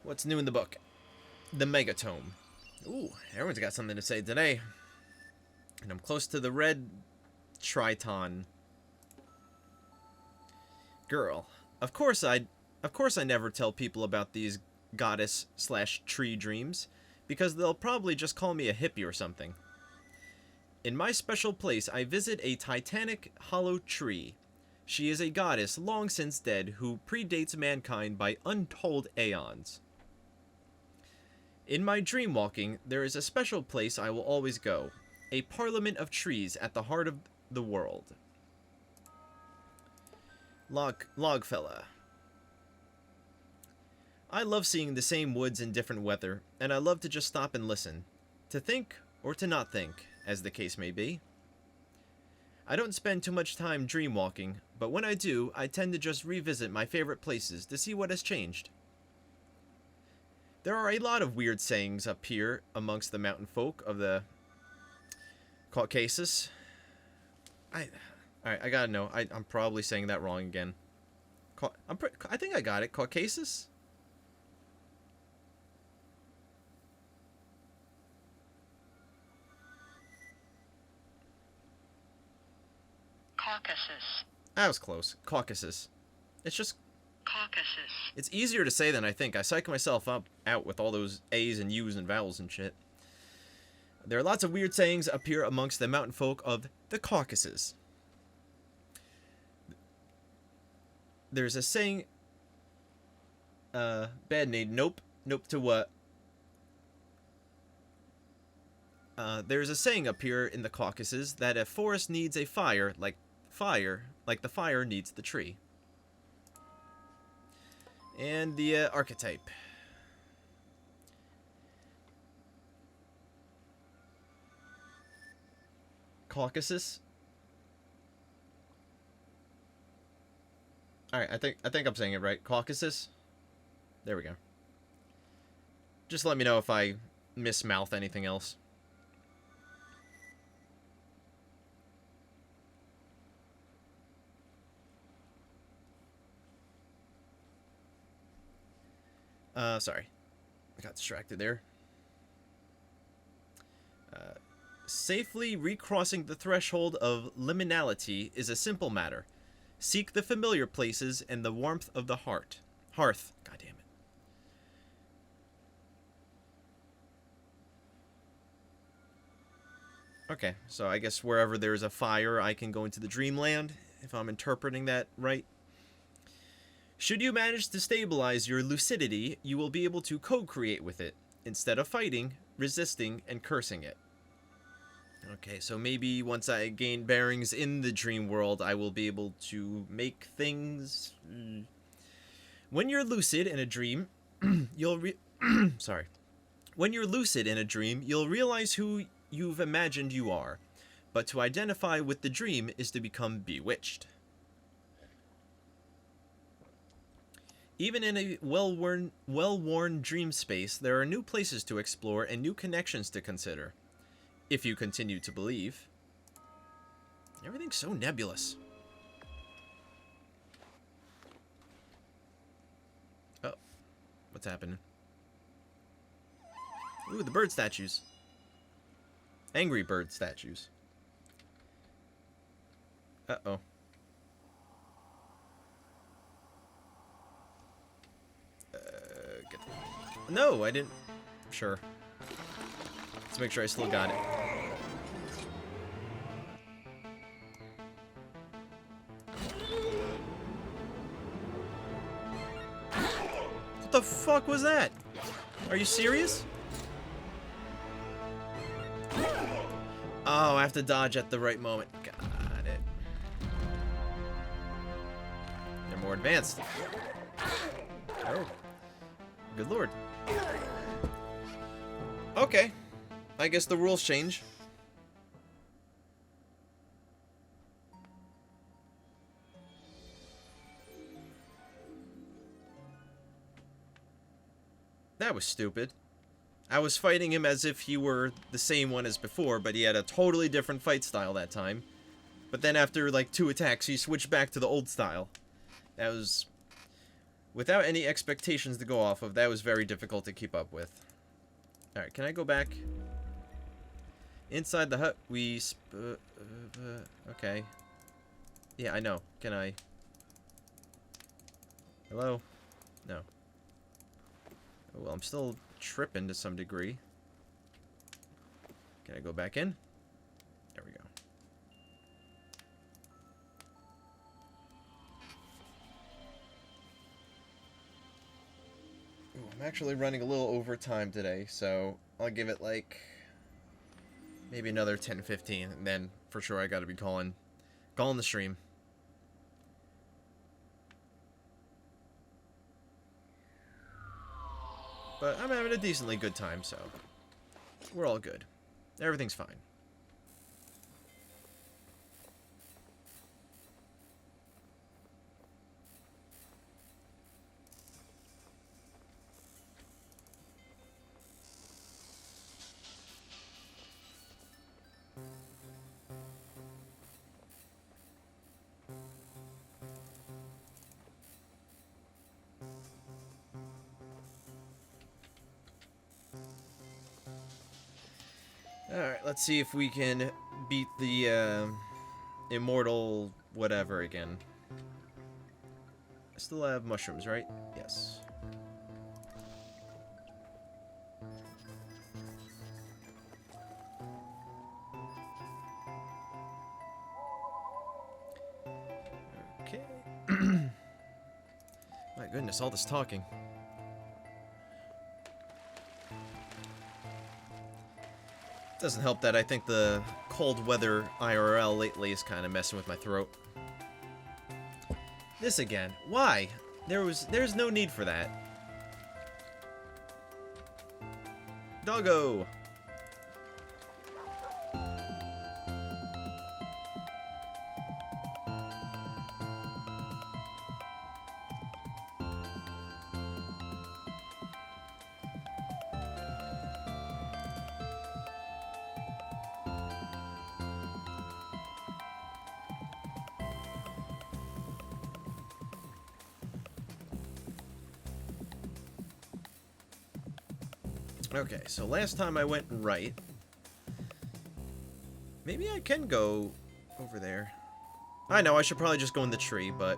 S1: What's new in the book? The Megatome. Ooh, everyone's got something to say today. And I'm close to the red Triton. Girl. Of course I never tell people about these goddess/tree dreams, because they'll probably just call me a hippie or something. In my special place, I visit a titanic hollow tree. She is a goddess long since dead who predates mankind by untold aeons. In my dream walking, there is a special place I will always go, a parliament of trees at the heart of the world. Logfella. I love seeing the same woods in different weather, and I love to just stop and listen. To think, or to not think, as the case may be. I don't spend too much time dream walking, but when I do, I tend to just revisit my favorite places to see what has changed. There are a lot of weird sayings up here amongst the mountain folk of the Caucasus. Alright, I gotta know. I'm probably saying that wrong again. I think I got it. Caucasus?
S3: Caucasus.
S1: That was close. Caucasus. It's just...
S3: Caucasus.
S1: It's easier to say than I think. I psych myself out with all those A's and U's and vowels and shit. There are lots of weird sayings up here amongst the mountain folk of the Caucasus. There's a saying... bad name. Nope. Nope to what? There's a saying up here in the Caucasus that a forest needs a fire like the fire needs the tree. And the archetype. Caucasus. Alright, I think I'm saying it right. Caucasus. There we go. Just let me know if I mismouth anything else. Sorry. I got distracted there. Safely recrossing the threshold of liminality is a simple matter. Seek the familiar places and the warmth of the hearth. God damn it. Okay, so I guess wherever there's a fire, I can go into the dreamland, if I'm interpreting that right. Should you manage to stabilize your lucidity, you will be able to co-create with it, instead of fighting, resisting, and cursing it. Okay, so maybe once I gain bearings in the dream world, I will be able to make things... When you're lucid in a dream, When you're lucid in a dream, you'll realize who you've imagined you are, but to identify with the dream is to become bewitched. Even in a well-worn dream space, there are new places to explore and new connections to consider. If you continue to believe. Everything's so nebulous. Oh. What's happening? Ooh, the bird statues. Angry bird statues. Uh-oh. No, I didn't. Sure. Let's make sure I still got it. What the fuck was that? Are you serious? Oh, I have to dodge at the right moment. Got it. They're more advanced. Oh. Good lord. Okay. I guess the rules change. That was stupid. I was fighting him as if he were the same one as before, but he had a totally different fight style that time. But then after like 2 attacks, he switched back to the old style. That was Without any expectations to go off of, that was very difficult to keep up with. Alright, can I go back? Inside the hut, we... okay. Yeah, I know. Can I... Hello? No. Oh, well, I'm still tripping to some degree. Can I go back in? There we go. Ooh, I'm actually running a little over time today, so I'll give it like maybe another 10-15, and then for sure I gotta be calling the stream. But I'm having a decently good time, so we're all good. Everything's fine. Alright, let's see if we can beat the immortal whatever again. I still have mushrooms, right? Yes. Okay. My goodness, all this talking. Doesn't help that I think the cold weather IRL lately is kind of messing with my throat. This again. Why? There's no need for that. Doggo! Okay, so last time I went right. Maybe I can go over there. I know, I should probably just go in the tree, but...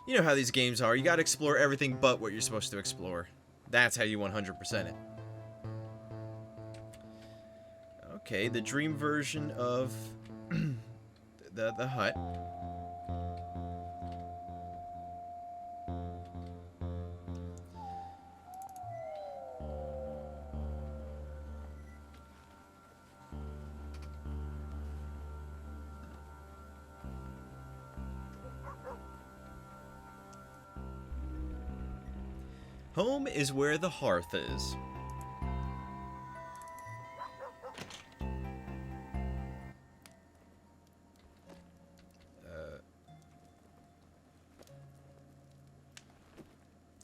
S1: You know how these games are. You gotta explore everything but what you're supposed to explore. That's how you 100% it. Okay, the dream version of... the hut. Home is where the hearth is.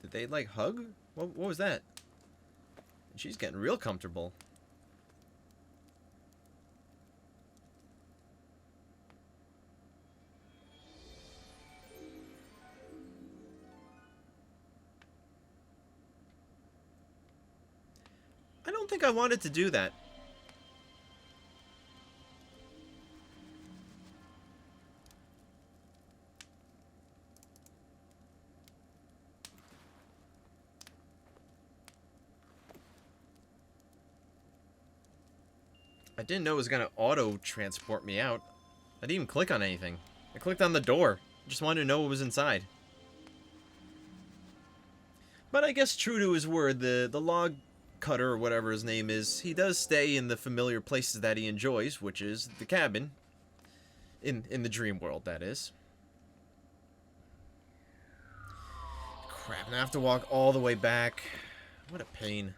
S1: Did they, like, hug? What was that? She's getting real comfortable. I don't think I wanted to do that. I didn't know it was gonna auto-transport me out. I didn't even click on anything. I clicked on the door. Just wanted to know what was inside. But I guess true to his word, the log cutter, or whatever his name is, he does stay in the familiar places that he enjoys, which is the cabin. In the dream world, that is. Crap, and I have to walk all the way back. What a pain.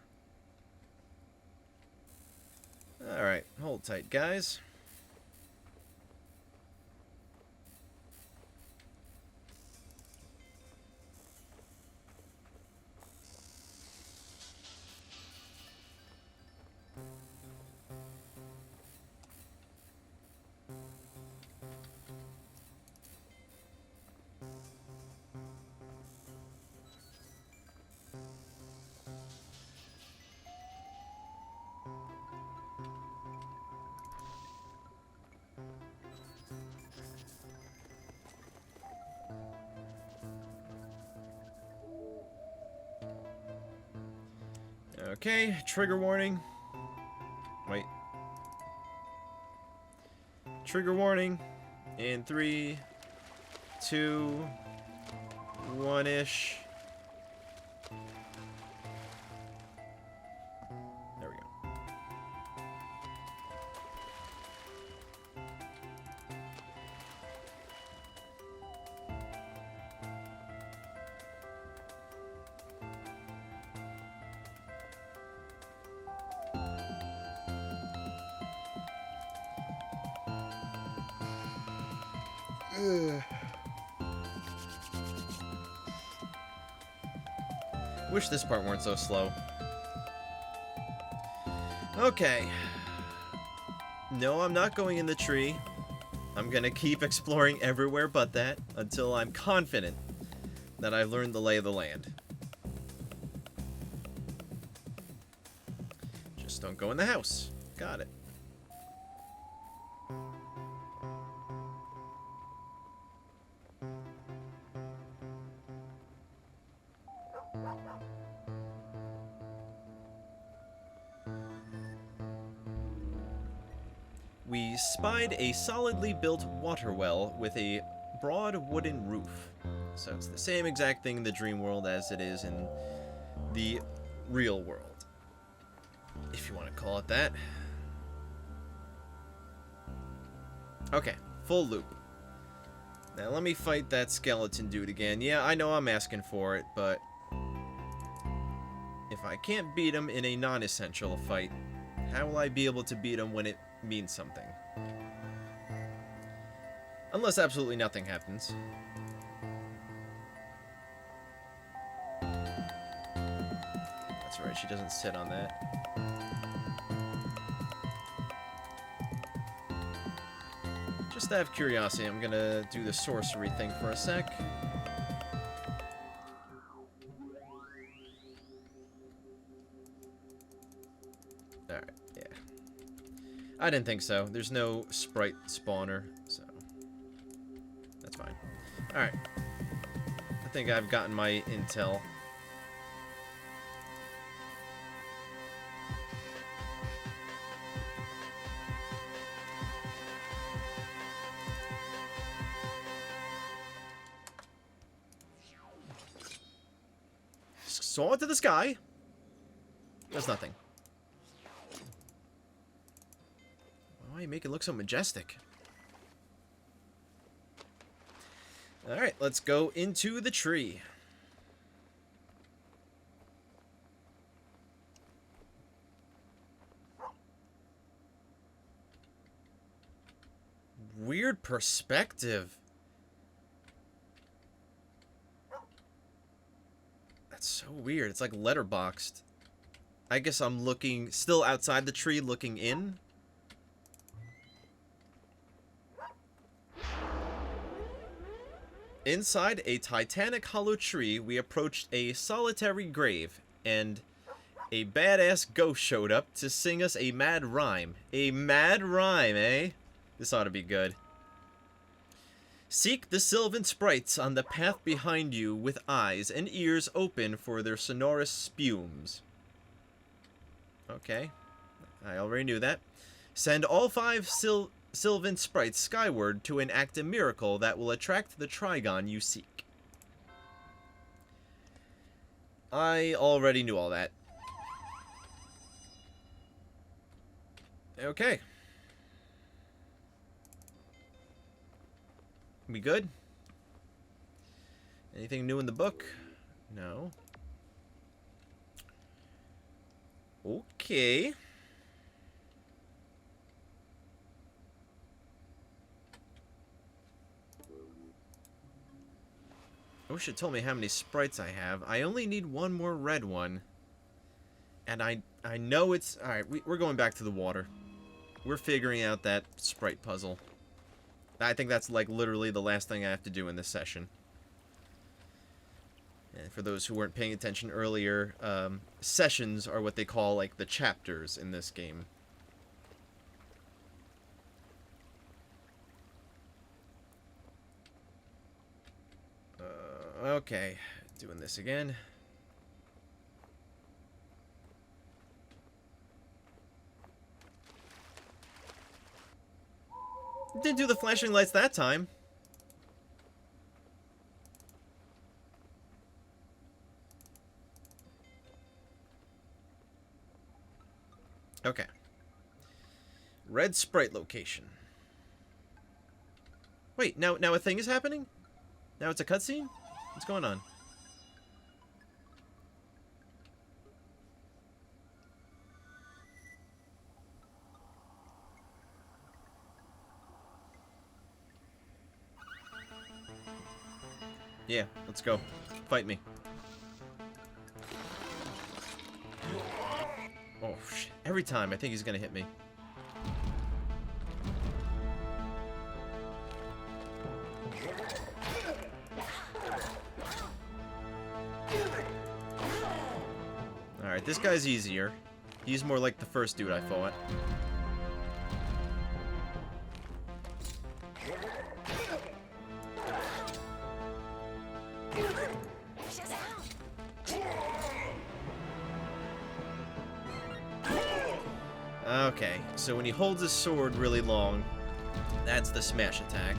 S1: Alright, hold tight, guys. Okay, trigger warning. Wait. Trigger warning. In 3, 2, 1-ish. There we go. Ugh. Wish this part weren't so slow. Okay. No, I'm not going in the tree. I'm gonna keep exploring everywhere but that until I'm confident that I've learned the lay of the land. Just don't go in the house. Got it. We spied a solidly built water well with a broad wooden roof. So it's the same exact thing in the dream world as it is in the real world, if you want to call it that. Okay, full loop. Now let me fight that skeleton dude again. Yeah, I know I'm asking for it, but if I can't beat him in a non-essential fight, how will I be able to beat him when it means something? Unless absolutely nothing happens. That's right, she doesn't sit on that. Just out of curiosity, I'm gonna do the sorcery thing for a sec. Alright, yeah. I didn't think so. There's no sprite spawner, so that's fine. Alright. I think I've gotten my intel. Saw it to the sky. Does nothing. Why you make it look so majestic? Alright, let's go into the tree. Weird perspective. That's so weird. It's like letterboxed. I guess I'm looking still outside the tree looking in. Inside a titanic hollow tree, we approached a solitary grave, and a badass ghost showed up to sing us a mad rhyme. A mad rhyme, eh? This ought to be good. Seek the sylvan sprites on the path behind you with eyes and ears open for their sonorous spumes. Okay. I already knew that. Send all 5 sylvan sprites skyward to enact a miracle that will attract the Trigon you seek. I already knew all that. Okay. We good? Anything new in the book? No. Okay. I wish it told me how many sprites I have. I only need one more red one. And I know it's... Alright, we're going back to the water. We're figuring out that sprite puzzle. I think that's like literally the last thing I have to do in this session. And for those who weren't paying attention earlier, sessions are what they call like the chapters in this game. Okay, doing this again. Didn't do the flashing lights that time. Okay. Red sprite location. Wait, now a thing is happening? Now it's a cutscene? What's going on? Yeah, let's go. Fight me. Oh, shit. Every time, I think he's gonna hit me. Alright, this guy's easier. He's more like the first dude I fought. Okay, so when he holds his sword really long, that's the smash attack.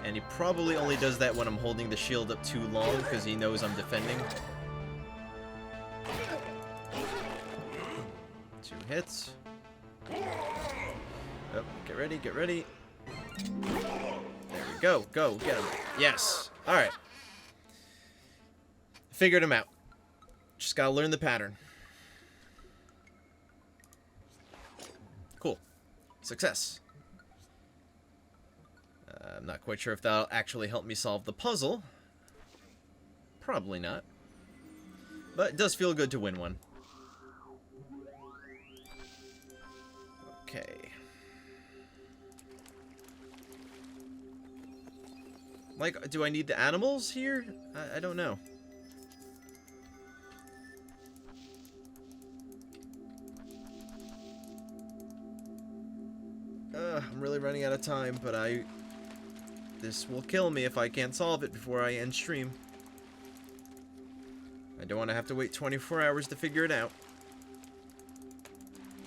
S1: And he probably only does that when I'm holding the shield up too long, because he knows I'm defending. 2 hits. Oh, get ready, get ready. There we go, go, get him. Yes, alright. Figured him out. Just gotta learn the pattern. Cool. Success. I'm not quite sure if that'll actually help me solve the puzzle. Probably not. But it does feel good to win one. Okay. Like, do I need the animals here? I don't know. I'm really running out of time, but this will kill me if I can't solve it before I end stream. I don't want to have to wait 24 hours to figure it out.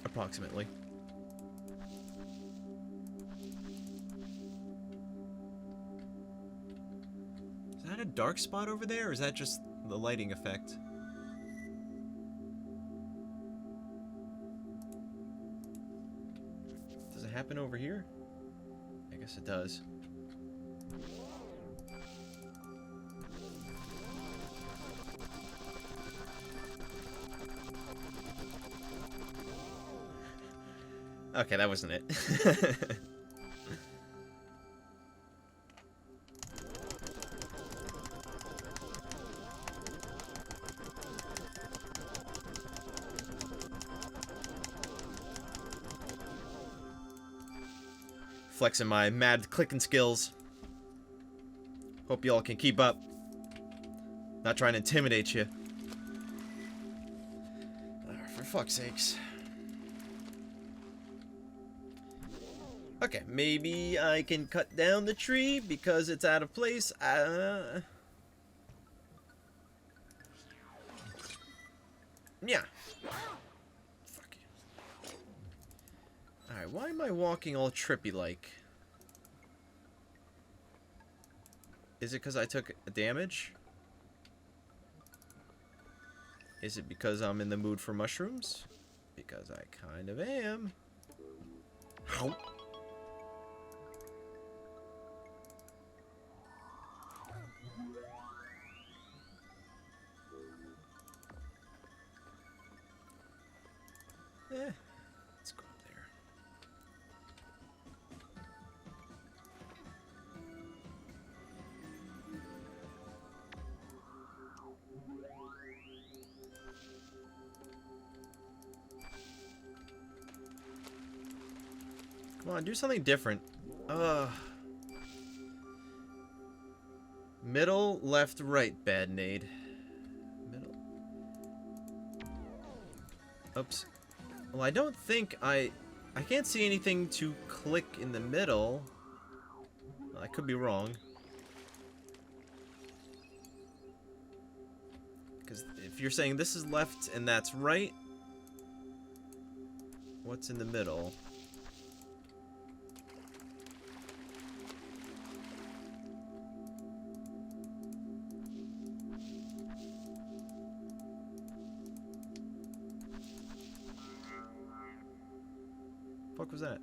S1: Approximately. Is that a dark spot over there, or is that just the lighting effect? Does it happen over here? I guess it does. Okay, that wasn't it. Flexing my mad clicking skills. Hope y'all can keep up. Not trying to intimidate you. For fuck's sakes. Okay, maybe I can cut down the tree because it's out of place. Yeah. Fuck you. Alright, why am I walking all trippy like? Is it because I took damage? Is it because I'm in the mood for mushrooms? Because I kind of am. Ow. Let's go up there. Come on, do something different. Middle, left, right, bad nade. Middle. Oops. Well, I don't think I can't see anything to click in the middle. Well, I could be wrong. Because if you're saying this is left and that's right, what's in the middle. Fuck was that?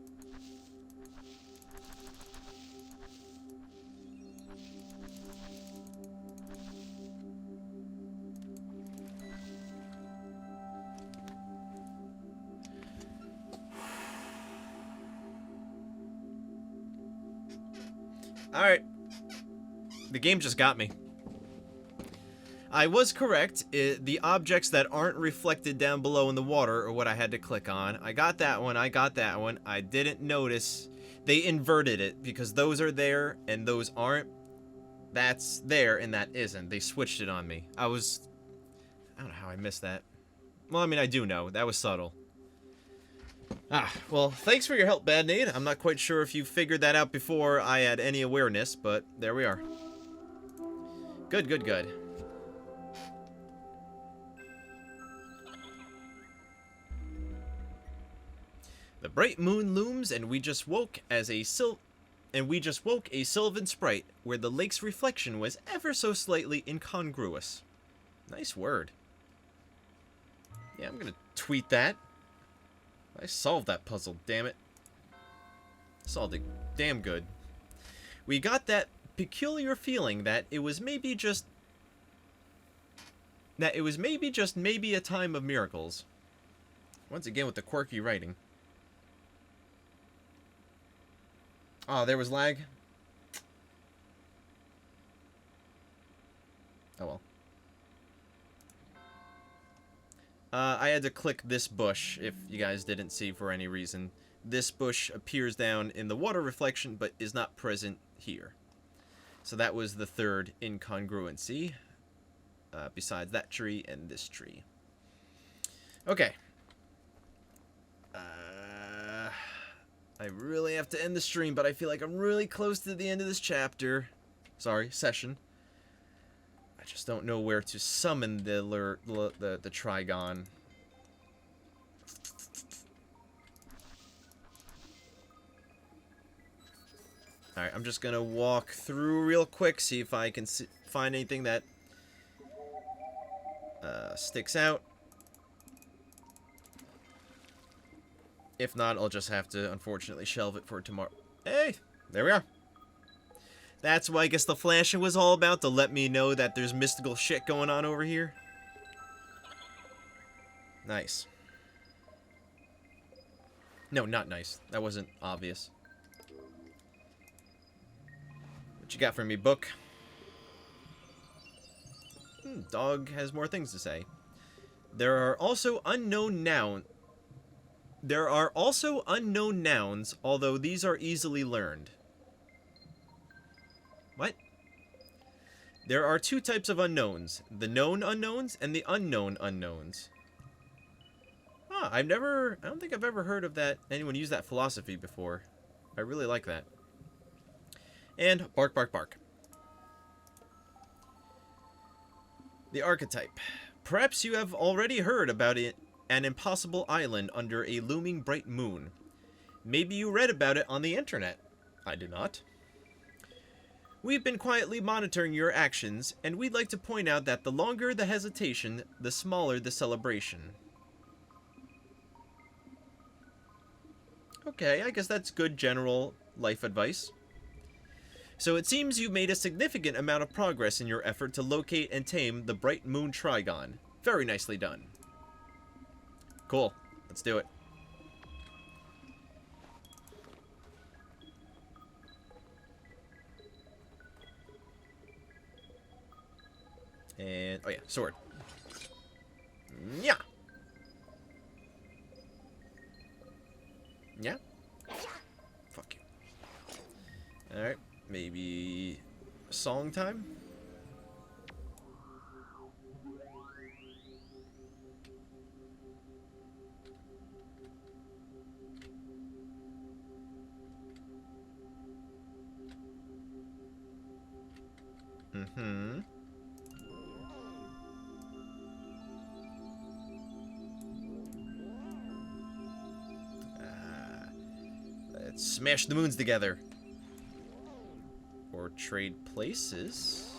S1: Alright. The game just got me. I was correct. The objects that aren't reflected down below in the water are what I had to click on. I got that one. I got that one. I didn't notice. They inverted it because those are there and those aren't. That's there and that isn't. They switched it on me. I don't know how I missed that. Well, I mean, I do know. That was subtle. Well, thanks for your help, Bad Nade. I'm not quite sure if you figured that out before I had any awareness, but there we are. Good, good, good. The bright moon looms, and we just woke a sylvan sprite where the lake's reflection was ever so slightly incongruous. Nice word. Yeah, I'm gonna tweet that. I solved that puzzle, damn it. Solved it damn good. We got that peculiar feeling that it was maybe just maybe a time of miracles. Once again with the quirky writing. Oh, there was lag. Oh well. I had to click this bush, if you guys didn't see for any reason. This bush appears down in the water reflection, but is not present here. So that was the third incongruency, besides that tree and this tree. Okay. I really have to end the stream, but I feel like I'm really close to the end of this chapter. Sorry, session. I just don't know where to summon the Trigon. Alright, I'm just gonna walk through real quick, see if I can find anything that sticks out. If not, I'll just have to, unfortunately, shelve it for tomorrow. Hey! There we are. That's what I guess the flashing was all about, to let me know that there's mystical shit going on over here. Nice. No, not nice. That wasn't obvious. What you got for me, book? Dog has more things to say. There are also unknown nouns, although these are easily learned. What? There are two types of unknowns, the known unknowns and the unknown unknowns. Huh, I don't think I've ever heard of that, anyone use that philosophy before. I really like that. And bark, bark, bark. The archetype. Perhaps you have already heard about it, an impossible island under a looming bright moon. Maybe you read about it on the internet. I did not. We've been quietly monitoring your actions, and we'd like to point out that the longer the hesitation, the smaller the celebration. Okay, I guess that's good general life advice. So it seems you've made a significant amount of progress in your effort to locate and tame the Bright Moon Trigon. Very nicely done. Cool. Let's do it. And, oh yeah, sword. Yeah. Yeah? Fuck you. Alright, maybe song time? Mm-hmm. Let's smash the moons together. Or trade places.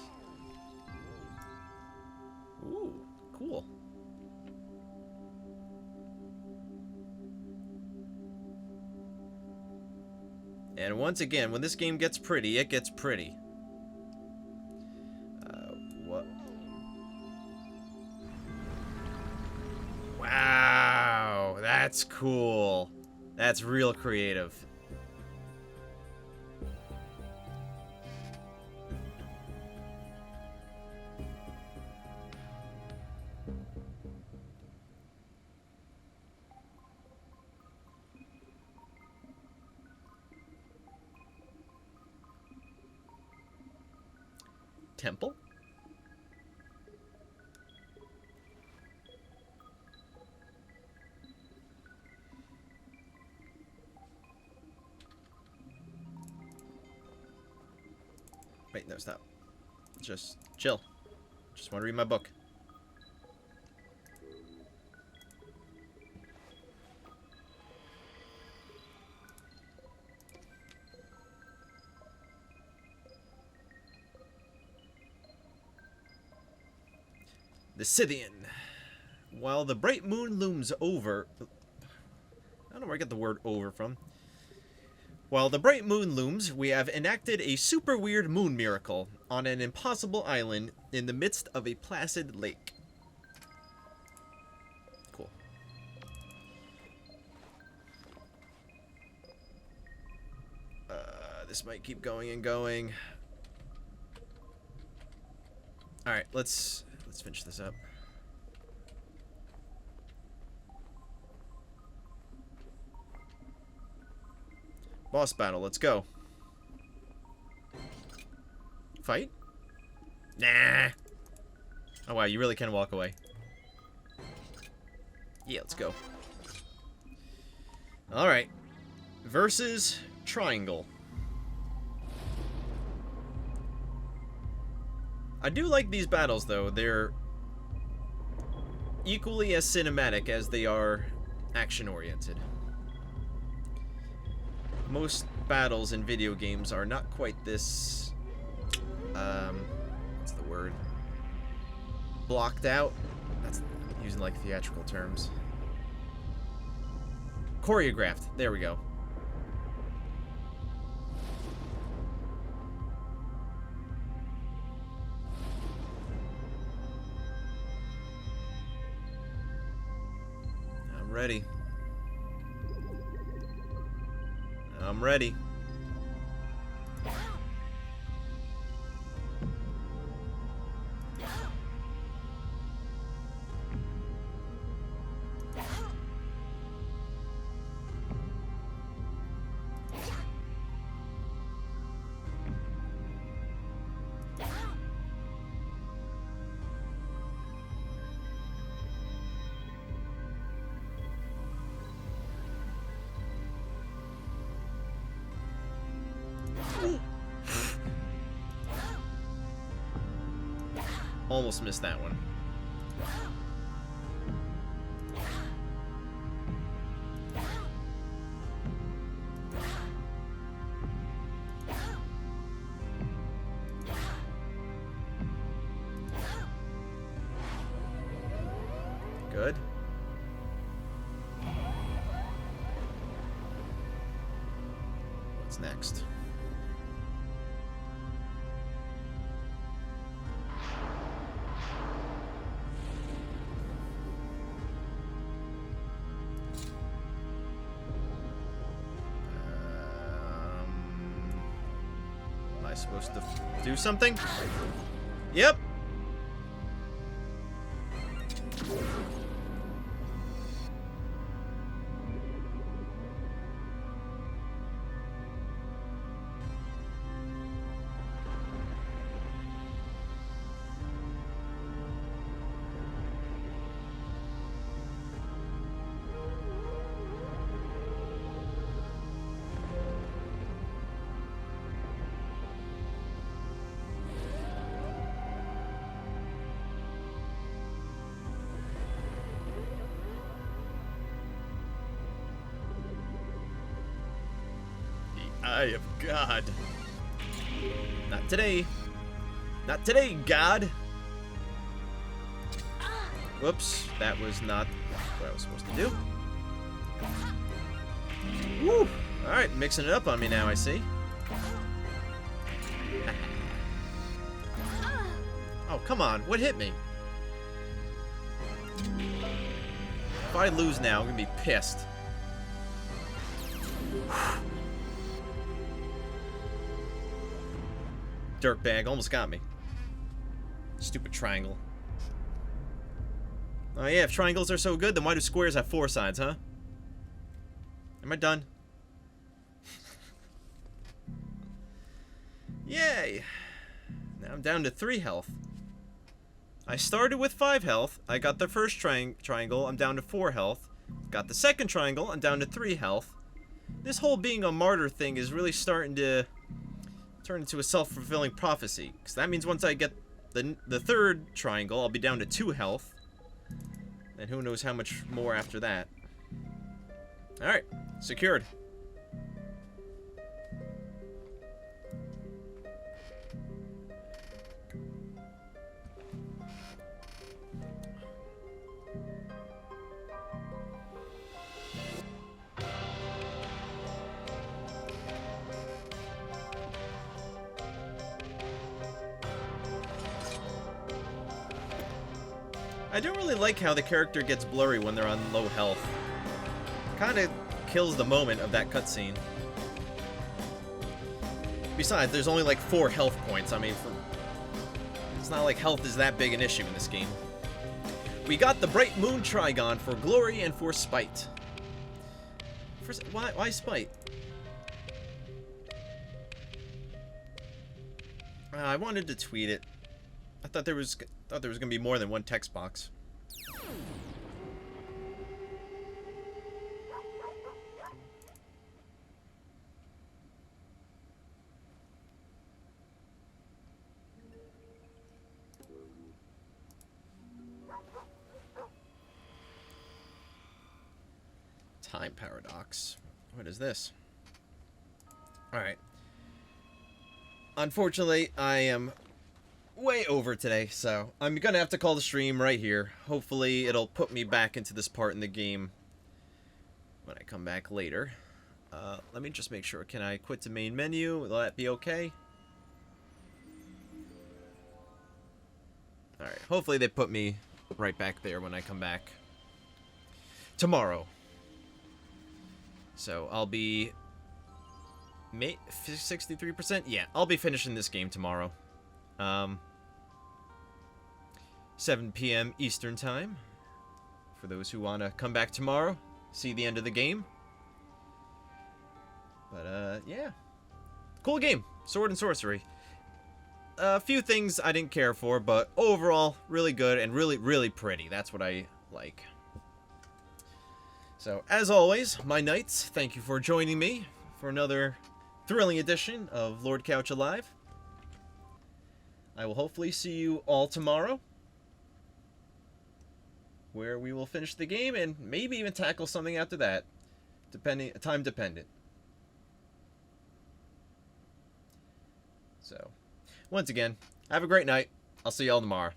S1: Ooh, cool. And once again, when this game gets pretty, it gets pretty. What? Wow, that's cool. That's real creative. Temple? Wait, no, stop. Just chill. Just want to read my book. The Scythian. While the bright moon looms over... I don't know where I get the word over from. While the bright moon looms, we have enacted a super weird moon miracle on an impossible island in the midst of a placid lake. Cool. This might keep going and going. Alright, let's finish this up. Boss battle, let's go. Fight? Nah. Oh wow, you really can walk away. Yeah, let's go. Alright. Versus Triangle. I do like these battles, though. They're equally as cinematic as they are action-oriented. Most battles in video games are not quite this, what's the word? Blocked out? That's using, like, theatrical terms. Choreographed. There we go. I'm ready. I'm ready. Almost missed that one. Good. What's next? Am I supposed to do something? Yep. I am God. Not today. Not today, God. Whoops, that was not what I was supposed to do. Woo! Alright, mixing it up on me now, I see. Oh, come on, what hit me? If I lose now, I'm gonna be pissed. Dirtbag almost got me. Stupid triangle. Oh yeah, if triangles are so good, then why do squares have 4 sides, huh? Am I done? Yay! Now I'm down to 3 health. I started with 5 health. I got the first triangle, I'm down to 4 health. Got the second triangle, I'm down to 3 health. This whole being a martyr thing is really starting to turn into a self-fulfilling prophecy. Because that means once I get the third triangle, I'll be down to 2 health. And who knows how much more after that. Alright, secured. I don't really like how the character gets blurry when they're on low health. Kinda kills the moment of that cutscene. Besides, there's only like 4 health points. I mean, it's not like health is that big an issue in this game. We got the Bright Moon Trigon for glory and for spite. Why spite? I wanted to tweet it. I thought there was gonna be more than one text box. Time paradox. What is this? Alright. Unfortunately, I am way over today, so I'm gonna have to call the stream right here. Hopefully it'll put me back into this part in the game when I come back later. Let me just make sure. Can I quit the main menu? Will that be okay? Alright, hopefully they put me right back there when I come back tomorrow. So I'll be 63%? Yeah, I'll be finishing this game tomorrow. 7 p.m. Eastern Time. For those who want to come back tomorrow, see the end of the game. But, yeah. Cool game. Sword and Sworcery. A few things I didn't care for, but overall, really good and really, really pretty. That's what I like. So, as always, my knights, thank you for joining me for another thrilling edition of Lord Coucha Live. I will hopefully see you all tomorrow, where we will finish the game and maybe even tackle something after that, time dependent. So, once again, have a great night. I'll see you all tomorrow.